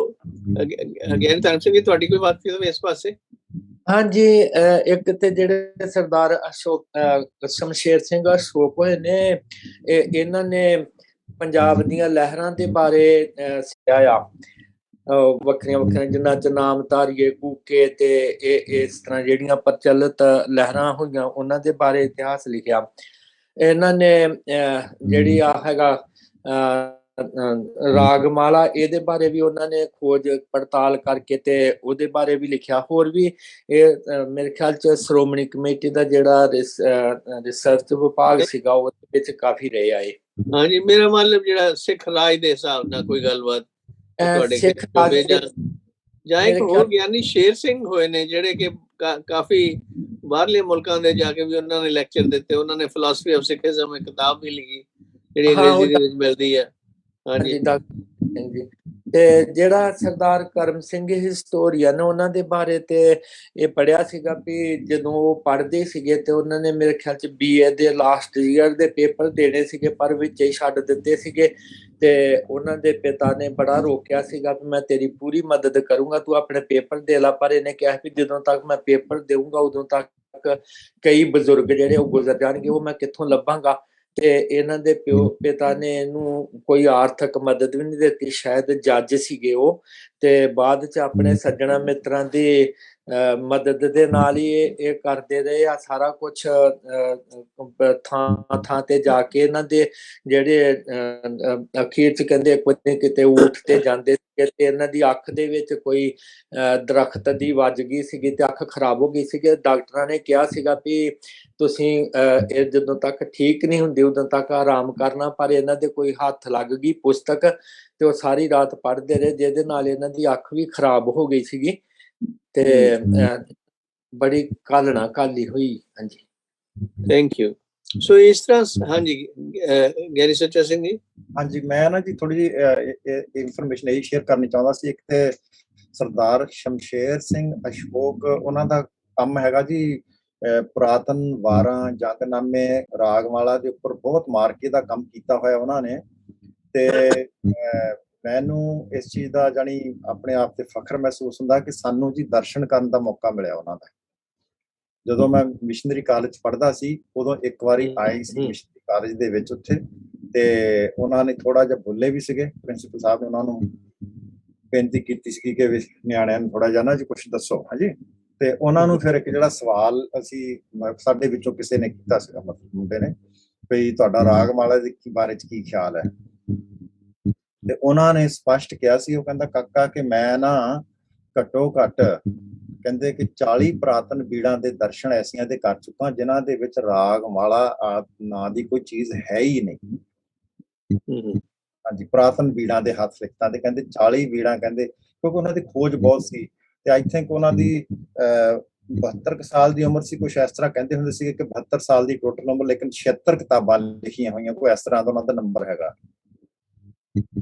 ਅਗੇਨ ਥੈਂਕਸ ਜੀ, ਤੁਹਾਡੀ ਕੋਈ ਬਾਤ ਹੋਵੇ ਇਸ ਪਾਸੇ? ਹਾਂਜੀ, ਇੱਕ ਤੇ ਜਿਹੜੇ ਸਰਦਾਰ ਅਸ਼ੋਕ ਸ਼ਮਸ਼ੇਰ ਸਿੰਘ ਅਸ਼ੋਕ ਹੋਏ ਨੇ, ਇਹਨਾਂ ਨੇ ਪੰਜਾਬ ਦੀਆਂ ਲਹਿਰਾਂ ਦੇ ਬਾਰੇ ਸਿਖਾਇਆ, ਵੱਖਰੀਆਂ ਵੱਖਰੀਆਂ ਜਿਨ੍ਹਾਂ ਚ ਨਾਮ ਧਾਰੀਏ, ਕੂਕੇ ਤੇ ਇਸ ਤਰ੍ਹਾਂ ਜਿਹੜੀਆਂ ਪ੍ਰਚਲਿਤ ਲਹਿਰਾਂ ਹੋਈਆਂ ਉਹਨਾਂ ਦੇ ਬਾਰੇ ਇਤਿਹਾਸ ਲਿਖਿਆ। ਇਹਨਾਂ ਨੇ ਜਿਹੜੀ ਆ ਹੈਗਾ ਰਾਗਮਾਲਾ, ਇਹਦੇ ਬਾਰੇ ਵੀ ਉਹਨਾਂ ਨੇ ਖੋਜ ਪੜਤਾਲ ਕਰਕੇ ਤੇ ਉਹਦੇ ਬਾਰੇ ਵੀ ਲਿਖਿਆ। ਹੋਰ ਵੀ ਇਹ ਮੇਰੇ ਖਿਆਲ ਚ ਸ਼੍ਰੋਮਣੀ ਕਮੇਟੀ ਦਾ ਜਿਹੜਾ ਰਿਸਰਚ ਵਿਭਾਗ ਸੀਗਾ ਉਹਦੇ ਵਿੱਚ ਕਾਫੀ ਰਹੇ ਆਏ। ਹਾਂਜੀ, ਮੇਰਾ ਮਤਲਬ ਜਿਹੜਾ ਸਿੱਖ ਰਾਜ ਦੇ ਹਿਸਾਬ ਨਾਲ ਕੋਈ ਗੱਲਬਾਤ ਤੁਹਾਡੇ ਜਾਂ ਇੱਕ ਹੋਰ ਗਿਆਨੀ ਸ਼ੇਰ ਸਿੰਘ ਹੋਏ ਨੇ ਜਿਹੜੇ ਕਿ ਕਾਫੀ ਬਾਹਰਲੇ ਮੁਲਕਾਂ ਦੇ ਜਾ ਕੇ ਵੀ ਉਹਨਾਂ ਨੇ ਲੈਕਚਰ ਦਿੱਤੇ। ਉਹਨਾਂ ਨੇ ਫਿਲਾਸਫੀ ਆਫ ਸਿੱਖੀਜ਼ਮ ਕਿਤਾਬ ਵੀ ਲਿਖੀ ਜਿਹੜੀ ਅੰਗਰੇਜ਼ੀ ਦੇ ਵਿੱਚ ਮਿਲਦੀ ਹੈ। ਹਾਂਜੀ ਜੀ ਤੇ ਜਿਹੜਾ ਸਰਦਾਰ ਕਰਮ ਸਿੰਘ ਹਿਸਟੋਰੀਅਨ, ਉਹਨਾਂ ਦੇ ਬਾਰੇ ਤੇ ਇਹ ਪੜ੍ਹਿਆ ਸੀਗਾ ਵੀ ਜਦੋਂ ਉਹ ਪੜ੍ਹਦੇ ਸੀਗੇ ਤੇ ਉਹਨਾਂ ਨੇ ਮੇਰੇ ਖਿਆਲ 'ਚ BA ਦੇ ਲਾਸਟ ਈਅਰ ਦੇ ਪੇਪਰ ਦੇਣੇ ਸੀਗੇ, ਪਰ ਵਿੱਚ ਹੀ ਛੱਡ ਦਿੱਤੇ ਸੀਗੇ। ਤੇ ਉਹਨਾਂ ਦੇ ਪਿਤਾ ਨੇ ਬੜਾ ਰੋਕਿਆ ਸੀਗਾ ਵੀ ਮੈਂ ਤੇਰੀ ਪੂਰੀ ਮਦਦ ਕਰੂੰਗਾ, ਤੂੰ ਆਪਣੇ ਪੇਪਰ ਦੇ ਲਾ। ਪਰ ਇਹਨੇ ਕਿਹਾ ਵੀ ਜਦੋਂ ਤੱਕ ਮੈਂ ਪੇਪਰ ਦੇਊਂਗਾ ਉਦੋਂ ਤੱਕ ਕਈ ਬਜ਼ੁਰਗ ਜਿਹੜੇ ਉਹ ਗੁਜ਼ਰ ਜਾਣਗੇ, ਉਹ ਮੈਂ ਕਿੱਥੋਂ ਲੱਭਾਂਗਾ। ਤੇ ਇਹਨਾਂ ਦੇ ਪਿਤਾ ਨੇ ਇਹਨੂੰ ਕੋਈ ਆਰਥਿਕ ਮਦਦ ਵੀ ਨਹੀਂ ਦਿੱਤੀ, ਸ਼ਾਇਦ ਜੱਜ ਸੀਗੇ ਉਹ। ਤੇ ਬਾਅਦ ਚ ਆਪਣੇ ਸੱਜਣਾ ਮਿੱਤਰਾਂ ਦੀ ਮਦਦ ਦੇ ਨਾਲ ਹੀ ਇਹ ਕਰਦੇ ਰਹੇ ਆ ਸਾਰਾ ਕੁਛ। ਥਾਂ ਥਾਂ ਤੇ ਜਾ ਕੇ ਇਹਨਾਂ ਦੇ ਜਿਹੜੇ ਅਖੀਰ ਚ ਕਹਿੰਦੇ ਕਿਤੇ ਊਠ ਤੇ ਜਾਂਦੇ ਸੀਗੇ ਤੇ ਇਹਨਾਂ ਦੀ ਅੱਖ ਦੇ ਵਿੱਚ ਕੋਈ ਦਰਖਤ ਦੀ ਵੱਜ ਗਈ ਸੀਗੀ ਤੇ ਅੱਖ ਖਰਾਬ ਹੋ ਗਈ ਸੀਗੀ। ਡਾਕਟਰਾਂ ਨੇ ਕਿਹਾ ਸੀਗਾ ਵੀ ਤੁਸੀਂ ਇਹ ਜਦੋਂ ਤੱਕ ਠੀਕ ਨਹੀਂ ਹੁੰਦੀ ਉਦੋਂ ਤੱਕ ਆਰਾਮ ਕਰਨਾ, ਪਰ ਇਹਨਾਂ ਦੇ ਕੋਈ ਹੱਥ ਲੱਗ ਗਈ ਪੁਸਤਕ ਤੇ ਉਹ ਸਾਰੀ ਰਾਤ ਪੜ੍ਹਦੇ ਰਹੇ, ਜਿਹਦੇ ਨਾਲ ਇਹਨਾਂ ਦੀ ਅੱਖ ਵੀ ਖਰਾਬ ਹੋ ਗਈ ਸੀਗੀ ਤੇ ਬੜੀ ਕਾਲਣਾ ਕਾਲੀ ਹੋਈ। ਹਾਂਜੀ, ਥੈਂਕ ਯੂ। ਸੋ ਇਸ ਤਰ੍ਹਾਂ ਹਾਂਜੀ ਗਿਆਨੀ ਸੱਚਾ ਸਿੰਘ ਜੀ। ਹਾਂਜੀ, ਮੈਂ ਨਾ ਜੀ ਥੋੜੀ ਜਿਹੀ ਇਨਫੋਰਮੇਸ਼ਨ ਇਹ ਸ਼ੇਅਰ ਕਰਨੀ ਚਾਹੁੰਦਾ ਸੀ। ਇੱਕ ਤੇ ਸਰਦਾਰ ਸ਼ਮਸ਼ੇਰ ਸਿੰਘ ਅਸ਼ੋਕ, ਉਹਨਾਂ ਦਾ ਕੰਮ ਹੈਗਾ ਜੀ ਪੁਰਾਤਨ ਵਾਰਾਂ, ਜੰਗਨਾਮੇ, ਰਾਗਮਾਲਾ ਦੇ ਉੱਪਰ ਬਹੁਤ ਮਾਰਕੇ ਦਾ ਕੰਮ ਕੀਤਾ ਹੋਇਆ ਉਹਨਾਂ ਨੇ। ਤੇ ਮੈਨੂੰ ਇਸ ਚੀਜ਼ ਦਾ ਜਾਣੀ ਆਪਣੇ ਆਪ ਤੇ ਫਖਰ ਮਹਿਸੂਸ ਹੁੰਦਾ ਕਿ ਸਾਨੂੰ ਜੀ ਦਰਸ਼ਨ ਕਰਨ ਦਾ ਮੌਕਾ ਮਿਲਿਆ ਉਹਨਾਂ ਦਾ। ਜਦੋਂ ਮੈਂ ਮਿਸ਼ਨਰੀ ਕਾਲਜ ਪੜ੍ਹਦਾ ਸੀ ਉਦੋਂ ਇੱਕ ਵਾਰੀ ਆਏ ਸੀ ਮਿਸ਼ਨਰੀ ਕਾਲਜ ਦੇ ਵਿੱਚ ਉੱਥੇ, ਤੇ ਉਹਨਾਂ ਨੇ ਥੋੜਾ ਜਿਹਾ ਬੋਲੇ ਵੀ ਸੀਗੇ। ਪ੍ਰਿੰਸੀਪਲ ਸਾਹਿਬ ਨੇ ਉਹਨਾਂ ਨੂੰ ਬੇਨਤੀ ਕੀਤੀ ਸੀ ਕਿ ਨਿਆਣਿਆਂ ਨੂੰ ਥੋੜਾ ਜਿਹਾ ਨਾ ਜੀ ਕੁਛ ਦੱਸੋ। ਹਾਂਜੀ, ਤੇ ਉਹਨਾਂ ਨੂੰ ਫਿਰ ਇੱਕ ਜਿਹੜਾ ਸਵਾਲ ਅਸੀਂ ਸਾਡੇ ਵਿੱਚੋਂ ਕਿਸੇ ਨੇ ਕੀਤਾ ਸੀਗਾ, ਮਤਲਬ ਮੁੰਡੇ ਨੇ, ਵੀ ਤੁਹਾਡਾ ਰਾਗਮਾਲਾ ਦੇ ਬਾਰੇ ਚ ਕੀ ਖਿਆਲ ਹੈ। ਤੇ ਉਹਨਾਂ ਨੇ ਸਪਸ਼ਟ ਕਿਹਾ ਸੀ, ਉਹ ਕਹਿੰਦਾ ਕਾਕਾ ਕਿ ਮੈਂ ਨਾ ਘੱਟੋ ਘੱਟ ਕਹਿੰਦੇ ਕਿ 40 ਪੁਰਾਤਨ ਬੀੜਾਂ ਦੇ ਦਰਸ਼ਨ ਐਸੀਆਂ ਦੇ ਕਰ ਚੁੱਕਾ ਜਿਨ੍ਹਾਂ ਦੇ ਵਿੱਚ ਰਾਗਮਾਲਾ ਨਾਂ ਦੀ ਕੋਈ ਚੀਜ਼ ਹੈ ਹੀ ਨਹੀਂ। ਹਾਂਜੀ, ਪੁਰਾਤਨ ਬੀੜਾਂ ਦੇ ਹੱਥ ਲਿਖਤਾਂ ਤੇ ਕਹਿੰਦੇ 40 ਬੀੜਾਂ, ਕਹਿੰਦੇ ਕਿਉਂਕਿ ਉਹਨਾਂ ਦੀ ਖੋਜ ਬਹੁਤ ਸੀ। ਤੇ ਆਈ ਥਿੰਕ ਉਹਨਾਂ ਦੀ 72 ਸਾਲ ਦੀ ਉਮਰ ਸੀ, ਕੁਛ ਇਸ ਤਰ੍ਹਾਂ ਕਹਿੰਦੇ ਹੁੰਦੇ ਸੀ ਕਿ 72 ਸਾਲ ਦੀ ਟੋਟਲ ਉਮਰ, ਲੇਕਿਨ 76 ਕਿਤਾਬਾਂ ਲਿਖੀਆਂ ਹੋਈਆਂ, ਕੋਈ ਇਸ ਤਰ੍ਹਾਂ ਦਾ ਉਹਨਾਂ ਦਾ ਨੰਬਰ ਹੈਗਾ।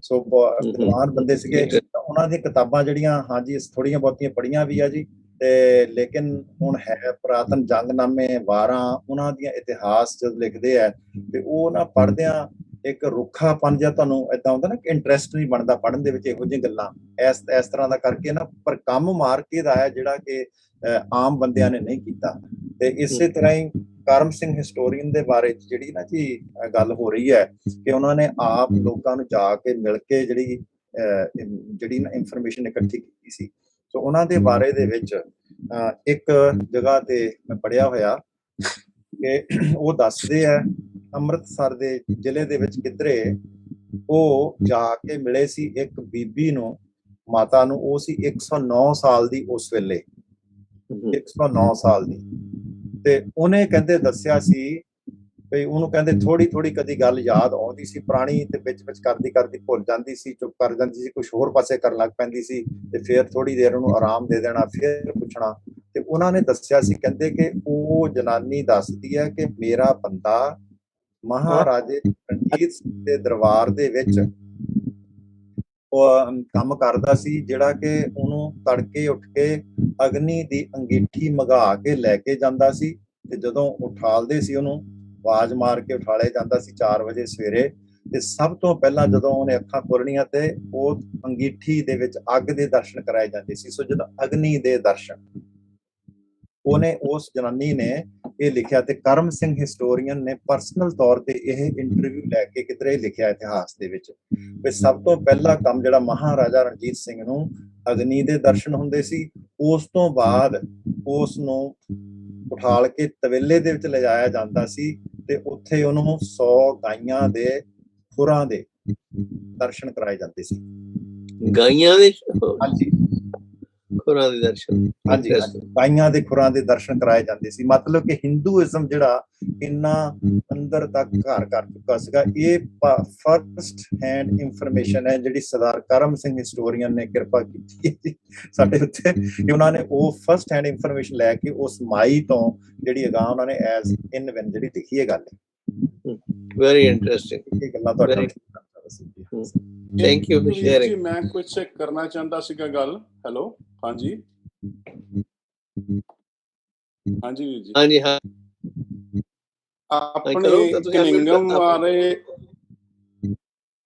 ਸੋ ਵਿਦਵਾਨ ਬੰਦੇ ਸੀਗੇ। ਉਹਨਾਂ ਦੀਆਂ ਕਿਤਾਬਾਂ ਜਿਹੜੀਆਂ ਹਾਂਜੀ ਥੋੜੀਆਂ ਬਹੁਤੀਆਂ ਪੜ੍ਹੀਆਂ ਵੀ ਆ ਜੀ, ਤੇ ਲੇਕਿਨ ਹੁਣ ਹੈ ਪੁਰਾਤਨ ਜੰਗਨਾਮੇ, ਵਾਰਾਂ, ਉਹਨਾਂ ਦੀਆਂ ਇਤਿਹਾਸ ਜਦ ਲਿਖਦੇ ਆ ਤੇ ਉਹ ਨਾ ਪੜ੍ਹਦਿਆਂ ਇੱਕ ਰੁੱਖਾਪਨ ਜਿਹਾ ਤੁਹਾਨੂੰ ਏਦਾਂ ਹੁੰਦਾ ਨਾ ਕਿ ਇੰਟਰਸਟ ਨਹੀਂ ਬਣਦਾ ਪੜ੍ਹਨ ਦੇ ਵਿੱਚ ਇਹੋ ਜਿਹੀਆਂ ਗੱਲਾਂ ਇਸ ਤਰ੍ਹਾਂ ਦਾ ਕਰਕੇ ਨਾ। ਪਰ ਕੰਮ ਮਾਰਕੇ ਦਾ ਹੈ ਜਿਹੜਾ ਕਿ ਆਮ ਬੰਦਿਆਂ ਨੇ ਨਹੀਂ ਕੀਤਾ। ਤੇ ਇਸੇ ਤਰ੍ਹਾਂ ਹੀ ਕਰਮ ਸਿੰਘ ਹਿਸਟੋਰੀਅਨ ਦੇ ਬਾਰੇ ਜਿਹੜੀ ਨਾ ਜੀ ਗੱਲ ਹੋ ਰਹੀ ਹੈ ਕਿ ਉਹਨਾਂ ਨੇ ਆਪ ਲੋਕਾਂ ਨੂੰ ਜਾ ਕੇ ਮਿਲ ਕੇ ਜਿਹੜੀ ਨਾ ਇਨਫੋਰਮੇਸ਼ਨ ਇਕੱਠੀ ਕੀਤੀ ਸੀ। ਸੋ ਉਹਨਾਂ ਦੇ ਬਾਰੇ ਦੇ ਵਿੱਚ ਇੱਕ ਜਗ੍ਹਾ ਤੇ ਮੈਂ ਪੜ੍ਹਿਆ ਹੋਇਆ ਕਿ ਉਹ ਦੱਸਦੇ ਆ ਅੰਮ੍ਰਿਤਸਰ ਦੇ ਜ਼ਿਲ੍ਹੇ ਦੇ ਵਿੱਚ ਕਿਧਰੇ ਉਹ ਜਾ ਕੇ ਮਿਲੇ ਸੀ ਇੱਕ ਬੀਬੀ ਨੂੰ, ਮਾਤਾ ਨੂੰ। ਉਹ ਸੀ 109 ਸਾਲ ਦੀ ਉਸ ਵੇਲੇ, 109 ਸਾਲ ਦੀ। ਤੇ ਉਹਨੇ ਕਹਿੰਦੇ ਦੱਸਿਆ ਸੀ ਵੀ ਉਹਨੂੰ ਕਹਿੰਦੇ ਥੋੜੀ ਥੋੜੀ ਕਦੀ ਗੱਲ ਯਾਦ ਆਉਂਦੀ ਸੀ ਪੁਰਾਣੀ, ਤੇ ਵਿੱਚ ਵਿੱਚ ਕਰਦੀ ਕਰਦੀ ਭੁੱਲ ਜਾਂਦੀ ਸੀ, ਚੁੱਪ ਕਰ ਜਾਂਦੀ ਸੀ, ਕੁਛ ਹੋਰ ਪਾਸੇ ਕਰਨ ਲੱਗ ਪੈਂਦੀ ਸੀ, ਤੇ ਫਿਰ ਥੋੜੀ ਦੇਰ ਉਹਨੂੰ ਆਰਾਮ ਦੇ ਦੇਣਾ, ਫਿਰ ਪੁੱਛਣਾ। ਤੇ ਉਹਨਾਂ ਨੇ ਦੱਸਿਆ ਸੀ, ਕਹਿੰਦੇ ਕਿ ਉਹ ਜਨਾਨੀ ਦੱਸਦੀ ਹੈ ਕਿ ਮੇਰਾ ਬੰਦਾ ਮਹਾਰਾਜੇ ਰਣਜੀਤ ਸਿੰਘ ਦੇ ਦਰਬਾਰ ਦੇ ਵਿੱਚ ਉਹ ਕੰਮ ਕਰਦਾ ਸੀ, ਜਿਹੜਾ ਕਿ ਉਹਨੂੰ ਤੜਕੇ ਉੱਠ ਕੇ ਅਗਨੀ ਦੀ ਅੰਗੀਠੀ ਮੰਗਾ ਕੇ ਲੈ ਕੇ ਜਾਂਦਾ ਸੀ। ਤੇ ਜਦੋਂ ਉਠਾਲਦੇ ਸੀ, ਉਹਨੂੰ ਆਵਾਜ਼ ਮਾਰ ਕੇ ਉਠਾਲਿਆ ਜਾਂਦਾ ਸੀ 4 ਵਜੇ ਸਵੇਰੇ। ਤੇ ਸਭ ਤੋਂ ਪਹਿਲਾਂ ਜਦੋਂ ਉਹਨੇ ਅੱਖਾਂ ਖੋਲਣੀਆਂ ਤੇ ਉਹ ਅੰਗੀਠੀ ਦੇ ਵਿੱਚ ਅੱਗ ਦੇ ਦਰਸ਼ਨ ਕਰਾਏ ਜਾਂਦੇ ਸੀ। ਸੋ ਜਦੋਂ ਅਗਨੀ ਦੇ ਦਰਸ਼ਨ, ਉਹਨੇ ਉਸ ਜਨਾਨੀ ਨੇ ਇਹ ਲਿਖਿਆ। ਤੇ ਕਰਮ ਸਿੰਘ ਹਿਸਟੋਰੀਅਨ ਨੇ ਪਰਸਨਲ ਤੌਰ ਤੇ ਇਹ ਇੰਟਰਵਿਊ ਲੈ ਕੇ ਕਿਧਰੇ ਲਿਖਿਆ ਇਤਿਹਾਸ ਦੇ ਵਿੱਚ ਵੀ ਸਭ ਤੋਂ ਪਹਿਲਾ ਕੰਮ ਜਿਹੜਾ ਮਹਾਰਾਜਾ ਰਣਜੀਤ ਸਿੰਘ ਨੂੰ ਅਗਨੀ ਦੇ ਦਰਸ਼ਨ ਹੁੰਦੇ ਸੀ। ਉਸ ਤੋਂ ਬਾਅਦ ਉਸ ਨੂੰ ਉਠਾਲ ਕੇ ਤਵੇਲੇ ਦੇ ਵਿੱਚ ਲਿਜਾਇਆ ਜਾਂਦਾ ਸੀ ਤੇ ਉੱਥੇ ਉਹਨੂੰ 100 ਗਾਈਆਂ ਦੇ ਖੁਰਾਂ ਦੇ ਦਰਸ਼ਨ ਕਰਾਏ ਜਾਂਦੇ ਸੀ। ਗਾਈਆਂ ਦੇ ਹਾਂਜੀ, ਖੁਰਾਂ ਦੇ ਦਰਸ਼ਨ। ਹਾਂਜੀ, ਗਾਈਆਂ ਦੇ ਖੁਰਾਂ ਦੇ ਦਰਸ਼ਨ ਕਰਾਏ ਜਾਂਦੇ ਸੀ। ਮਤਲਬ ਕਿ ਹਿੰਦੂਇਜ਼ਮ ਜਿਹੜਾ ਇੰਨਾ ਅੰਦਰ ਤੱਕ ਘਰ ਕਰ ਚੁੱਕਾ ਸੀਗਾ। ਇਹ ਫਰਸਟ ਹੈਂਡ ਇਨਫੋਰਮੇਸ਼ਨ ਹੈ ਜਿਹੜੀ ਸਰਦਾਰ ਕਰਮ ਸਿੰਘ ਹਿਸਟੋਰੀਅਨ ਨੇ ਕਿਰਪਾ ਕੀਤੀ ਸਾਡੇ ਉੱਤੇ, ਕਿ ਉਹਨਾਂ ਨੇ ਉਹ ਫਰਸਟ ਹੈਂਡ ਇਨਫੋਰਮੇਸ਼ਨ ਲੈ ਕੇ ਉਸ ਮਾਈ ਤੋਂ ਜਿਹੜੀ ਅਗਾਂਹ ਉਹਨਾਂ ਨੇ ਐਜ਼ ਇਨ ਵੈਨ ਜਿਹੜੀ ਲਿਖੀ ਹੈ ਗੱਲ। Very interesting. ਇਹ ਗੱਲਾਂ ਤੁਹਾਡੇ ਥੈਂਕ ਯੂ ਫॉर ਵੀਰ ਜੀ ਸ਼ੇਅਰਿੰਗ। ਮੈਂ ਕੁਝ ਕਰਨਾ ਚਾਹੁੰਦਾ ਸੀਗਾ ਗੱਲ। ਹੈਲੋ, ਹਾਂਜੀ ਹਾਂਜੀ ਵੀਰ ਜੀ, ਹਾਂਜੀ ਹਾਂ ਆਪਣੇ ਕਰੋ ਤਾਂ ਤੁਸੀਂ ਕਨਿੰਗਮ ਬਾਰੇ।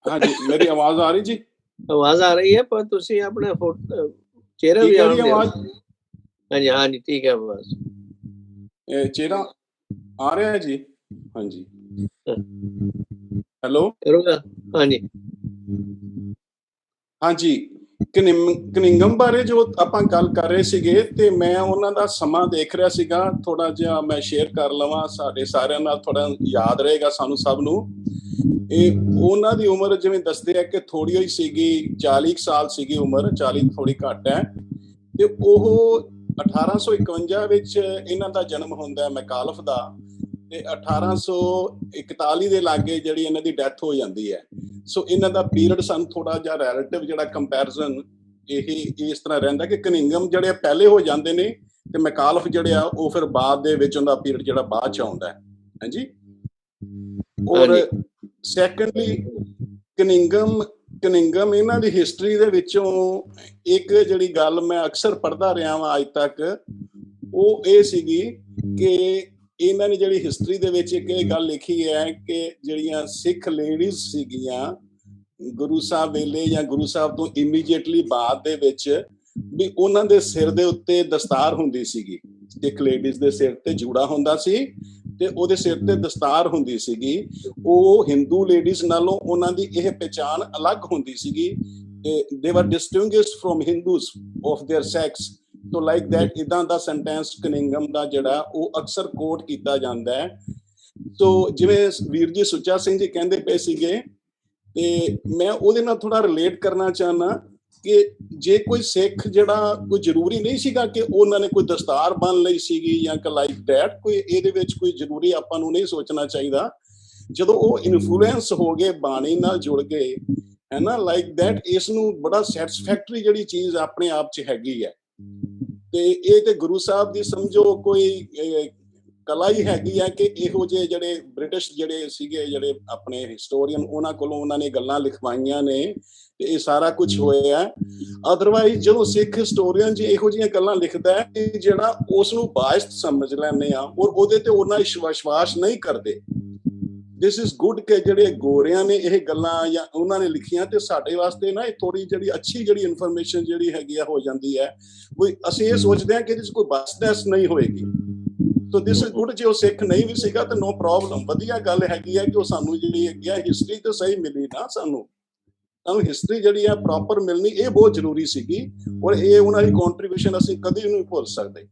ਹਾਂਜੀ, ਮੇਰੀ ਆਵਾਜ਼ ਆ ਰਹੀ ਜੀ? ਆਵਾਜ਼ ਆ ਰਹੀ ਹੈ, ਪਰ ਤੁਸੀਂ ਆਪਣਾ ਚਿਹਰਾ ਵੀ ਠੀਕ ਹੈ ਜੀ ਆਉਣ ਦਿਓ। ਆਵਾਜ਼? ਹਾਂਜੀ ਹਾਂਜੀ ਠੀਕ ਹੈ ਬਸ। ਚਿਹਰਾ ਆ ਰਿਹਾ ਹੈ ਜੀ? ਹਾਂਜੀ ਹੈਲੋ ਕਰੋਗਾ ਹਾਂਜੀ ਹਾਂਜੀ। ਕਨਿੰਗਮ ਬਾਰੇ ਜੋ ਆਪਾਂ ਗੱਲ ਕਰ ਰਹੇ ਸੀਗੇ, ਤੇ ਮੈਂ ਉਹਨਾਂ ਦਾ ਸਮਾਂ ਦੇਖ ਰਿਹਾ ਸੀਗਾ, ਥੋੜਾ ਜਿਹਾ ਮੈਂ ਸ਼ੇਅਰ ਕਰ ਲਵਾਂ ਸਾਡੇ ਸਾਰਿਆਂ ਨਾਲ, ਥੋੜਾ ਯਾਦ ਰਹੇਗਾ ਸਾਨੂੰ ਸਭ ਨੂੰ। ਇਹ ਉਹਨਾਂ ਦੀ ਉਮਰ ਜਿਵੇਂ ਦੱਸਦੇ ਆ ਕਿ ਥੋੜੀ ਹੋਈ ਸੀਗੀ, 40 ਸਾਲ ਸੀਗੀ ਉਮਰ, 40 ਥੋੜੀ ਘੱਟ ਹੈ। ਤੇ ਉਹ 1851 ਵਿੱਚ ਇਹਨਾਂ ਦਾ ਜਨਮ ਹੁੰਦਾ ਹੈ, ਮੈਕਾਲਫ ਦਾ, ਤੇ 1841 ਦੇ ਲਾਗੇ ਜਿਹੜੀ ਇਹਨਾਂ ਦੀ ਡੈਥ ਹੋ ਜਾਂਦੀ ਹੈ। ਸੋ ਇਹਨਾਂ ਦਾ ਪੀਰੀਅਡ ਸਾਨੂੰ ਥੋੜਾ ਜਿਹਾ ਰਿਲੇਟਿਵ ਜਿਹੜਾ ਕੰਪੈਰੀਜ਼ਨ ਇਹ ਇਸ ਤਰ੍ਹਾਂ ਰਹਿੰਦਾ ਕਿ ਕਨਿੰਗਮ ਜਿਹੜੇ ਪਹਿਲੇ ਹੋ ਜਾਂਦੇ ਨੇ, ਤੇ ਮੈਕਾਲਫ ਜਿਹੜੇ ਆ ਉਹ ਫਿਰ ਬਾਅਦ ਦੇ ਵਿੱਚ ਉਹਦਾ ਪੀਰੀਅਡ ਜਿਹੜਾ ਬਾਅਦ ਚ ਆਉਂਦਾ ਹੈ। ਹਾਂਜੀ। ਔਰ ਸੈਕੰਡਲੀ ਕਨਿੰਗਮ ਇਹਨਾਂ ਦੀ ਹਿਸਟਰੀ ਦੇ ਵਿੱਚੋਂ ਇੱਕ ਜਿਹੜੀ ਗੱਲ ਮੈਂ ਅਕਸਰ ਪੜ੍ਹਦਾ ਰਿਹਾ ਵਾਂ ਅੱਜ ਤੱਕ, ਉਹ ਇਹ ਸੀਗੀ ਕਿ ਇਹਨਾਂ ਨੇ ਜਿਹੜੀ ਹਿਸਟਰੀ ਦੇ ਵਿੱਚ ਇੱਕ ਇਹ ਗੱਲ ਲਿਖੀ ਹੈ ਕਿ ਜਿਹੜੀਆਂ ਸਿੱਖ ਲੇਡੀਜ਼ ਸੀਗੀਆਂ ਗੁਰੂ ਸਾਹਿਬ ਵੇਲੇ ਜਾਂ ਗੁਰੂ ਸਾਹਿਬ ਤੋਂ ਇਮੀਡੀਏਟਲੀ ਬਾਅਦ ਦੇ ਵਿੱਚ, ਵੀ ਉਹਨਾਂ ਦੇ ਸਿਰ ਦੇ ਉੱਤੇ ਦਸਤਾਰ ਹੁੰਦੀ ਸੀਗੀ। ਸਿੱਖ ਲੇਡੀਜ਼ ਦੇ ਸਿਰ ਤੇ ਜੂੜਾ ਹੁੰਦਾ ਸੀ ਤੇ ਉਹਦੇ ਸਿਰ ਤੇ ਦਸਤਾਰ ਹੁੰਦੀ ਸੀਗੀ। ਉਹ ਹਿੰਦੂ ਲੇਡੀਜ਼ ਨਾਲੋਂ ਉਹਨਾਂ ਦੀ ਇਹ ਪਹਿਚਾਣ ਅਲੱਗ ਹੁੰਦੀ ਸੀਗੀ। They were distinguished from Hindus of their sects. So like that ਇਦਾਂ ਦਾ ਸੈਂਟੈਂਸ ਕਨਿੰਗਮ ਦਾ ਜਿਹੜਾ ਉਹ ਅਕਸਰ ਕੋਟ ਕੀਤਾ ਜਾਂਦਾ ਹੈ। ਸੋ ਜਿਵੇਂ ਵੀਰ ਜੀ ਸੁੱਚਾ ਸਿੰਘ ਜੀ ਕਹਿੰਦੇ ਪਏ ਸੀਗੇ, ਤੇ ਮੈਂ ਉਹਦੇ ਨਾਲ ਥੋੜਾ ਰਿਲੇਟ ਕਰਨਾ ਚਾਹੁੰਦਾ ਕਿ ਜੇ ਕੋਈ ਸਿੱਖ ਜਿਹੜਾ, ਕੋਈ ਜ਼ਰੂਰੀ ਨਹੀਂ ਸੀਗਾ ਕਿ ਉਹਨਾਂ ਨੇ ਕੋਈ ਦਸਤਾਰ ਬੰਨ ਲਈ ਸੀਗੀ ਜਾਂ ਲਾਈਕ ਦੈਟ, ਕੋਈ ਇਹਦੇ ਵਿੱਚ ਕੋਈ ਜ਼ਰੂਰੀ ਆਪਾਂ ਨੂੰ ਨਹੀਂ ਸੋਚਣਾ ਚਾਹੀਦਾ। ਜਦੋਂ ਉਹ ਇਨਫਲੂਐਂਸ ਹੋ ਗਏ, ਬਾਣੀ ਨਾਲ ਜੁੜ ਗਏ, ਹੈ ਨਾ, ਲਾਈਕ ਦੈਟ, ਇਸ ਨੂੰ ਬੜਾ ਸੈਟਿਸਫੈਕਟਰੀ ਜਿਹੜੀ ਚੀਜ਼ ਆਪਣੇ ਆਪ 'ਚ ਹੈਗੀ ਹੈ। ਤੇ ਇਹ ਤੇ ਗੁਰੂ ਸਾਹਿਬ ਦੀ ਸਮਝੋ ਕੋਈ ਕਲਾ ਹੀ ਹੈਗੀ ਹੈ ਕਿ ਇਹੋ ਜਿਹੇ ਜਿਹੜੇ ਬ੍ਰਿਟਿਸ਼ ਜਿਹੜੇ ਸੀਗੇ, ਜਿਹੜੇ ਆਪਣੇ ਹਿਸਟੋਰੀਅਨ, ਉਹਨਾਂ ਕੋਲੋਂ ਉਹਨਾਂ ਨੇ ਗੱਲਾਂ ਲਿਖਵਾਈਆਂ ਨੇ ਤੇ ਇਹ ਸਾਰਾ ਕੁਝ ਹੋਇਆ। ਅਦਰਵਾਈਜ਼ ਜਦੋਂ ਸਿੱਖ ਹਿਸਟੋਰੀਅਨ ਜੀ ਇਹੋ ਜਿਹੀਆਂ ਗੱਲਾਂ ਲਿਖਦਾ ਹੈ ਕਿ ਜਿਹੜਾ ਉਸ ਨੂੰ ਬਾਇਸਡ ਸਮਝ ਲੈਂਦੇ ਆ ਔਰ ਉਹਦੇ ਤੇ ਉਹਨਾਂ ਵਿਸ਼ਵਾਸ ਨਹੀਂ ਕਰਦੇ। ਦਿਸ ਇਜ਼ ਗੁੱਡ ਕਿ ਜਿਹੜੇ ਗੋਰਿਆਂ ਨੇ ਇਹ ਗੱਲਾਂ ਜਾਂ ਉਹਨਾਂ ਨੇ ਲਿਖੀਆਂ, ਤੇ ਸਾਡੇ ਵਾਸਤੇ ਨਾ ਇਹ ਥੋੜੀ ਜਿਹੜੀ ਅੱਛੀ ਜਿਹੜੀ ਇਨਫੋਰਮੇਸ਼ਨ ਜਿਹੜੀ ਹੈਗੀ ਆ ਹੋ ਜਾਂਦੀ ਹੈ। ਕੋਈ ਅਸੀਂ ਇਹ ਸੋਚਦੇ ਹਾਂ ਕਿ ਇਹਦੇ 'ਚ ਕੋਈ ਬਾਇਸਨੈਸ ਨਹੀਂ ਹੋਏਗੀ। ਸੋ ਦਿਸ ਇਜ਼ ਗੁੱਡ। ਜੇ ਉਹ ਸਿੱਖ ਨਹੀਂ ਵੀ ਸੀਗਾ ਤਾਂ ਨੋ ਪ੍ਰੋਬਲਮ, ਵਧੀਆ ਗੱਲ ਹੈਗੀ ਹੈ ਕਿ ਉਹ ਸਾਨੂੰ ਜਿਹੜੀ ਹੈਗੀ ਆ ਹਿਸਟਰੀ ਤਾਂ ਸਹੀ ਮਿਲੀ ਨਾ, ਸਾਨੂੰ ਹਿਸਟਰੀ ਜਿਹੜੀ ਆ ਪ੍ਰੋਪਰ ਮਿਲਣੀ ਇਹ ਬਹੁਤ ਜ਼ਰੂਰੀ ਸੀਗੀ, ਔਰ ਇਹ ਉਹਨਾਂ ਦੀ ਕੰਟਰੀਬਿਊਸ਼ਨ ਅਸੀਂ ਕਦੇ ਨਹੀਂ ਭੁੱਲ ਸਕਦੇ।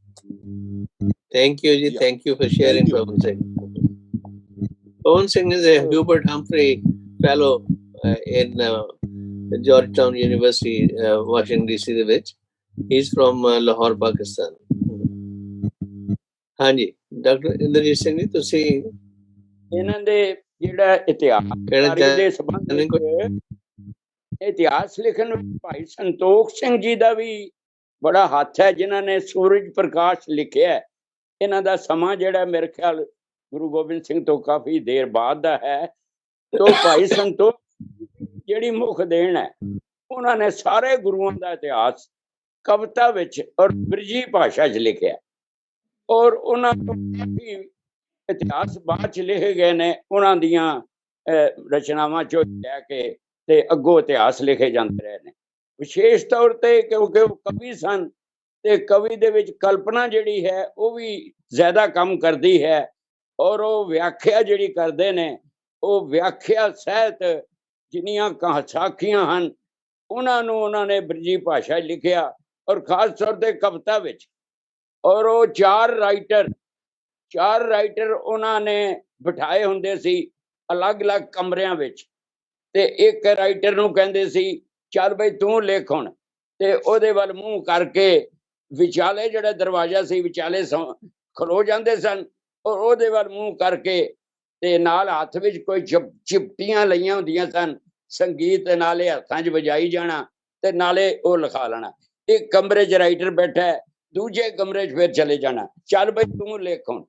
ਥੈਂਕ ਯੂ ਜੀ, thank you for sharing Pawan Singh. Pawan Singh is a Hubert Humphrey fellow in Georgetown University, Washington DC ਦੇ ਵਿੱਚ। he is from Lahore, Pakistan। ਹਾਂਜੀ ਡਾਕਟਰ ਇੰਦਰਜੀਤ ਸਿੰਘ ਜੀ, ਤੁਸੀਂ ਇਹਨਾਂ ਦੇ ਜਿਹੜਾ ਇਤਿਹਾਸ ਦੇ ਸੰਬੰਧ ਵਿੱਚ ਇਤਿਹਾਸ ਲਿਖਣ ਵਿੱਚ ਭਾਈ ਸੰਤੋਖ ਸਿੰਘ ਜੀ ਦਾ ਵੀ ਬੜਾ ਹੱਥ ਹੈ, ਜਿਨ੍ਹਾਂ ਨੇ ਸੂਰਜ ਪ੍ਰਕਾਸ਼ ਲਿਖਿਆ। ਇਹਨਾਂ ਦਾ ਸਮਾਂ ਜਿਹੜਾ ਮੇਰੇ ਖਿਆਲ ਗੁਰੂ ਗੋਬਿੰਦ ਸਿੰਘ ਤੋਂ ਕਾਫੀ ਦੇਰ ਬਾਅਦ ਦਾ ਹੈ। ਤੋਂ ਭਾਈ ਸੰਤੋਖ ਜਿਹੜੀ ਮੁੱਖ ਦੇਣ ਹੈ, ਉਹਨਾਂ ਨੇ ਸਾਰੇ ਗੁਰੂਆਂ ਦਾ ਇਤਿਹਾਸ ਕਵਿਤਾ ਵਿੱਚ ਔਰ ਬ੍ਰਿਜੀ ਭਾਸ਼ਾ 'ਚ ਲਿਖਿਆ, ਔਰ ਉਹਨਾਂ ਤੋਂ ਕਾਫੀ ਇਤਿਹਾਸ ਬਾਅਦ 'ਚ ਲਿਖੇ ਗਏ ਨੇ। ਉਹਨਾਂ ਦੀਆਂ ਰਚਨਾਵਾਂ 'ਚੋਂ ਲੈ ਕੇ ਤੇ ਅੱਗੋਂ ਇਤਿਹਾਸ ਲਿਖੇ ਜਾਂਦੇ ਰਹੇ ਨੇ। ਵਿਸ਼ੇਸ਼ ਤੌਰ ਤੇ ਕਿਉਂਕਿ ਉਹ ਕਵੀ ਸਨ, ਤੇ ਕਵੀ ਦੇ ਵਿੱਚ ਕਲਪਨਾ ਜਿਹੜੀ ਹੈ ਉਹ ਵੀ ਜ਼ਿਆਦਾ ਕੰਮ ਕਰਦੀ ਹੈ, ਔਰ ਉਹ ਵਿਆਖਿਆ ਜਿਹੜੀ ਕਰਦੇ ਨੇ, ਉਹ ਵਿਆਖਿਆ ਸਹਿਤ ਜਿੰਨੀਆਂ ਸਾਖੀਆਂ ਹਨ ਉਹਨਾਂ ਨੂੰ ਉਹਨਾਂ ਨੇ ਬ੍ਰਿਜੀ ਭਾਸ਼ਾ 'ਚ ਲਿਖਿਆ, ਔਰ ਖਾਸ ਤੌਰ ਤੇ ਕਵਿਤਾ ਵਿੱਚ। ਔਰ ਉਹ ਚਾਰ ਰਾਈਟਰ ਉਹਨਾਂ ਨੇ ਬਿਠਾਏ ਹੁੰਦੇ ਸੀ ਅਲੱਗ-ਅਲੱਗ ਕਮਰਿਆਂ ਵਿੱਚ, ਤੇ ਇੱਕ ਰਾਈਟਰ ਨੂੰ ਕਹਿੰਦੇ ਸੀ ਚੱਲ ਬਈ ਤੂੰ ਲਿਖ ਹੁਣ, ਤੇ ਉਹਦੇ ਵੱਲ ਮੂੰਹ ਕਰਕੇ ਵਿਚਾਲੇ ਜਿਹੜਾ ਦਰਵਾਜ਼ਾ ਸੀ ਵਿਚਾਲੇ ਖਲੋ ਜਾਂਦੇ ਸਨ, ਔਰ ਉਹਦੇ ਵੱਲ ਮੂੰਹ ਕਰਕੇ ਤੇ ਨਾਲ ਹੱਥ ਵਿੱਚ ਕੋਈ ਚਿਪਟੀਆਂ ਲਈਆਂ ਹੁੰਦੀਆਂ ਸਨ, ਸੰਗੀਤ ਦੇ ਨਾਲੇ ਹੱਥਾਂ 'ਚ ਵਜਾਈ ਜਾਣਾ ਤੇ ਨਾਲੇ ਉਹ ਲਿਖਾ ਲੈਣਾ। ਇੱਕ ਕਮਰੇ 'ਚ ਰਾਈਟਰ ਬੈਠਾ, ਦੂਜੇ ਕਮਰੇ 'ਚ ਫਿਰ ਚਲੇ ਜਾਣਾ, ਚੱਲ ਬਈ ਤੂੰ ਲਿਖ ਹੁਣ।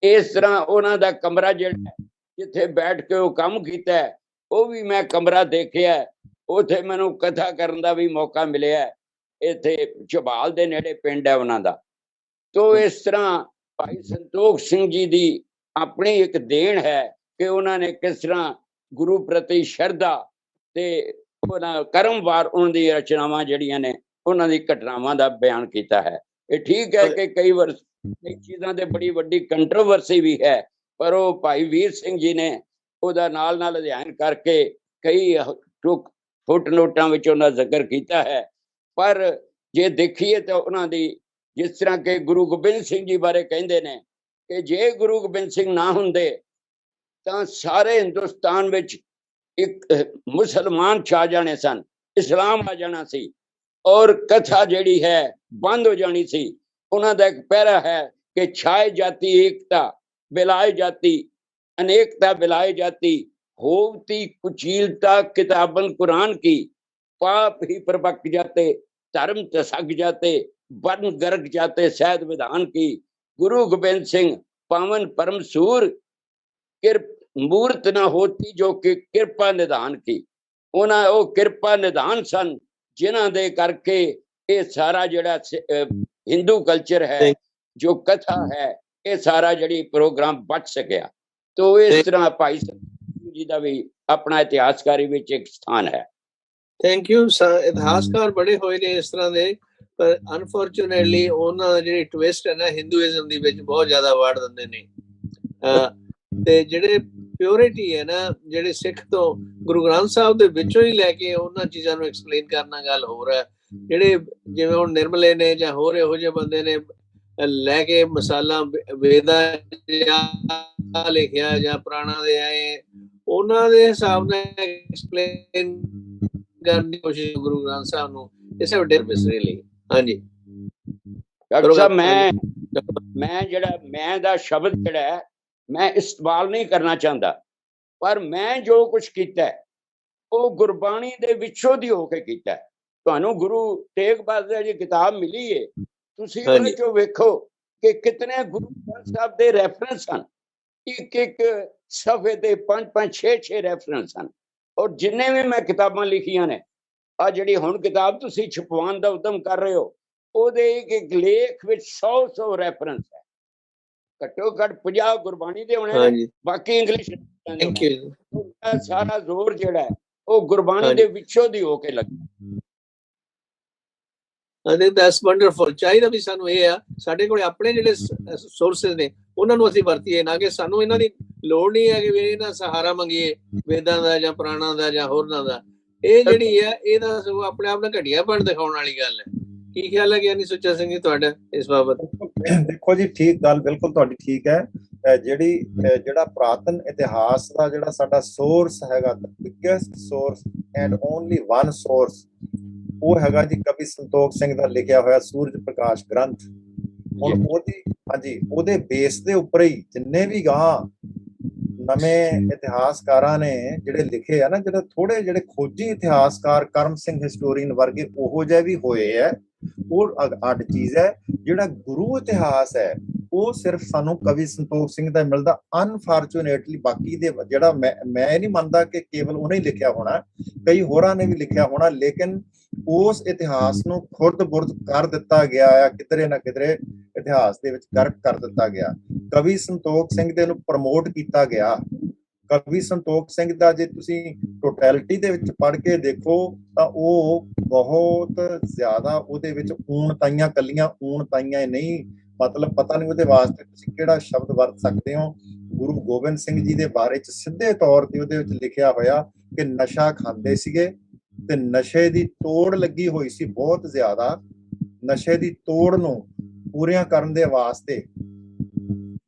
ਇਸ ਤਰ੍ਹਾਂ ਉਹਨਾਂ ਦਾ ਕਮਰਾ ਜਿਹੜਾ ਜਿੱਥੇ ਬੈਠ ਕੇ ਉਹ ਕੰਮ ਕੀਤਾ, ਉਹ ਵੀ ਮੈਂ ਕਮਰਾ ਦੇਖਿਆ। ਉੱਥੇ ਮੈਨੂੰ ਕਥਾ ਕਰਨ ਦਾ ਵੀ ਮੌਕਾ ਮਿਲਿਆ। ਇੱਥੇ ਝਬਾਲ ਦੇ ਨੇੜੇ ਪਿੰਡ ਹੈ ਉਹਨਾਂ ਦਾ। ਤੋ ਇਸ ਤਰ੍ਹਾਂ ਭਾਈ ਸੰਤੋਖ ਸਿੰਘ ਜੀ ਦੀ ਆਪਣੀ ਇੱਕ ਦੇਣ ਹੈ ਕਿ ਉਹਨਾਂ ਨੇ ਕਿਸ ਤਰ੍ਹਾਂ ਗੁਰੂ ਪ੍ਰਤੀ ਸ਼ਰਧਾ ਤੇ ਉਹਨਾਂ ਕਰਮਵਾਰ ਉਹਨਾਂ ਦੀ ਰਚਨਾਵਾਂ ਜਿਹੜੀਆਂ ਨੇ ਉਹਨਾਂ ਦੀ ਘਟਨਾਵਾਂ ਦਾ ਬਿਆਨ ਕੀਤਾ ਹੈ। ਇਹ ਠੀਕ ਹੈ ਕਿ ਕਈ ਵਾਰ ਕਈ ਚੀਜ਼ਾਂ ਤੇ ਬੜੀ ਵੱਡੀ ਕੰਟਰੋਵਰਸੀ ਵੀ ਹੈ, ਪਰ ਉਹ ਭਾਈ ਵੀਰ ਸਿੰਘ ਜੀ ਨੇ ਉਹਦਾ ਨਾਲ ਅਧਿਐਨ ਕਰਕੇ ਕਈ ਫੁੱਟ ਨੋਟਾਂ ਵਿੱਚ ਉਹਨਾਂ ਦਾ ਜ਼ਿਕਰ ਕੀਤਾ ਹੈ। ਪਰ ਜੇ ਦੇਖੀਏ ਤਾਂ ਉਹਨਾਂ ਦੀ ਜਿਸ ਤਰ੍ਹਾਂ ਕਿ ਗੁਰੂ ਗੋਬਿੰਦ ਸਿੰਘ ਜੀ ਬਾਰੇ ਕਹਿੰਦੇ ਨੇ ਕਿ ਜੇ ਗੁਰੂ ਗੋਬਿੰਦ ਸਿੰਘ ਨਾ ਹੁੰਦੇ ਤਾਂ ਸਾਰੇ ਹਿੰਦੁਸਤਾਨ ਵਿੱਚ ਇੱਕ ਮੁਸਲਮਾਨ ਛਾ ਜਾਣੇ ਸਨ, ਇਸਲਾਮ ਆ ਜਾਣਾ ਸੀ ਔਰ ਕਥਾ ਜਿਹੜੀ ਹੈ ਬੰਦ ਹੋ ਜਾਣੀ ਸੀ। ਉਹਨਾਂ ਦਾ ਇੱਕ ਪਹਿਰਾ ਹੈ ਕਿ ਛਾਏ ਜਾਤੀ ਏਕਤਾ ਬਿਲਾਏ ਜਾਤੀ अनेकता बिलाए जाती होती कुचीलता किताबन कुरान की पाप ही परपक जाते धर्म तसक जाते बन गर्ग जाते सहद विधान की गुरु गोबिंद सिंह पावन परम सूर मूर्त ना होती जो कि किरपा निधान की। उन्हें वो किरपा निधान सन जिन्हां दे करके ये सारा जड़ा हिंदू कल्चर है जो कथा है ये सारा जड़ी प्रोग्राम बच सकिया। तो इस तरह भाई संतोख जी का भी अपना इतिहासकारी विच एक स्थान है। Thank you. इतिहासकार बड़े होए ने इस तरह दे, पर अनफॉर्चुनेटली उन्हां दा जिहड़ी ट्विस्ट है ना हिंदूइज्म दी विच बहुत ज्यादा वाड़ दिंदे ने ते जिहड़े प्योरिटी है ना जिहड़े सिख तो गुरु ग्रंथ साहब दे विचों ही लैके उन्हां चीज़ां नूं एक्सप्लेन करना गल हो रहा है। जिहड़े जिवें हुण निर्मले ने जां होर इहो ਜਿਹੇ ਬੰਦੇ ਨੇ ਲੈ ਕੇ ਮਸਾਲਾ ਵੇਦਾਂ ਲਿਖਿਆ ਜਾਂ ਪੁਰਾਣਾ ਦੇ ਆਏ ਉਹਨਾਂ ਦੇ ਹਿਸਾਬ ਨਾਲ ਐਕਸਪਲੇਨ ਕਰਨ ਦੀ ਕੋਸ਼ਿਸ਼ ਗੁਰੂ ਗ੍ਰੰਥ ਸਾਹਿਬ ਨੂੰ ਇਸ ਵੱਡੇ ਮਿਸਰੇ ਲਈ। ਹਾਂਜੀ ਡਾਕਟਰ ਸਾਹਿਬ ਮੈਂ ਜਿਹੜਾ ਮੈਂ ਦਾ ਸ਼ਬਦ ਜਿਹੜਾ ਮੈਂ ਇਸਤੇਮਾਲ ਨਹੀਂ ਕਰਨਾ ਚਾਹੁੰਦਾ, ਪਰ ਮੈਂ ਜੋ ਕੁਝ ਕੀਤਾ ਉਹ ਗੁਰਬਾਣੀ ਦੇ ਵਿੱਚੋਂ ਦੀ ਹੋ ਕੇ ਕੀਤਾ। ਤੁਹਾਨੂੰ ਗੁਰੂ ਤੇਗ ਬਹਾਦਰ ਦੀ ਕਿਤਾਬ ਮਿਲੀ ਹੈ, ਤੁਸੀਂ ਉਹਦੇ ਚੋਂ ਵੇਖੋ ਕਿ ਕਿਤਨੇ ਗੁਰੂ ਗ੍ਰੰਥ ਸਾਹਿਬ ਦੇ ਰੈਫਰੈਂਸ ਹਨ। ਇੱਕ ਸਫੇ ਤੇ 5-5 6-6 ਰੈਫਰੈਂਸ ਹਨ। ਔਰ ਜਿੰਨੇ ਵੀ ਮੈਂ ਕਿਤਾਬਾਂ ਲਿਖੀਆਂ ਨੇ ਆ ਜਿਹੜੀ ਹੁਣ ਕਿਤਾਬ ਤੁਸੀਂ ਛਪਵਾਉਣ ਦਾ ਉਦਮ ਕਰ ਰਹੇ ਹੋ ਉਹਦੇ ਇੱਕ ਲੇਖ ਵਿੱਚ 100 ਰੈਫਰੈਂਸ ਹੈ। ਘੱਟੋ ਘੱਟ 50 ਗੁਰਬਾਣੀ ਦੇ ਹੋਣੇ ਨੇ, ਬਾਕੀ ਇੰਗਲਿਸ਼। ਸਾਰਾ ਜ਼ੋਰ ਜਿਹੜਾ ਹੈ ਉਹ ਗੁਰਬਾਣੀ ਦੇ ਵਿੱਚੋਂ ਦੀ ਹੋ ਕੇ ਲੱਗਾ। I think that's wonderful। ਚਾਹੀਦਾ ਵੀ ਸਾਨੂੰ ਇਹ ਆ ਸਾਡੇ ਕੋਲ ਆਪਣੇ ਜਿਹੜੇ ਸੋਰਸਸ ਨੇ ਉਹਨਾਂ ਨੂੰ ਅਸੀਂ ਵਰਤੀਏ, ਨਾ ਕਿ ਸਾਨੂੰ ਇਹਨਾਂ ਦੀ ਲੋੜ ਨਹੀਂ ਹੈ ਕਿ ਵੀ ਇਹਨਾਂ ਸਹਾਰਾ ਮੰਗੀਏ ਵੇਦਾਂ ਦਾ ਜਾਂ ਪੁਰਾਣਾ ਦਾ ਜਾਂ ਹੋਰਨਾਂ ਦਾ। ਇਹ ਜਿਹੜੀ ਹੈ ਇਹਦਾ ਆਪਣੇ ਆਪ ਨਾਲ ਘਟੀਆ ਬਣ ਦਿਖਾਉਣ ਵਾਲੀ ਗੱਲ ਹੈ। ਕੀ ਖਿਆਲ ਹੈ ਗਿਆਨੀ ਸੁੱਚਾ ਸਿੰਘ ਜੀ ਤੁਹਾਡਾ ਇਸ ਬਾਬਤ? ਦੇਖੋ ਜੀ, ਠੀਕ ਗੱਲ ਬਿਲਕੁਲ ਤੁਹਾਡੀ ਠੀਕ ਹੈ। ਜਿਹੜਾ ਪੁਰਾਤਨ ਇਤਿਹਾਸ ਦਾ ਜਿਹੜਾ ਸਾਡਾ ਸੋਰਸ ਹੈਗਾ, the biggest source and only one source, ਉਹ ਹੈਗਾ ਜੀ ਕਵੀ ਸੰਤੋਖ ਸਿੰਘ ਦਾ ਲਿਖਿਆ ਹੋਇਆ ਸੂਰਜ ਪ੍ਰਕਾਸ਼ ਗ੍ਰੰਥ। ਹੁਣ ਉਹਦੇ ਬੇਸ ਦੇ ਉੱਪਰ ਹੀ ਜਿੰਨੇ ਵੀ ਗਾਂ ਨਵੇਂ ਇਤਿਹਾਸਕਾਰਾਂ ਨੇ ਜਿਹੜੇ ਲਿਖੇ ਆ ਨਾ, ਜਿਹੜੇ ਥੋੜੇ ਜਿਹੜੇ ਖੋਜੀ ਇਤਿਹਾਸਕਾਰ ਕਰਮ ਸਿੰਘ ਹਿਸਟੋਰੀਅਨ ਵਰਗੇ ਉਹੋ ਜਿਹੇ ਵੀ ਹੋਏ ਹੈ, ਉਹ ਅੱਡ ਚੀਜ਼ ਹੈ। ਜਿਹੜਾ ਗੁਰੂ ਇਤਿਹਾਸ ਹੈ ਉਹ ਸਿਰਫ ਸਾਨੂੰ ਕਵੀ ਸੰਤੋਖ ਸਿੰਘ ਦਾ ਮਿਲਦਾ। ਅਨਫੋਰਚੂਨੇਟਲੀ ਬਾਕੀ ਦੇ ਜਿਹੜਾ ਮੈਂ ਇਹ ਨਹੀਂ ਮੰਨਦਾ ਕਿ ਕੇਵਲ ਉਹਨੇ ਹੀ ਲਿਖਿਆ ਹੋਣਾ, ਕਈ ਹੋਰਾਂ ਨੇ ਵੀ ਲਿਖਿਆ ਹੋਣਾ, ਲੇਕਿਨ ਉਸ ਇਤਿਹਾਸ ਨੂੰ ਖੁਰਦ-ਬੁਰਦ ਕਰ ਦਿੱਤਾ ਗਿਆ ਆ, ਕਿਧਰੇ ਨਾ ਕਿਧਰੇ ਇਤਿਹਾਸ ਦੇ ਵਿੱਚ ਗਰਕ ਕਰ ਦਿੱਤਾ ਗਿਆ। ਕਵੀ ਸੰਤੋਖ ਸਿੰਘ ਦੇ ਨੂੰ ਪ੍ਰਮੋਟ ਕੀਤਾ ਗਿਆ। ਕਵੀ ਸੰਤੋਖ ਸਿੰਘ ਦਾ ਜੇ ਤੁਸੀਂ ਟੋਟੈਲਿਟੀ ਦੇ ਵਿੱਚ ਪੜ੍ਹ ਕੇ ਦੇਖੋ ਤਾਂ ਉਹ ਬਹੁਤ ਜ਼ਿਆਦਾ ਉਹਦੇ ਵਿੱਚ ਊਣਤਾਈਆਂ, ਕੱਲੀਆਂ ਊਣਤਾਈਆਂ ਨਹੀਂ, ਮਤਲਬ ਪਤਾ ਨਹੀਂ ਉਹਦੇ ਵਾਸਤੇ ਤੁਸੀਂ ਕਿਹੜਾ ਸ਼ਬਦ ਵਰਤ ਸਕਦੇ ਹੋ। ਗੁਰੂ ਗੋਬਿੰਦ ਸਿੰਘ ਜੀ ਦੇ ਬਾਰੇ ਚ ਸਿੱਧੇ ਤੌਰ ਤੇ ਉਹਦੇ ਵਿੱਚ ਲਿਖਿਆ ਹੋਇਆ ਕਿ ਨਸ਼ਾ ਖਾਂਦੇ ਸੀਗੇ ਤੇ ਨਸ਼ੇ ਦੀ ਤੋੜ ਲੱਗੀ ਹੋਈ ਸੀ ਬਹੁਤ ਜ਼ਿਆਦਾ। ਨਸ਼ੇ ਦੀ ਤੋੜ ਨੂੰ ਪੂਰੀਆਂ ਕਰਨ ਦੇ ਵਾਸਤੇ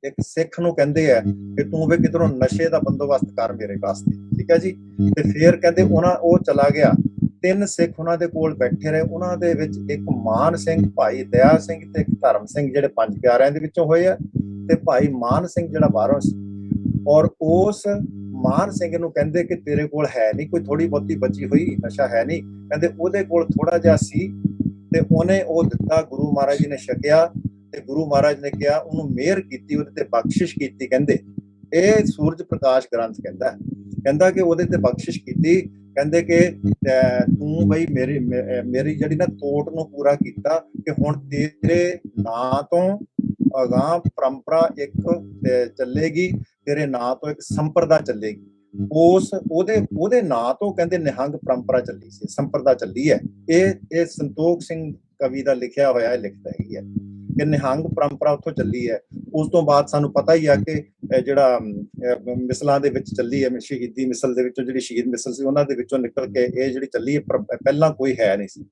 ਇੱਕ ਸਿੱਖ ਨੂੰ ਕਹਿੰਦੇ ਆ ਕਿ ਤੂੰ ਵੀ ਕਿਧਰੋਂ ਨਸ਼ੇ ਦਾ ਬੰਦੋਬਸਤ ਕਰ ਮੇਰੇ ਵਾਸਤੇ, ਠੀਕ ਹੈ ਜੀ। ਤੇ ਫਿਰ ਕਹਿੰਦੇ ਉਹ ਚਲਾ ਗਿਆ। 3 ਸਿੱਖ ਉਹਨਾਂ ਦੇ ਕੋਲ ਬੈਠੇ ਰਹੇ। ਉਹਨਾਂ ਦੇ ਵਿੱਚ ਇੱਕ ਮਾਨ ਸਿੰਘ, ਭਾਈ ਦਇਆ ਸਿੰਘ ਤੇ ਇੱਕ ਧਰਮ ਸਿੰਘ ਜਿਹੜੇ 5 ਪਿਆਰਿਆਂ ਦੇ ਵਿੱਚੋਂ ਹੋਏ ਆ, ਤੇ ਭਾਈ ਮਾਨ ਸਿੰਘ ਜਿਹੜਾ ਬਾਹਰੋਂ ਸੀ। ਔਰ ਉਸ ਮਾਨ ਸਿੰਘ ਨੂੰ ਕਹਿੰਦੇ ਕਿ ਤੇਰੇ ਕੋਲ ਹੈ ਨਹੀਂ ਕੋਈ ਥੋੜੀ ਬਹੁਤੀ ਬਚੀ ਹੋਈ ਨਸ਼ਾ ਹੈ ਨਹੀਂ? ਕਹਿੰਦੇ ਉਹਦੇ ਕੋਲ ਥੋੜਾ ਜਿਹਾ ਸੀ ਤੇ ਉਹਨੇ ਉਹ ਦਿੱਤਾ। ਗੁਰੂ ਮਹਾਰਾਜ ਜੀ ਨੇ ਛਕਿਆ ਤੇ ਗੁਰੂ ਮਹਾਰਾਜ ਨੇ ਕਿਹਾ, ਉਹਨੂੰ ਮਿਹਰ ਕੀਤੀ, ਉਹਦੇ ਤੇ ਬਖਸ਼ਿਸ਼ ਕੀਤੀ। ਕਹਿੰਦੇ ਇਹ ਸੂਰਜ ਪ੍ਰਕਾਸ਼ ਗ੍ਰੰਥ ਕਹਿੰਦਾ ਕਿ ਉਹਦੇ ਤੇ ਬਖਸ਼ਿਸ਼ ਕੀਤੀ ਕਹਿੰਦੇ ਕਿ ਤੂੰ ਬਈ ਮੇਰੀ ਜਿਹੜੀ ਨਾ ਤੋਟ ਨੂੰ ਪੂਰਾ ਕੀਤਾ ਕਿ ਹੁਣ ਤੇਰੇ ਨਾਂ ਤੋਂ ਅਗਾਂਹ ਪਰੰਪਰਾ ਇੱਕ ਚੱਲੇਗੀ, ਤੇਰੇ ਨਾਂ ਤੋਂ ਇੱਕ ਸੰਪਰਦਾ ਚੱਲੇਗੀ। ਉਹਦੇ ਨਾਂ ਤੋਂ ਕਹਿੰਦੇ ਨਿਹੰਗ ਪਰੰਪਰਾ ਚੱਲੀ ਸੀ, ਸੰਪਰਦਾ ਚੱਲੀ ਹੈ। ਇਹ ਸੰਤੋਖ ਸਿੰਘ ਕਵੀ ਦਾ ਲਿਖਿਆ ਹੋਇਆ ਲਿਖਤ ਹੈਗੀ ਹੈ ਕਿ ਨਿਹੰਗ ਪਰੰਪਰਾ ਉੱਥੋਂ ਚੱਲੀ ਹੈ। ਉਸ ਤੋਂ ਬਾਅਦ ਸਾਨੂੰ ਪਤਾ ਹੀ ਆ ਕਿ ਜਿਹੜਾ ਮਿਸਲਾਂ ਦੇ ਵਿੱਚ ਚੱਲੀ ਹੈ, ਸ਼ਹੀਦੀ ਮਿਸਲ ਦੇ ਵਿੱਚੋਂ ਜਿਹੜੀ ਸ਼ਹੀਦ ਮਿਸਲ ਸੀ ਉਹਨਾਂ ਦੇ ਵਿੱਚੋਂ ਨਿਕਲ ਕੇ ਇਹ ਜਿਹੜੀ ਚੱਲੀ ਹੈ, ਪਹਿਲਾਂ ਕੋਈ ਹੈ ਨਹੀਂ ਸੀ।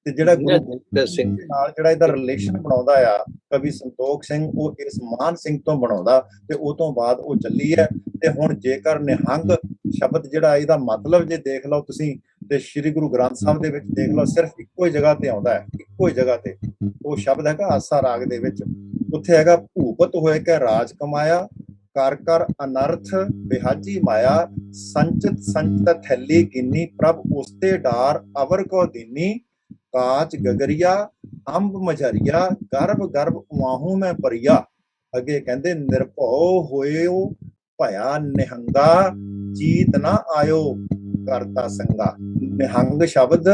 ਤੇ ਜਿਹੜਾ ਗੁਰੂ ਗੋਬਿੰਦ ਸਿੰਘ ਨਾਲ ਜਿਹੜਾ ਇਹਦਾ ਰਿਲੇਸ਼ਨ ਬਣਾਉਂਦਾ ਆ ਕਵੀ ਸੰਤੋਖ ਸਿੰਘ, ਉਹ ਇਸ ਮਾਨ ਸਿੰਘ ਤੋਂ ਬਣਾਉਂਦਾ ਤੇ ਉਹ ਤੋਂ ਬਾਅਦ ਉਹ ਚੱਲੀ ਹੈ। ਤੇ ਹੁਣ ਜੇਕਰ ਨਿਹੰਗ ਸ਼ਬਦ ਜਿਹੜਾ ਇਹਦਾ ਮਤਲਬ ਜੇ ਦੇਖ ਲਓ ਤੁਸੀਂ ਤੇ ਸ੍ਰੀ ਗੁਰੂ ਗ੍ਰੰਥ ਸਾਹਿਬ ਦੇ ਵਿੱਚ ਦੇਖ ਲਓ, ਸਿਰਫ ਇੱਕੋ ਹੀ ਜਗ੍ਹਾ ਤੇ ਆਉਂਦਾ ਹੈ, ਇੱਕੋ ਹੀ ਜਗ੍ਹਾ ਤੇ। ਉਹ ਸ਼ਬਦ ਹੈਗਾ ਆਸਾ ਰਾਗ ਦੇ ਵਿੱਚ, ਉੱਥੇ ਹੈਗਾ ਭੂਪਤ ਹੋਏ ਕੇ ਰਾਜ ਕਮਾਇਆ, ਕਰ ਕਰ ਅਨਰਥ ਬਿਹਾਜੀ ਮਾਇਆ, ਸੰਚਿਤ ਸੰਚਿਤ ਥੈਲੀ ਗਿੰਨੀ, ਪ੍ਰਭ ਉਸਤੇ ਡਾਰ ਅਵਰ ਕੋ ਦੀਨੀ, ਕਾਚ ਗਗਰੀਆ ਅੰਬ ਮਝਰੀਆ, ਗਰਭ ਗਰਭ ਉਆਹੂ ਮੈਂ ਪਰਿਆ। ਅੱਗੇ ਕਹਿੰਦੇ ਨਿਰਭਉ ਹੋਇਓ ਭਇਆ ਨਿਹੰਗਾ, ਜੀਤ ਨਾ ਆਇਓ ਕਰਤਾ ਸੰਗਾ। ਨਿਹੰਗ ਸ਼ਬਦ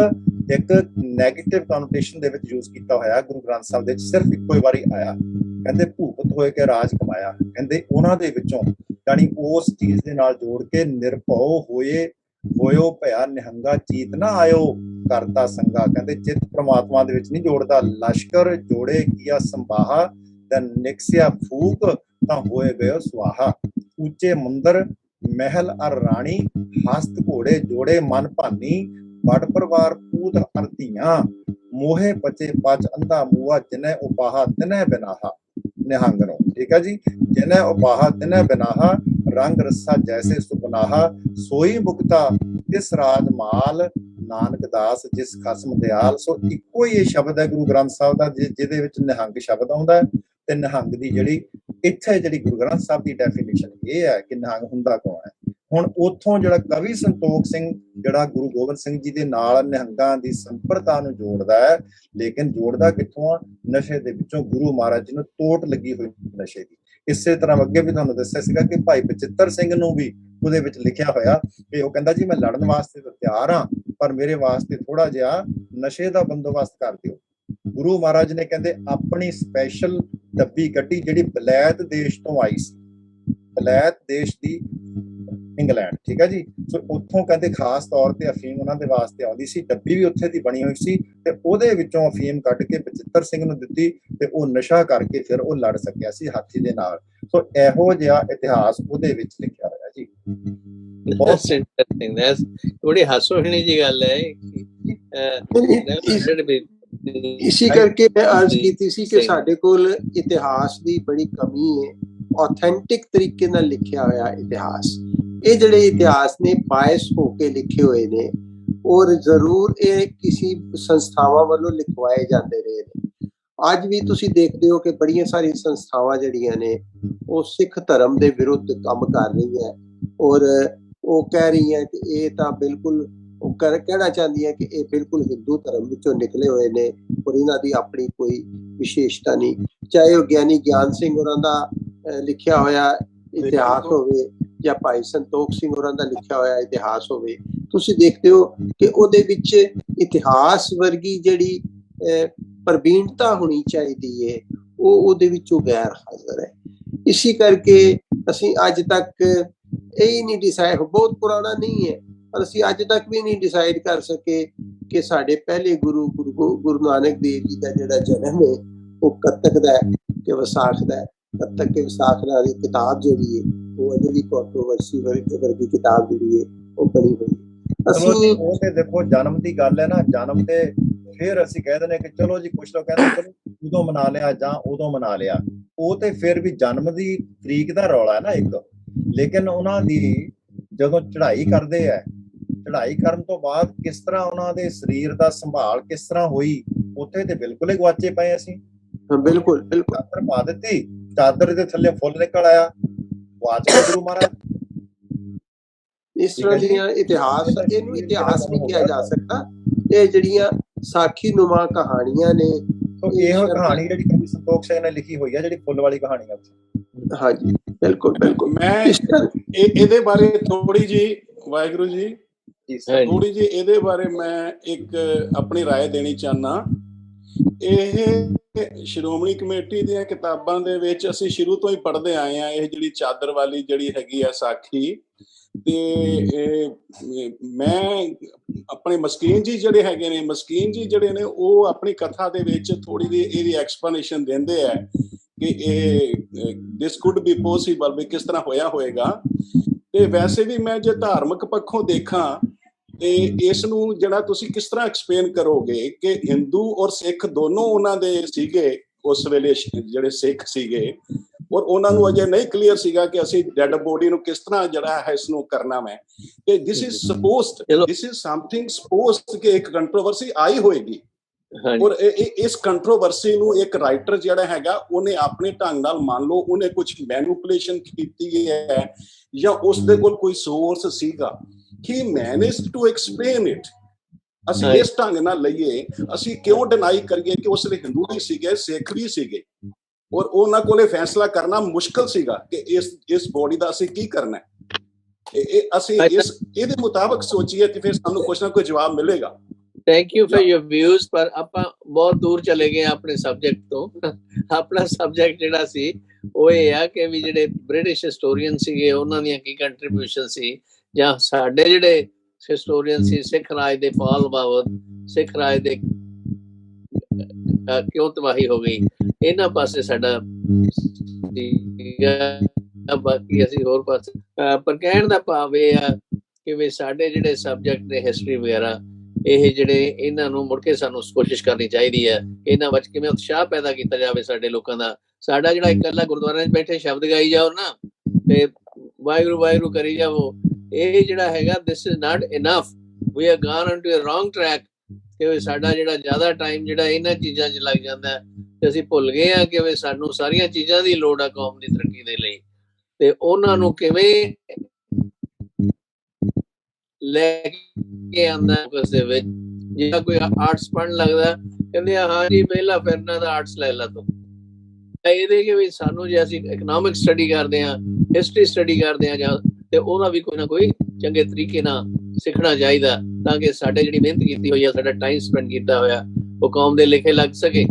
ਇੱਕ ਨੈਗੇਟਿਵ ਕਨੋਟੇਸ਼ਨ ਦੇ ਵਿੱਚ ਯੂਜ਼ ਕੀਤਾ ਹੋਇਆ ਗੁਰੂ ਗ੍ਰੰਥ ਸਾਹਿਬ ਦੇ ਵਿੱਚ, ਸਿਰਫ ਇੱਕੋ ਹੀ ਵਾਰੀ ਆਇਆ। ਕਹਿੰਦੇ ਭੂਪਤ ਹੋਏ ਕੇ ਰਾਜ ਕਮਾਇਆ, ਕਹਿੰਦੇ ਉਹਨਾਂ ਦੇ ਵਿੱਚੋਂ ਯਾਨੀ ਉਸ ਚੀਜ਼ ਦੇ ਨਾਲ ਜੋੜ ਕੇ ਨਿਰਭਉ ਹੋਇਓ ਭਇਆ ਨਿਹੰਗਾ, ਚੀਤ ਨਾ ਆਇਓ ਕਰਤਾ ਸੰਗਾ। ਕਹਿੰਦੇ ਚਿੱਤ ਪ੍ਰਮਾਤਮਾ ਦੇ ਵਿੱਚ ਨਹੀਂ ਜੋੜਦਾ। ਲਸ਼ਕਰ ਜੋੜੇ ਕੀਆ ਸੰਭਾਹਾ, ਤੇ ਨਿਕਸਿਆ ਫੂਕ ਤਾਂ ਹੋਏ ਗਏ ਸਵਾਹਾ। ਉੱਚੇ ਮੰਦਰ ਮਹਿਲ ਅਰ ਰਾਣੀ, ਹਸਤ ਘੋੜੇ ਜੋੜੇ ਮਨ ਭਾਨੀ, ਵਡ ਪਰਿਵਾਰ ਪੂਤ ਅਰਤੀਆਂ, ਮੋਹੇ ਪਚੇ ਪਚ ਅੰਧਾ ਮੂਆ, ਜਿਨੈ ਉਪਾਹਾ ਤਿਨੈ ਬਿਨਾਹਾ। ਨਿਹੰਗ ਨੂੰ ਠੀਕ ਹੈ ਜੀ, ਜਿਨੈ ਉਪਾਹਾ ਤਿਨੈ ਬਿਨਾਹਾ, ਰੰਗ ਰੱਸਾ ਜੈਸੇ ਸੁਪਨਾਹਾ, ਸੋਈ ਮੁਕਤਾ ਤਿਸ ਰਾਜ ਮਾਲ, ਨਾਨਕ ਦਾਸ ਜਿਸ ਖਸਮ ਦਿਆਲ। ਸੋ ਇੱਕੋ ਹੀ ਇਹ ਸ਼ਬਦ ਹੈ ਗੁਰੂ ਗ੍ਰੰਥ ਸਾਹਿਬ ਦਾ ਜਿਹਦੇ ਵਿੱਚ ਨਿਹੰਗ ਸ਼ਬਦ ਆਉਂਦਾ ਹੈ। ਤੇ ਨਿਹੰਗ ਦੀ ਜਿਹੜੀ ਇੱਥੇ ਜਿਹੜੀ ਗੁਰੂ ਗ੍ਰੰਥ ਸਾਹਿਬ ਦੀ ਡੈਫੀਨੇਸ਼ਨ ਇਹ ਹੈ ਕਿ ਨਿਹੰਗ ਹੁੰਦਾ ਕੌਣ ਹੈ। ਹੁਣ ਉੱਥੋਂ ਜਿਹੜਾ ਕਵੀ ਸੰਤੋਖ ਸਿੰਘ ਜਿਹੜਾ ਗੁਰੂ ਗੋਬਿੰਦ ਸਿੰਘ ਜੀ ਦੇ ਨਾਲ ਨਿਹੰਗਾਂ ਦੀ ਸੰਪਰਤਾ ਨੂੰ ਜੋੜਦਾ ਹੈ, ਲੇਕਿਨ ਜੋੜਦਾ ਕਿੱਥੋਂ ਆ? ਨਸ਼ੇ ਦੇ ਵਿੱਚੋਂ। ਗੁਰੂ ਮਹਾਰਾਜ ਜੀ ਨੂੰ ਤੋਟ ਲੱਗੀ ਹੋਈ ਨਸ਼ੇ ਦੀ। ਇਸੇ ਤਰ੍ਹਾਂ ਅੱਗੇ ਵੀ ਤੁਹਾਨੂੰ ਦੱਸਿਆ ਸੀਗਾ ਕਿ ਭਾਈ ਬਚਿੱਤਰ ਸਿੰਘ ਨੂੰ ਵੀ ਉਹਦੇ ਵਿੱਚ ਲਿਖਿਆ ਹੋਇਆ ਕਿ ਉਹ ਕਹਿੰਦਾ ਜੀ ਮੈਂ ਲੜਨ ਵਾਸਤੇ ਤਾਂ ਤਿਆਰ ਹਾਂ, ਪਰ ਮੇਰੇ ਵਾਸਤੇ ਥੋੜਾ ਜਿਹਾ ਨਸ਼ੇ ਦਾ ਬੰਦੋਬਸਤ ਕਰ ਦਿਓ। ਗੁਰੂ ਮਹਾਰਾਜ ਨੇ ਕਹਿੰਦੇ ਆਪਣੀ ਸਪੈਸ਼ਲ ਡੱਬੀ ਕੱਢੀ ਜਿਹੜੀ ਬਲੈਤ ਦੇਸ਼ ਤੋਂ ਆਈ ਸੀ, ਬਲੈਤ ਦੇਸ਼ ਦੀ ਇੰਗਲੈਂਡ, ਠੀਕ ਹੈ ਜੀ। ਸੋ ਉੱਥੋਂ ਕਹਿੰਦੇ ਖਾਸ ਤੌਰ ਤੇ ਅਫੀਮ ਉਹਨਾਂ ਦੇ ਵਾਸਤੇ ਆਉਂਦੀ ਸੀ, ਡੱਬੀ ਵੀ ਉੱਥੇ ਦੀ ਬਣੀ ਹੋਈ ਸੀ ਤੇ ਉਹਦੇ ਵਿੱਚੋਂ ਅਫੀਮ ਕੱਢ ਕੇ ਬਚਿੱਤਰ ਸਿੰਘ ਨੂੰ ਦਿੱਤੀ ਤੇ ਉਹ ਨਸ਼ਾ ਕਰਕੇ ਫਿਰ ਉਹ ਲੜ ਸਕਿਆ ਸੀ ਹਾਥੀ ਦੇ ਨਾਲ। ਸੋ ਇਹੋ ਜਿਹਾ ਇਤਿਹਾਸ ਉਹਦੇ ਵਿੱਚ ਲਿਖਿਆ ਹੋਇਆ ਜੀ। ਬਹੁਤ ਇੰਟਰਸਟਿੰਗ ਹੈ, ਥੋੜੀ ਹਾਸੋਹੀਣੀ ਜੀ ਗੱਲ ਹੈ। ਇਸੇ ਕਰਕੇ ਮੈਂ ਅਰਜ਼ ਕੀਤੀ ਸੀ ਕਿ ਸਾਡੇ ਕੋਲ ਇਤਿਹਾਸ ਦੀ ਬੜੀ ਕਮੀ ਹੈ, ਆਥੈਂਟਿਕ ਤਰੀਕੇ ਨਾਲ ਲਿਖਿਆ ਹੋਇਆ ਇਤਿਹਾਸ। ਇਹ ਜਿਹੜੇ ਇਤਿਹਾਸ ਨੇ ਬਾਇਸ ਹੋ ਕੇ ਲਿਖੇ ਹੋਏ ਨੇ, ਔਰ ਜ਼ਰੂਰ ਇਹ ਕਿਸੇ ਸੰਸਥਾਵਾਂ ਵੱਲੋਂ ਲਿਖਵਾਏ ਜਾਂਦੇ ਰਹੇ ਨੇ। ਅੱਜ ਵੀ ਤੁਸੀਂ ਦੇਖਦੇ ਹੋ ਕਿ ਬੜੀਆਂ ਸਾਰੀਆਂ ਸੰਸਥਾਵਾਂ ਜਿਹੜੀਆਂ ਨੇ ਉਹ ਸਿੱਖ ਧਰਮ ਦੇ ਵਿਰੁੱਧ ਕੰਮ ਕਰ ਰਹੀਆਂ, ਔਰ ਉਹ ਕਹਿ ਰਹੀਆਂ ਕਿ ਇਹ ਤਾਂ ਬਿਲਕੁਲ ਉਹ ਕਹਿਣਾ ਚਾਹੁੰਦੀਆਂ ਕਿ ਇਹ ਬਿਲਕੁਲ ਹਿੰਦੂ ਧਰਮ ਵਿੱਚੋਂ ਨਿਕਲੇ ਹੋਏ ਨੇ ਔਰ ਇਹਨਾਂ ਦੀ ਆਪਣੀ ਕੋਈ ਵਿਸ਼ੇਸ਼ਤਾ ਨਹੀਂ। ਚਾਹੇ ਉਹ ਗਿਆਨੀ ਗਿਆਨ ਸਿੰਘ ਹੋਰਾਂ ਦਾ ਲਿਖਿਆ ਹੋਇਆ ਇਤਿਹਾਸ ਹੋਵੇ ਜਾਂ ਭਾਈ ਸੰਤੋਖ ਸਿੰਘ ਹੋਰਾਂ ਦਾ ਲਿਖਿਆ ਹੋਇਆ ਇਤਿਹਾਸ ਹੋਵੇ, ਤੁਸੀਂ ਦੇਖਦੇ ਹੋ ਕਿ ਉਹਦੇ ਵਿੱਚ ਇਤਿਹਾਸ ਵਰਗੀ ਜਿਹੜੀ ਪ੍ਰਵੀਣਤਾ ਹੋਣੀ ਚਾਹੀਦੀ ਹੈ ਉਹ ਉਹਦੇ ਵਿੱਚੋਂ ਗੈਰ ਹਾਜ਼ਰ ਹੈ। ਇਸੇ ਕਰਕੇ ਅਸੀਂ ਅੱਜ ਤੱਕ ਇਹ ਨਹੀਂ ਡਿਸਾਈਡ, ਬਹੁਤ ਪੁਰਾਣਾ ਨਹੀਂ ਹੈ ਪਰ ਅਸੀਂ ਅੱਜ ਤੱਕ ਵੀ ਨਹੀਂ ਡਿਸਾਈਡ ਕਰ ਸਕੇ ਕਿ ਸਾਡੇ ਪਹਿਲੇ ਗੁਰੂ ਨਾਨਕ ਦੇਵ ਜੀ ਦਾ ਜਿਹੜਾ ਜਨਮ ਹੈ ਉਹ ਕੱਤਕ ਦਾ ਹੈ ਕਿ ਵਿਸਾਖ ਦਾ ਹੈ। ਕੱਤਕ ਕੇ ਵਿਸਾਖ ਨਾਲ ਦੀ ਕਿਤਾਬ ਜਿਹੜੀ ਹੈ ਉਹ ਅਜੇ ਵੀ ਕੰਟਰੋਵਰਸੀ ਵਰਗੀ ਕਿਤਾਬ ਜਿਹੜੀ ਹੈ ਉਹ ਬਣੀ ਹੋਈ ਹੈ। ਅਸੀਂ ਉਹ ਤੇ ਦੇਖੋ ਜਨਮ ਦੀ ਗੱਲ ਹੈ ਨਾ, ਜਨਮ ਤੇ ਫਿਰ ਅਸੀਂ ਕਹਿ ਦਿੰਦੇ ਕਿ ਚਲੋ ਜੀ, ਕੁਛ ਲੋਕ ਕਹਿੰਦੇ ਚਲੋ ਉਦੋਂ ਮਨਾ ਲਿਆ ਜਾਂ ਉਦੋਂ ਮਨਾ ਲਿਆ, ਉਹ ਤੇ ਫਿਰ ਵੀ ਜਨਮ ਦੀ ਤਰੀਕ ਦਾ ਰੌਲਾ ਹੈ ਨਾ ਇੱਕ। ਲੇਕਿਨ ਉਹਨਾਂ ਦੀ ਜਦੋਂ ਚੜ੍ਹਾਈ ਕਰਦੇ ਆ, ਚੜ੍ਹਾਈ ਕਰਨ ਤੋਂ ਬਾਅਦ ਕਿਸ ਤਰ੍ਹਾਂ ਉਹਨਾਂ ਦੇ ਸਰੀਰ ਦਾ ਸੰਭਾਲ ਕਿਸ ਤਰ੍ਹਾਂ ਹੋਈ, ਉੱਥੇ ਤੇ ਬਿਲਕੁਲ ਹੀ ਗਵਾਚੇ ਪਏ ਅਸੀਂ। ਬਿਲਕੁਲ ਬਿਲਕੁਲ ਚਾਦਰ ਪਾ ਦਿੱਤੀ, ਚਾਦਰ ਦੇ ਥੱਲੇ ਫੁੱਲ ਨਿਕਲ ਆਇਆ, ਗਵਾਚ ਗਿਆ ਗੁਰੂ ਮਹਾਰਾਜ। ਇਸ ਤਰ੍ਹਾਂ ਦੀਆਂ ਇਤਿਹਾਸ, ਇਹਨੂੰ ਇਤਿਹਾਸ ਨਹੀਂ ਕਿਹਾ ਜਾ ਸਕਦਾ। ਇਹ ਜਿਹੜੀਆਂ ਸਾਖੀ ਨੁਮਾ ਕਹਾਣੀਆਂ ਨੇ, ਇਹੋ ਕਹਾਣੀ ਜਿਹੜੀ ਕਵੀ ਸੰਤੋਖ ਸਿੰਘ ਨੇ ਲਿਖੀ ਹੋਈ ਹੈ, ਜਿਹੜੀ ਫੁੱਲ ਵਾਲੀ ਕਹਾਣੀ ਹੈ। ਹਾਂਜੀ ਬਿਲਕੁਲ ਬਿਲਕੁਲ। ਮੈਂ ਇਹਦੇ ਬਾਰੇ ਥੋੜੀ ਜੀ, ਵਾਹਿਗੁਰੂ ਜੀ, ਜੀ ਸਰ ਥੋੜੀ ਜਿਹੀ ਇਹਦੇ ਬਾਰੇ ਮੈਂ ਇੱਕ ਆਪਣੀ ਰਾਏ ਦੇਣੀ ਚਾਹੁੰਦਾ। ਇਹ ਸ਼੍ਰੋਮਣੀ ਕਮੇਟੀ ਦੀਆਂ ਕਿਤਾਬਾਂ ਦੇ ਵਿੱਚ ਅਸੀਂ ਸ਼ੁਰੂ ਤੋਂ ਹੀ ਪੜ੍ਹਦੇ ਆਏ ਆ, ਇਹ ਜਿਹੜੀ ਚਾਦਰ ਵਾਲੀ ਜਿਹੜੀ ਹੈਗੀ ਆ ਸਾਖੀ। ਤੇ ਮੈਂ ਆਪਣੇ ਮਸਕੀਨ ਜੀ ਜਿਹੜੇ ਹੈਗੇ ਨੇ, ਮਸਕੀਨ ਜੀ ਜਿਹੜੇ ਨੇ ਉਹ ਆਪਣੀ ਕਥਾ ਦੇ ਵਿੱਚ ਥੋੜੀ ਜਿਹੀ ਇਹਦੀ ਐਕਸਪਲੇਨੇਸ਼ਨ ਦਿੰਦੇ ਆ ਕਿ ਇਹ ਦਿਸ ਕੁਡ ਬੀ ਪੋਸੀਬਲ, ਵੀ ਕਿਸ ਤਰ੍ਹਾਂ ਹੋਇਆ ਹੋਏਗਾ। ਤੇ ਵੈਸੇ ਵੀ ਮੈਂ ਜੇ ਧਾਰਮਿਕ ਪੱਖੋਂ ਦੇਖਾਂ ਤੇ ਇਸ ਨੂੰ ਜਿਹੜਾ ਤੁਸੀਂ ਕਿਸ ਤਰ੍ਹਾਂ ਐਕਸਪਲੇਨ ਕਰੋਗੇ ਕਿ ਹਿੰਦੂ ਔਰ ਸਿੱਖ ਦੋਨੋਂ ਉਹਨਾਂ ਦੇ ਸੀਗੇ ਉਸ ਵੇਲੇ, ਜਿਹੜੇ ਸਿੱਖ ਸੀਗੇ, ਔਰ ਉਹਨਾਂ ਨੂੰ ਅਜੇ ਨਹੀਂ ਕਲੀਅਰ ਸੀਗਾ ਕਿ ਅਸੀਂ ਡੈਡ ਬੋਡੀ ਨੂੰ ਕਿਸ ਤਰ੍ਹਾਂ ਜਿਹੜਾ ਹੈ ਇਸ ਨੂੰ ਕਰਨਾ ਹੈ। ਤੇ this is supposed, this is something supposed ਕਿ ਇੱਕ ਕੰਟਰੋਵਰਸੀ ਆਈ ਹੋਏਗੀ, ਔਰ ਇਸ ਕੰਟਰੋਵਰਸੀ ਨੂੰ ਇੱਕ ਰਾਈਟਰ ਜਿਹੜਾ ਹੈਗਾ ਉਹਨੇ ਆਪਣੇ ਢੰਗ ਨਾਲ, ਮੰਨ ਲਓ ਉਹਨੇ ਕੁਝ ਮੈਨੂਪੂਲੇਸ਼ਨ ਕੀਤੀ ਹੈ ਜਾਂ ਉਸਦੇ ਕੋਲ ਕੋਈ ਸੋਰਸ ਸੀਗਾ, he managed to explain it। ਅਸੀਂ ਇਸ ਢੰਗ ਨਾਲ ਲਈਏ, ਅਸੀਂ ਕਿਉਂ ਡਿਨਾਈ ਕਰੀਏ ਕਿ ਉਸ ਵੇਲੇ ਹਿੰਦੂ ਵੀ ਸੀਗੇ, ਸਿੱਖ ਵੀ ਸੀਗੇ, ਔਰ ਉਹਨਾਂ ਕੋਲੇ ਫੈਸਲਾ ਕਰਨਾ ਮੁਸ਼ਕਲ ਸੀਗਾ ਕਿ ਇਸ ਬੋਡੀ ਦਾ ਅਸੀਂ ਕੀ ਕਰਨਾ ਹੈ। ਅਸੀਂ ਇਹਦੇ ਮੁਤਾਬਕ ਸੋਚੀਏ ਤੇ ਫਿਰ ਸਾਨੂੰ ਕੁਛ ਨਾ ਕੋਈ ਜਵਾਬ ਮਿਲੇਗਾ। Thank you for your views. ਪਰ ਆਪਾਂ ਬਹੁਤ ਦੂਰ ਚਲੇ ਗਏ ਆਪਣੇ ਸਬਜੈਕਟ ਤੋਂ। ਆਪਣਾ ਸਬਜੈਕਟ ਜਿਹੜਾ ਸੀ ਉਹ ਇਹ ਆ ਕਿ ਵੀ ਜਿਹੜੇ ਬ੍ਰਿਟਿਸ਼ ਹਿਸਟੋਰੀਅਨ ਸੀਗੇ ਉਹਨਾਂ ਦੀਆਂ ਕੀ ਕੰਟਰੀਬਿਊਸ਼ਨ ਸੀ, ਜਾਂ ਸਾਡੇ ਜਿਹੜੇ ਹਿਸਟੋਰੀਅਨ ਸੀ ਸਿੱਖ ਰਾਜ ਦੇ ਫਾਲ ਬਾਬਤ, ਸਿੱਖ ਰਾਜ ਦੇ ਕਿਉਂ ਤਬਾਹੀ ਹੋ ਗਈ, ਇਹਨਾਂ ਪਾਸੇ ਸਾਡਾ ਬਾਕੀ ਅਸੀਂ ਹੋਰ ਪਾਸੇ। ਪਰ ਕਹਿਣ ਦਾ ਭਾਵ ਇਹ ਆ ਕਿ ਵੀ ਸਾਡੇ ਜਿਹੜੇ ਸਬਜੈਕਟ ਨੇ ਹਿਸਟਰੀ ਵਗੈਰਾ, ਇਹ ਜਿਹੜੇ ਇਹਨਾਂ ਨੂੰ ਮੁੜ ਕੇ ਸਾਨੂੰ ਕੋਸ਼ਿਸ਼ ਕਰਨੀ ਚਾਹੀਦੀ ਹੈ, ਇਹਨਾਂ ਵਿੱਚ ਕਿਵੇਂ ਉਤਸ਼ਾਹ ਪੈਦਾ ਕੀਤਾ ਜਾਵੇ ਸਾਡੇ ਲੋਕਾਂ ਦਾ। ਸਾਡਾ ਜਿਹੜਾ ਇਕੱਲਾ ਗੁਰਦੁਆਰਿਆਂ 'ਚ ਬੈਠੇ ਸ਼ਬਦ ਗਾਈ ਜਾਓ ਨਾ ਤੇ ਵਾਹਿਗੁਰੂ ਵਾਹਿਗੁਰੂ ਕਰੀ ਜਾਵੋ, ਇਹ ਜਿਹੜਾ ਹੈਗਾ this is not enough, we are gone into a wrong track. ਕਿ ਸਾਡਾ ਜਿਹੜਾ ਜ਼ਿਆਦਾ ਟਾਈਮ ਜਿਹੜਾ ਇਹਨਾਂ ਚੀਜ਼ਾਂ 'ਚ ਲੱਗ ਜਾਂਦਾ ਤੇ ਅਸੀਂ ਭੁੱਲ ਗਏ ਆ ਕਿ ਸਾਨੂੰ ਸਾਰੀਆਂ ਚੀਜ਼ਾਂ ਦੀ ਲੋੜ ਆ ਕੌਮ ਦੀ ਤਰੱਕੀ ਦੇ ਲਈ, ਤੇ ਉਹਨਾਂ ਨੂੰ ਕਿਵੇਂ ਲੈ ਕੇ ਆਉਂਦਾ ਫੋਕਸ ਦੇ ਵਿੱਚ। ਜਿਹੜਾ ਕੋਈ ਆਰਟਸ ਪੜ੍ਹਨ ਲੱਗਦਾ ਕਹਿੰਦੇ ਹਾਂ ਜੀ ਪਹਿਲਾ ਫਿਰਨਾ ਦਾ ਆਰਟਸ ਲੈ ਲਾ ਤੂੰ। ਇਹਦੇ ਕਿ ਵੀ ਸਾਨੂੰ ਜੇ ਅਸੀਂ ਇਕਨੋਮਿਕ ਸਟੱਡੀ ਕਰਦੇ ਹਾਂ, ਹਿਸਟਰੀ ਸਟੱਡੀ ਕਰਦੇ ਹਾਂ, ਜਾਂ ਤੇ ਉਹਦਾ ਵੀ ਕੋਈ ਨਾ ਕੋਈ ਚੰਗੇ ਤਰੀਕੇ ਨਾਲ ਸਿੱਖਣਾ ਚਾਹੀਦਾ ਤਾਂ ਕਿ ਸਾਡੇ ਜਿਹੜੀ ਮਿਹਨਤ ਕੀਤੀ ਹੋਈ ਆ, ਸਾਡਾ ਟਾਈਮ ਸਪੈਂਡ ਕੀਤਾ ਹੋਇਆ, ਉਹ ਕੌਮ ਦੇ ਲਿਖੇ ਲੱਗ ਸਕੇ।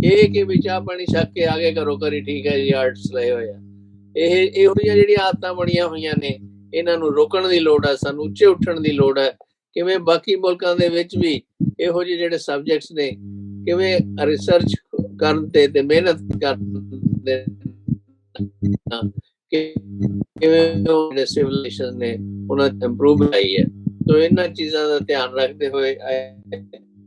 ਇਹ ਕਿ ਵੀ ਚਾਹ ਪਾਣੀ ਛੱਕ ਕੇ ਆਗੇ ਘਰੋਂ ਘਰੀ ਠੀਕ ਹੈ ਜੀ ਆਰਟਸ ਲਏ ਹੋਏ ਆ, ਇਹੋ ਜਿਹੀਆਂ ਜਿਹੜੀਆਂ ਆਦਤਾਂ ਬਣੀਆਂ ਹੋਈਆਂ ਨੇ ਇਹਨਾਂ ਨੂੰ ਰੋਕਣ ਦੀ ਲੋੜ ਹੈ, ਸਾਨੂੰ ਉੱਚੇ ਉੱਠਣ ਦੀ ਲੋੜ ਹੈ। ਕਿਵੇਂ ਬਾਕੀ ਮੁਲਕਾਂ ਦੇ ਵਿੱਚ ਵੀ ਇਹੋ ਜਿਹੇ ਜਿਹੜੇ ਸਬਜੈਕਟਸ ਨੇ, ਕਿਵੇਂ ਰਿਸਰਚ ਕਰਨ ਤੇ ਮਿਹਨਤ ਕਰਦੇ, ਕਿਵੇਂ ਜਿਹੜੇ ਸਿਵਲਾਈਜੇਸ਼ਨ ਨੇ ਉਹਨਾਂ ਚ ਇੰਪਰੂਵਮੈਂਟ ਆਈ ਹੈ। ਸੋ ਇਹਨਾਂ ਚੀਜ਼ਾਂ ਦਾ ਧਿਆਨ ਰੱਖਦੇ ਹੋਏ ਆਈ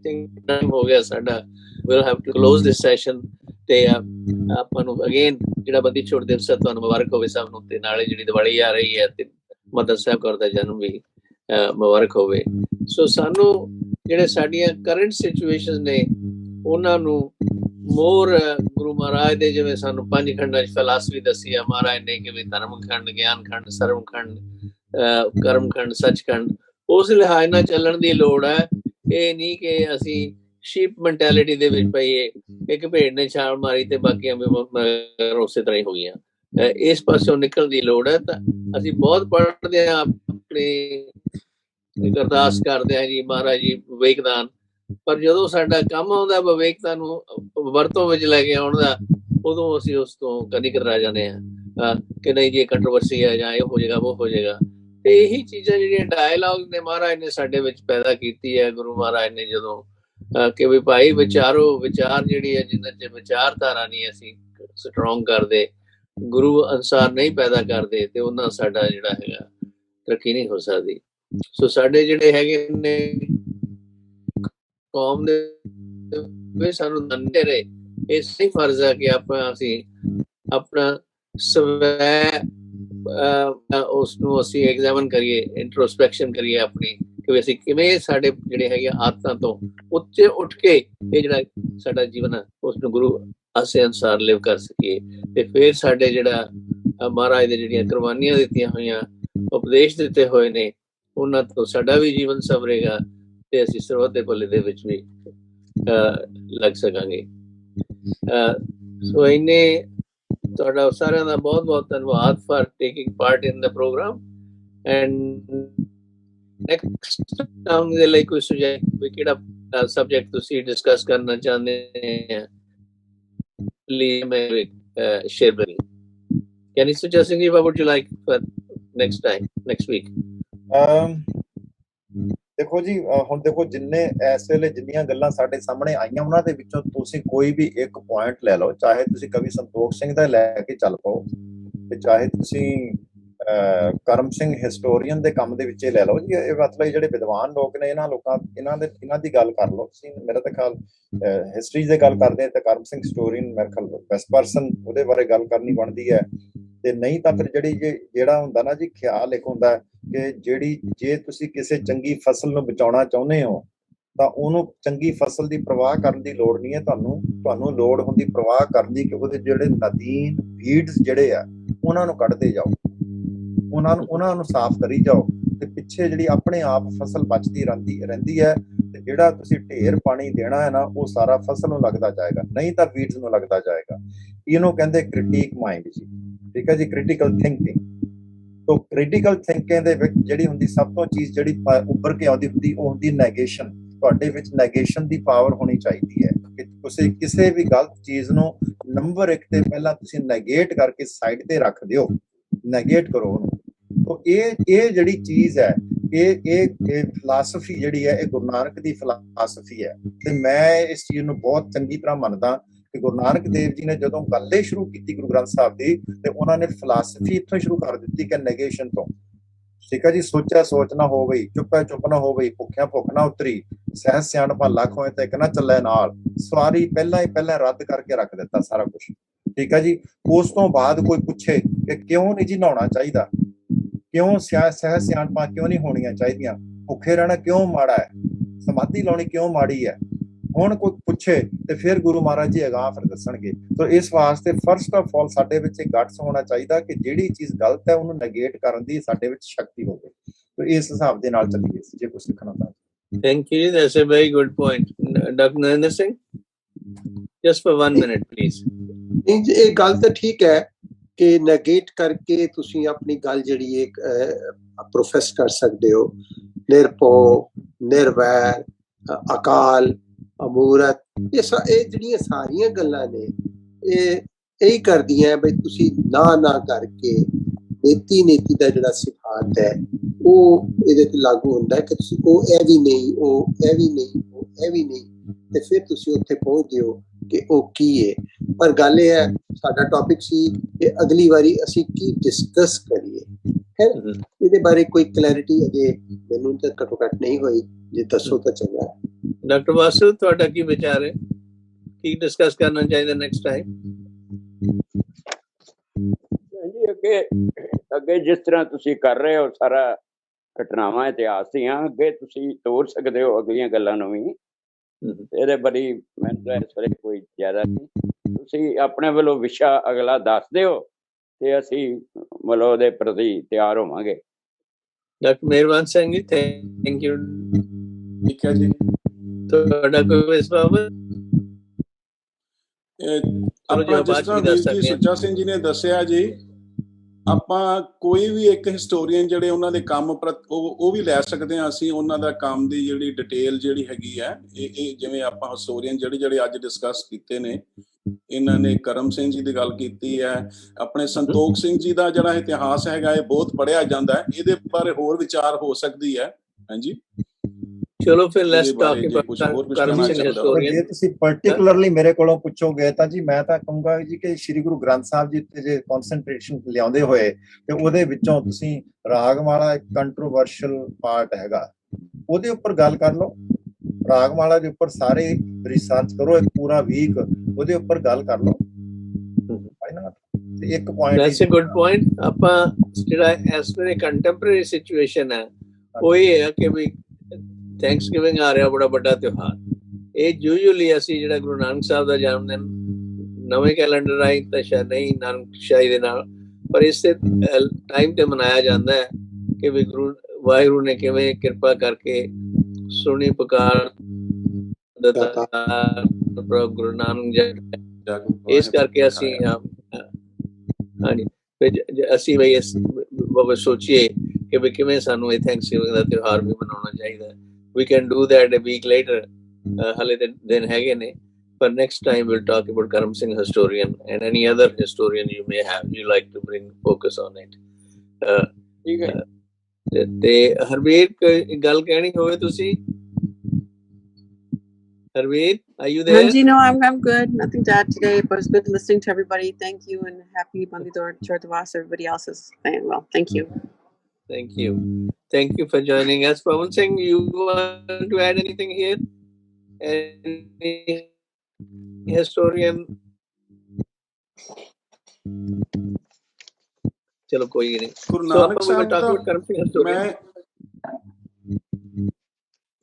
ਥਿੰਕ ਟਾਈਮ ਹੋ ਗਿਆ ਸਾਡਾ, we'll have to close this session। ਤੇ ਆਪਾਂ ਨੂੰ ਅਗੇਨ ਜਿਹੜਾ ਬੰਦੀ ਛੋੜ ਦਿਵਸ ਹੈ ਤੁਹਾਨੂੰ ਮੁਬਾਰਕ ਹੋਵੇ ਸਭ ਨੂੰ, ਤੇ ਨਾਲੇ ਜਿਹੜੀ ਦੀਵਾਲੀ ਆ ਰਹੀ ਹੈ ਤੇ ਮਦਰ ਸਾਹਿਬ ਕੌਰ ਦਾ ਜਨਮ ਵੀ ਮੁਬਾਰਕ ਹੋਵੇ। ਸੋ ਸਾਨੂੰ ਜਿਹੜੇ ਸਾਡੀਆਂ ਕਰੰਟ ਸਿਚੁਏਸ਼ਨ ਨੇ ਉਹਨਾਂ ਨੂੰ ਮੋਰ ਗੁਰੂ ਮਹਾਰਾਜ ਦੇ, ਜਿਵੇਂ ਸਾਨੂੰ 5 ਖੰਡਾਂ 'ਚ ਫਿਲਾਸਫੀ ਦੱਸੀ ਆ ਮਹਾਰਾਜ ਨੇ ਕਿ ਵੀ ਧਰਮ ਖੰਡ, ਗਿਆਨ ਖੰਡ, ਸਰਮ ਖੰਡ, ਕਰਮ ਖੰਡ, ਸੱਚਖੰਡ, ਉਸ ਲਿਹਾਜ਼ ਨਾਲ ਚੱਲਣ ਦੀ ਲੋੜ ਹੈ। ਇਹ ਨਹੀਂ ਕਿ ਅਸੀਂ ਸ਼ੀਪ ਮੈਂਟੈਲਿਟੀ ਦੇ ਵਿੱਚ ਪਈਏ, ਇੱਕ ਭੇਡ ਨੇ ਛਾਲ ਮਾਰੀ ਤੇ ਬਾਕੀਆਂ ਵੀ ਉਸੇ ਤਰ੍ਹਾਂ ਹੀ ਹੋ ਗਈਆਂ। ਇਸ ਪਾਸੋਂ ਨਿਕਲਣ ਦੀ ਲੋੜ ਹੈ। ਤਾਂ ਅਸੀਂ ਬਹੁਤ ਪੜ੍ਹਦੇ ਹਾਂ, ਆਪਣੀ ਅਰਦਾਸ ਕਰਦੇ ਹਾਂ ਜੀ ਮਹਾਰਾਜ ਜੀ ਵਿਵੇਕਦਾਨ, ਪਰ ਜਦੋਂ ਸਾਡਾ ਕੰਮ ਆਉਂਦਾ ਵਿਵੇਕਤਾ ਨੂੰ ਵਰਤੋਂ ਵਿੱਚ ਲੈ ਕੇ ਆਉਣ ਦਾ, ਉਦੋਂ ਅਸੀਂ ਉਸ ਤੋਂ ਕਦੀ ਕਤਰਾ ਜਾਂਦੇ ਹਾਂ ਕਿ ਨਹੀਂ ਜੀ ਇਹ ਕੰਟਰੋਵਰਸੀ ਹੈ ਜਾਂ ਇਹ ਹੋ ਜਾਏਗਾ ਉਹ ਹੋ ਜਾਏਗਾ। ਤੇ ਇਹੀ ਚੀਜ਼ਾਂ ਜਿਹੜੀਆਂ ਡਾਇਲੌਗ ਨੇ ਮਹਾਰਾਜ ਨੇ ਸਾਡੇ ਵਿੱਚ ਪੈਦਾ ਕੀਤੀ ਹੈ, ਗੁਰੂ ਮਹਾਰਾਜ ਨੇ ਜਦੋਂ ਕਿ ਵੀ ਭਾਈ ਵਿਚਾਰੋ, ਵਿਚਾਰ ਜਿਹੜੀ ਹੈ ਜਿੰਨਾ ਚ ਵਿਚਾਰਧਾਰਾ ਨਹੀਂ ਅਸੀਂ ਸਟਰੋਂਗ ਕਰਦੇ, ਗੁਰੂ ਅਨੁਸਾਰ ਨਹੀਂ ਪੈਦਾ ਕਰਦੇ, ਤੇ ਉਹਨਾਂ ਸਾਡਾ ਜਿਹੜਾ ਹੈਗਾ ਤਰੱਕੀ ਨਹੀਂ ਹੋ ਸਕਦੀ। ਸੋ ਸਾਡੇ ਜਿਹੜੇ ਹੈਗੇ ਨੇ ਕੌਮ ਦੇ ਸਾਨੂੰ ਦੰਦੇ ਰਹੇ, ਇਹ ਸਹੀ ਫਰਜ਼ ਹੈ ਕਿ ਅਸੀਂ ਆਪਣਾ ਸਵੈ ਉਸ ਨੂੰ ਅਸੀਂ ਐਗਜ਼ਾਮਨ ਕਰੀਏ, ਇੰਟਰੋਸਪੈਕਸ਼ਨ ਕਰੀਏ ਆਪਣੀ, ਕਿ ਅਸੀਂ ਕਿਵੇਂ ਸਾਡੇ ਜਿਹੜੇ ਹੈਗੇ ਆਦਤਾਂ ਤੋਂ ਉੱਚੇ ਉੱਠ ਕੇ ਇਹ ਜਿਹੜਾ ਸਾਡਾ ਜੀਵਨ ਹੈ ਉਸ ਨੂੰ ਗੁਰੂ ਆਸੇ ਅਨੁਸਾਰ ਲਿਵ ਕਰ ਸਕੀਏ। ਤੇ ਫਿਰ ਸਾਡੇ ਜਿਹੜਾ ਮਹਾਰਾਜ ਦੇ ਜਿਹੜੀਆਂ ਕੁਰਬਾਨੀਆਂ ਦਿੱਤੀਆਂ ਹੋਈਆਂ, ਉਪਦੇਸ਼ ਦਿੱਤੇ ਹੋਏ ਨੇ, ਉਹਨਾਂ ਤੋਂ ਸਾਡਾ ਵੀ ਜੀਵਨ ਸਵਰੇਗਾ ਤੇ ਅਸੀਂ ਸਰਬੱਤ ਦੇ ਭਲੇ ਦੇ ਵਿੱਚ ਵੀ ਲੱਗ ਸਕਾਂਗੇ। ਸੋ ਇਹਨੇ ਤੁਹਾਡਾ ਸਾਰਿਆਂ ਦਾ ਬਹੁਤ ਬਹੁਤ ਧੰਨਵਾਦ for taking part in the program, and next time ਦੇ ਲਈ ਕੋਈ ਸੁਝਾਅ ਵੀ ਕਿਹੜਾ ਸਬਜੈਕਟ ਤੁਸੀਂ ਡਿਸਕਸ ਕਰਨਾ ਚਾਹੁੰਦੇ ਆ ਲਈ ਮੈਂ ਸ਼ੇਅਰ ਕਰੀ। Can you suggest me what would you like for next time, next week? ਦੇਖੋ ਜੀ, ਹੁਣ ਦੇਖੋ ਜਿੰਨੇ ਇਸ ਵੇਲੇ ਜਿੰਨੀਆਂ ਗੱਲਾਂ ਸਾਡੇ ਸਾਹਮਣੇ ਆਈਆਂ ਉਹਨਾਂ ਦੇ ਵਿੱਚੋਂ ਤੁਸੀਂ ਕੋਈ ਵੀ ਇੱਕ ਪੁਆਇੰਟ ਲੈ ਲਓ, ਚਾਹੇ ਤੁਸੀਂ ਕਵੀ ਸੰਤੋਖ ਸਿੰਘ ਦਾ ਲੈ ਕੇ ਚੱਲ ਪਾਓ ਤੇ ਚਾਹੇ ਤੁਸੀਂ ਕਰਮ ਸਿੰਘ ਹਿਸਟੋਰੀਅਨ ਦੇ ਕੰਮ ਦੇ ਵਿੱਚ ਲੈ ਲਓ ਜੀ। ਇਹ ਮਤਲਬ ਜਿਹੜੇ ਵਿਦਵਾਨ ਲੋਕ ਨੇ ਇਹਨਾਂ ਦੀ ਗੱਲ ਕਰ ਲਓ ਤੁਸੀਂ। ਮੇਰਾ ਤਾਂ ਖਿਆਲ ਹਿਸਟਰੀ ਦੀ ਗੱਲ ਕਰਦੇ ਤਾਂ ਕਰਮ ਸਿੰਘ ਹਿਸਟੋਰੀਅਨ ਮੇਰੇ ਖਿਆਲ ਬੈਸਟ ਪਰਸਨ ਉਹਦੇ ਬਾਰੇ ਗੱਲ ਕਰਨੀ ਬਣਦੀ ਹੈ। ਤੇ ਨਹੀਂ ਤਾਂ ਫਿਰ ਜਿਹੜਾ ਹੁੰਦਾ ਨਾ ਜੀ, ਖਿਆਲ ਇੱਕ ਹੁੰਦਾ ਕਿ ਜੇ ਤੁਸੀਂ ਕਿਸੇ ਚੰਗੀ ਫਸਲ ਨੂੰ ਬਚਾਉਣਾ ਚਾਹੁੰਦੇ ਹੋ ਤਾਂ ਉਹਨੂੰ ਚੰਗੀ ਫਸਲ ਦੀ ਪਰਵਾਹ ਕਰਨ ਦੀ ਲੋੜ ਨਹੀਂ ਹੈ, ਤੁਹਾਨੂੰ ਲੋੜ ਹੁੰਦੀ ਪਰਵਾਹ ਕਰਨ ਦੀ ਕਿ ਉਹਦੇ ਜਿਹੜੇ ਨਦੀਨ ਵੀਡਸ ਜਿਹੜੇ ਆ ਉਹਨਾਂ ਨੂੰ ਕੱਢਦੇ ਜਾਓ, ਉਹਨਾਂ ਨੂੰ ਸਾਫ਼ ਕਰੀ ਜਾਓ ਤੇ ਪਿੱਛੇ ਜਿਹੜੀ ਆਪਣੇ ਆਪ ਫਸਲ ਬਚਦੀ ਰਹਿੰਦੀ ਹੈ। ਤੇ ਜਿਹੜਾ ਤੁਸੀਂ ਢੇਰ ਪਾਣੀ ਦੇਣਾ ਹੈ ਨਾ ਉਹ ਸਾਰਾ ਫਸਲ ਨੂੰ ਲੱਗਦਾ ਜਾਏਗਾ, ਨਹੀਂ ਤਾਂ ਵੀਡਸ ਨੂੰ ਲੱਗਦਾ ਜਾਏਗਾ। ਇਹਨੂੰ ਕਹਿੰਦੇ ਕ੍ਰਿਟਿਕ ਮਾਈਂਡ ਜੀ, ਠੀਕ ਹੈ ਜੀ, ਕ੍ਰਿਟੀਕਲ ਥਿੰਕਿੰਗ। ਤੋ ਕ੍ਰਿਟੀਕਲ ਥਿੰਕਿੰਗ ਦੇ ਵਿੱਚ ਜਿਹੜੀ ਹੁੰਦੀ ਸਭ ਤੋਂ ਚੀਜ਼ ਜਿਹੜੀ ਉੱਭਰ ਕੇ ਆਉਂਦੀ ਹੁੰਦੀ ਉਹ ਹੁੰਦੀ ਨੈਗੇਸ਼ਨ। ਤੁਹਾਡੇ ਵਿੱਚ ਨੈਗੇਸ਼ਨ ਦੀ ਪਾਵਰ ਹੋਣੀ ਚਾਹੀਦੀ ਹੈ ਕਿ ਤੁਸੀਂ ਕਿਸੇ ਵੀ ਗਲਤ ਚੀਜ਼ ਨੂੰ ਨੰਬਰ 1 ਤੇ ਪਹਿਲਾਂ ਤੁਸੀਂ ਨੈਗੇਟ ਕਰਕੇ ਸਾਈਡ ਤੇ ਰੱਖ ਦਿਓ, ਨੈਗੇਟ ਕਰੋ ਉਹਨੂੰ। ਤੋ ਇਹ ਜਿਹੜੀ ਚੀਜ਼ ਹੈ, ਇਹ ਫਿਲਾਸਫੀ ਜਿਹੜੀ ਹੈ ਇਹ ਗੁਰੂ ਨਾਨਕ ਦੀ ਫਿਲਾਸਫੀ ਹੈ। ਤੇ ਮੈਂ ਇਸ ਚੀਜ਼ ਨੂੰ ਬਹੁਤ ਚੰਗੀ ਤਰ੍ਹਾਂ ਮੰਨਦਾ ਕਿ ਗੁਰੂ ਨਾਨਕ ਦੇਵ ਜੀ ਨੇ ਜਦੋਂ ਗੱਲ ਹੀ ਸ਼ੁਰੂ ਕੀਤੀ ਗੁਰੂ ਗ੍ਰੰਥ ਸਾਹਿਬ ਦੀ ਤੇ ਉਹਨਾਂ ਨੇ ਫਿਲਾਸਫੀ ਇੱਥੋਂ ਸ਼ੁਰੂ ਕਰ ਦਿੱਤੀ ਕਿ ਨੈਗੇਸ਼ਨ ਤੋਂ। ਠੀਕ ਹੈ ਜੀ, ਸੋਚਿਆ ਸੋਚ ਨਾ ਹੋ ਗਈ, ਚੁੱਪਿਆ ਚੁੱਪ ਨਾ ਹੋ ਗਈ, ਭੁੱਖਿਆ ਭੁੱਖ ਨਾ ਉਤਰੀ, ਸਹਿਜ ਸਿਆਣਪਾ ਲੱਖ ਹੋਏ ਤਾਂ ਇੱਕ ਨਾ ਚੱਲੇ ਨਾਲ। ਸਵਾਰੀ ਪਹਿਲਾਂ ਰੱਦ ਕਰਕੇ ਰੱਖ ਦਿੱਤਾ ਸਾਰਾ ਕੁਝ। ਠੀਕ ਹੈ ਜੀ, ਉਸ ਤੋਂ ਬਾਅਦ ਕੋਈ ਪੁੱਛੇ ਕਿ ਕਿਉਂ ਨਹੀਂ ਜੀ ਨਹਾਉਣਾ ਚਾਹੀਦਾ, ਕਿਉਂ ਸਹਿਜ ਸਿਆਣਪਾ ਕਿਉਂ ਨਹੀਂ ਹੋਣੀਆਂ ਚਾਹੀਦੀਆਂ, ਭੁੱਖੇ ਰਹਿਣਾ ਕਿਉਂ ਮਾੜਾ ਹੈ, ਸਮਾਧੀ ਲਾਉਣੀ ਕਿਉਂ ਮਾੜੀ ਹੈ, ਹੁਣ ਕੋਈ ਪੁੱਛੇ ਤੇ ਫਿਰ ਗੁਰੂ ਮਹਾਰਾਜ ਜੀ ਅਗਾਂਹ ਫਿਰ ਦੱਸਣਗੇ। ਤਾਂ ਇਸ ਵਾਸਤੇ ਫਰਸਟ ਆਫ ਆਲ ਸਾਡੇ ਵਿੱਚ ਇਹ ਗਟਸ ਹੋਣਾ ਚਾਹੀਦਾ ਕਿ ਜਿਹੜੀ ਚੀਜ਼ ਗਲਤ ਹੈ ਉਹਨੂੰ ਨੈਗੇਟ ਕਰਨ ਦੀ ਸਾਡੇ ਵਿੱਚ ਸ਼ਕਤੀ ਹੋਵੇ। ਤਾਂ ਇਸ ਹਿਸਾਬ ਦੇ ਨਾਲ ਚੱਲੀਏ ਜੇ ਕੁਝ ਸਿੱਖਣਾ ਤਾਂ। Thank you. That's a very good point. Dr. Narendra Singh, just for 1 minute, please. ਇਹ ਗੱਲ ਤਾਂ ਠੀਕ ਹੈ ਕਿ ਨੈਗੇਟ ਕਰਕੇ ਤੁਸੀਂ ਆਪਣੀ ਗੱਲ ਜਿਹੜੀ ਇੱਕ ਪ੍ਰੋਫੈਸ ਕਰ ਸਕਦੇ ਹੋ। ਨਿਰਭਉ, ਨਿਰਵੈਰ, ਅਕਾਲ, ਅਮੂਰਤ, ਇਹ ਜਿਹੜੀਆਂ ਸਾਰੀਆਂ ਗੱਲਾਂ ਨੇ ਇਹ ਕਰਦੀਆਂ ਬਈ ਤੁਸੀਂ ਨਾ ਕਰਕੇ ਨੀਤੀ ਦਾ ਜਿਹੜਾ ਸਿਧਾਂਤ ਹੈ ਉਹ ਇਹਦੇ ਤੇ ਲਾਗੂ ਹੁੰਦਾ ਹੈ ਕਿ ਤੁਸੀਂ ਇਹ ਵੀ ਨਹੀਂ, ਇਹ ਵੀ ਨਹੀਂ, ਤੇ ਫਿਰ ਤੁਸੀਂ ਉੱਥੇ ਪਹੁੰਚਦੇ ਹੋ ਕਿ ਉਹ ਕੀ ਹੈ। ਪਰ ਗੱਲ ਇਹ ਹੈ, ਸਾਡਾ ਟੌਪਿਕ ਸੀ ਕਿ ਅਗਲੀ ਵਾਰੀ ਅਸੀਂ ਕੀ ਡਿਸਕਸ ਕਰੀਏ। ਇਹਦੇ ਬਾਰੇ ਕੋਈ ਕਲੈਰਿਟੀ ਅਜੇ ਮੈਨੂੰ ਤਾਂ ਘੱਟੋ ਘੱਟ ਨਹੀਂ ਹੋਈ, ਜੇ ਦੱਸੋ ਤਾਂ ਚੰਗਾ। ਡਾਕਟਰ ਵਾਸੂ, ਤੁਹਾਡਾ ਕੀ ਵਿਚਾਰ ਹੈ, ਕੀ ਡਿਸਕਸ ਕਰਨਾ ਚਾਹੀਦਾ ਨੈਕਸਟ ਟਾਈਮ? ਜੀ ਅੱਗੇ ਜਿਸ ਤਰ੍ਹਾਂ ਤੁਸੀਂ ਕਰ ਰਹੇ ਹੋ ਸਾਰਾ ਘਟਨਾਵਾਂ ਇਤਿਹਾਸ ਦੀਆਂ, ਅੱਗੇ ਤੁਸੀਂ ਤੋਰ ਸਕਦੇ ਹੋ ਅਗਲੀਆਂ ਗੱਲਾਂ ਨੂੰ ਵੀ। ਇਹਦੇ ਬੜੀ ਮੈਨੂੰ ਇਸ ਵੇਲੇ ਕੋਈ ਜ਼ਿਆਦਾ ਨਹੀਂ, ਤੁਸੀਂ ਆਪਣੇ ਵੱਲੋਂ ਵਿਸ਼ਾ ਅਗਲਾ ਦੱਸ ਦਿਓ ਤੇ ਅਸੀਂ ਮਤਲਬ ਉਹਦੇ ਪ੍ਰਤੀ ਤਿਆਰ ਹੋਵਾਂਗੇ। Doctor Mehrban Singh ji, thank you. ਠੀਕ ਹੈ ਜੀ, ਤੁਹਾਡਾ ਕੋਈ ਸਵਾਲ? ਆਪਾਂ ਜਿਸ ਤਰ੍ਹਾਂ ਵੀਰ ਜੀ ਸੁੱਚਾ ਸਿੰਘ ਜੀ ਨੇ ਦੱਸਿਆ ਜੀ, ਆਪਾਂ ਕੋਈ ਵੀ ਇੱਕ ਹਿਸਟੋਰੀਅਨ ਜਿਹੜੇ ਉਹਨਾਂ ਦੇ ਕੰਮ ਉਹ ਵੀ ਲੈ ਸਕਦੇ ਹਾਂ ਅਸੀਂ, ਉਹਨਾਂ ਦਾ ਕੰਮ ਦੀ ਜਿਹੜੀ ਡਿਟੇਲ ਜਿਹੜੀ ਹੈਗੀ ਹੈ। ਇਹ ਜਿਵੇਂ ਆਪਾਂ ਹਿਸਟੋਰੀਅਨ ਜਿਹੜੇ ਅੱਜ ਡਿਸਕਸ ਕੀਤੇ ਨੇ, ਇਹਨਾਂ ਨੇ ਕਰਮ ਸਿੰਘ ਜੀ ਦੀ ਗੱਲ ਕੀਤੀ ਹੈ, ਆਪਣੇ ਸੰਤੋਖ ਸਿੰਘ ਜੀ ਦਾ ਜਿਹੜਾ ਇਤਿਹਾਸ ਹੈਗਾ ਇਹ ਬਹੁਤ ਪੜ੍ਹਿਆ ਜਾਂਦਾ ਹੈ, ਇਹਦੇ ਬਾਰੇ ਹੋਰ ਵਿਚਾਰ ਹੋ ਸਕਦੀ ਹੈ। ਹਾਂਜੀ, ਚਲੋ ਫਿਰ let's talk about Karam Singh historian. ਜੇ ਤੁਸੀਂ ਪਾਰਟਿਕੂਲਰਲੀ ਮੇਰੇ ਕੋਲੋਂ ਪੁੱਛੋਗੇ ਤਾਂ ਜੀ ਮੈਂ ਤਾਂ ਕਹੂੰਗਾ ਜੀ ਕਿ ਸ਼੍ਰੀ ਗੁਰੂ ਗ੍ਰੰਥ ਸਾਹਿਬ ਜੀ ਤੇ ਜੇ ਕਨਸੈਂਟਰੇਸ਼ਨ ਲਿਆਉਂਦੇ ਹੋਏ ਤੇ ਉਹਦੇ ਵਿੱਚੋਂ ਤੁਸੀਂ ਰਾਗਮਾਲਾ ਇੱਕ ਕੰਟਰੋਵਰਸ਼ਲ ਪਾਰਟ ਹੈਗਾ, ਉਹਦੇ ਉੱਪਰ ਗੱਲ ਕਰ ਲਓ। ਰਾਗਮਾਲਾ ਦੇ ਉੱਪਰ ਸਾਰੇ ਰਿਸਰਚ ਕਰੋ, ਇੱਕ ਪੂਰਾ ਵੀਕ ਉਹਦੇ ਉੱਪਰ ਗੱਲ ਕਰ ਲਓ। ਤੇ ਇੱਕ point, that's a good point. ਆਪਾਂ ਜਿਹੜਾ ਇਸ ਵੇਲੇ ਕੰਟੈਂਪਰੇਰੀ ਸਿਚੁਏਸ਼ਨ ਹੈ ਉਹ ਇਹ ਹੈ ਕਿ ਵੀ ਥੈਂਕਸਗਿਵਿੰਗ ਆ ਰਿਹਾ, ਬੜਾ ਵੱਡਾ ਤਿਉਹਾਰ। ਇਹ ਯੂਜੂਅਲੀ ਅਸੀਂ ਜਿਹੜਾ ਗੁਰੂ ਨਾਨਕ ਸਾਹਿਬ ਦਾ ਜਨਮ ਦਿਨ ਨਵੇਂ ਕੈਲੰਡਰ ਰਾਹੀਂ ਤਾਂ ਸ਼ਾਇਦ ਨਹੀਂ ਨਾਨਕਸ਼ਾਹੀ ਦੇ ਨਾਲ, ਪਰ ਇਸੇ ਟਾਈਮ ਤੇ ਮਨਾਇਆ ਜਾਂਦਾ ਹੈ ਕਿ ਵੀ ਵਾਹਿਗੁਰੂ ਨੇ ਕਿਵੇਂ ਕਿਰਪਾ ਕਰਕੇ ਸੁਣੀ ਪੁਕਾਰ ਗੁਰੂ ਨਾਨਕ ਜੀ। ਇਸ ਕਰਕੇ ਅਸੀਂ ਹਾਂਜੀ ਅਸੀਂ ਵੀ ਇਸ ਬਾਬਤ ਸੋਚੀਏ ਕਿ ਵੀ ਕਿਵੇਂ ਸਾਨੂੰ ਇਹ ਥੈਂਕਸਗਿਵਿੰਗ ਦਾ ਤਿਉਹਾਰ ਵੀ ਮਨਾਉਣਾ ਚਾਹੀਦਾ। We can do that a week later, ਹਲੇ ਤੇ ਦਿਨ ਹੈਗੇ ਨੇ, ਪਰ next time we'll talk about Karam Singh historian and any other historian you may have you like to bring focus on it. ਠੀਕ ਹੈ। ਤੇ ਹਰਵੀਰ ਕੋਈ ਗੱਲ ਕਹਿਣੀ ਹੋਵੇ ਤੁਸੀਂ? Harveer, are you there? Anji, no, I'm good. Nothing to add today, but it's good listening to everybody. Thank you and happy Bandidor Chartavas. Everybody else is saying well. Thank you. Thank you. Thank you for joining us. Pawan Singh, you want to add anything here? Any historian? चलो कोई नहीं। ਗੁਰੂ So Nanak we were Sahib talking the about Karam Singh historian. ਮੈਂ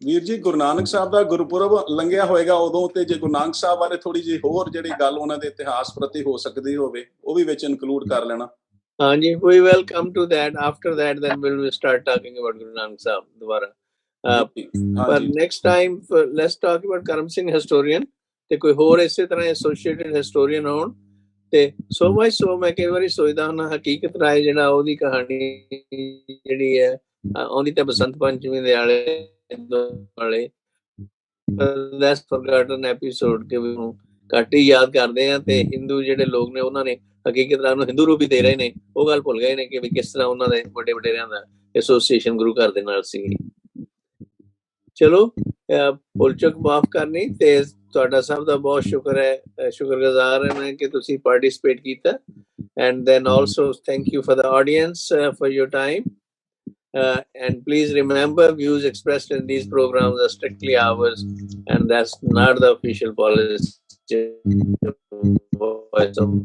ਵੀਰ ਜੀ ਗੁਰੂ ਨਾਨਕ ਸਾਹਿਬ ਦਾ ਗੁਰਪੁਰਬ ਲੰਘਿਆ ਹੋਏਗਾ ਉਦੋਂ, ਤੇ ਜੇ ਗੁਰੂ ਨਾਨਕ ਸਾਹਿਬ ਬਾਰੇ ਥੋੜੀ ਜਿਹੀ ਹੋਰ ਜਿਹੜੀ ਗੱਲ ਉਹਨਾਂ ਦੇ ਇਤਿਹਾਸ ਪ੍ਰਤੀ ਹੋ ਸਕਦੀ ਹੋਵੇ ਉਹ ਵੀ ਵਿੱਚ ਇਨਕਲੂਡ ਕਰ ਲੈਣਾ। Anji, we will come to that. After that, then we'll start talking about Guru Nanak Sahib dobara. But ਹਾਂਜੀ next time, let's talk about Karam Singh historian. ਤੇ ਕੋਈ ਹੋਰ ਇਸੇ ਤਰ੍ਹਾਂ ਐਸੋਸੀਏਟਡ ਹਿਸਟੋਰੀਅਨ ਹੋਣ ਤੇ ਸੋ ਮਚ ਸੋ ਮੈਂ ਕਈ ਵਾਰੀ ਸੋਚਦਾ ਹਾਂ ਹਕੀਕਤ ਰਾਏ ਜਿਹੜਾ ਉਹਦੀ ਕਹਾਣੀ ਜਿਹੜੀ ਹੈ ਆਉਂਦੀ ਤਾਂ ਬਸੰਤ ਪੰਚਮੀ ਦੇ ਵਾਲੇ ਲੈਸ ਫੋਰਗਟਨ ਐਪੀਸੋਡ ਕਿ ਵੀ ਘੱਟ ਹੀ ਯਾਦ ਕਰਦੇ ਆ ਤੇ ਹਿੰਦੂ ਜਿਹੜੇ ਲੋਕ ਨੇ ਉਹਨਾਂ ਨੇ ਹਕੀਕਤ ਰਾਹ ਨੂੰ ਹਿੰਦੂ ਰੂਪ ਹੀ ਦੇ ਰਹੇ ਨੇ, ਉਹ ਗੱਲ ਭੁੱਲ ਗਏ ਨੇ ਕਿ ਵੀ ਕਿਸ ਤਰ੍ਹਾਂ ਉਹਨਾਂ ਦੇ ਵੱਡੇ ਵਡੇਰਿਆਂ ਦਾ ਐਸੋਸੀਏਸ਼ਨ ਗੁਰੂ ਘਰ ਦੇ ਨਾਲ ਸੀ। ਚਲੋ ਭੁੱਲ ਚੁੱਕ ਮਾਫ ਕਰਨੀ ਤੇ ਤੁਹਾਡਾ ਸਭ ਦਾ ਬਹੁਤ ਸ਼ੁਕਰ ਹੈ, ਸ਼ੁਕਰਗੁਜ਼ਾਰ ਹਾਂ ਮੈਂ ਕਿ ਤੁਸੀਂ ਪਾਰਟਿਸਿਪੇਟ ਕੀਤਾ। And then also thank you for the audience for your time. And please remember, views expressed in these programs are strictly ours, and that's not the official policy voice of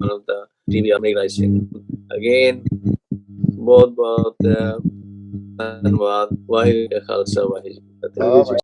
one of the TV organizing. Again, बहुत बहुत धन्यवाद। वाहिगुरू जी का खालसा वाहिगुरू जी की फतेह।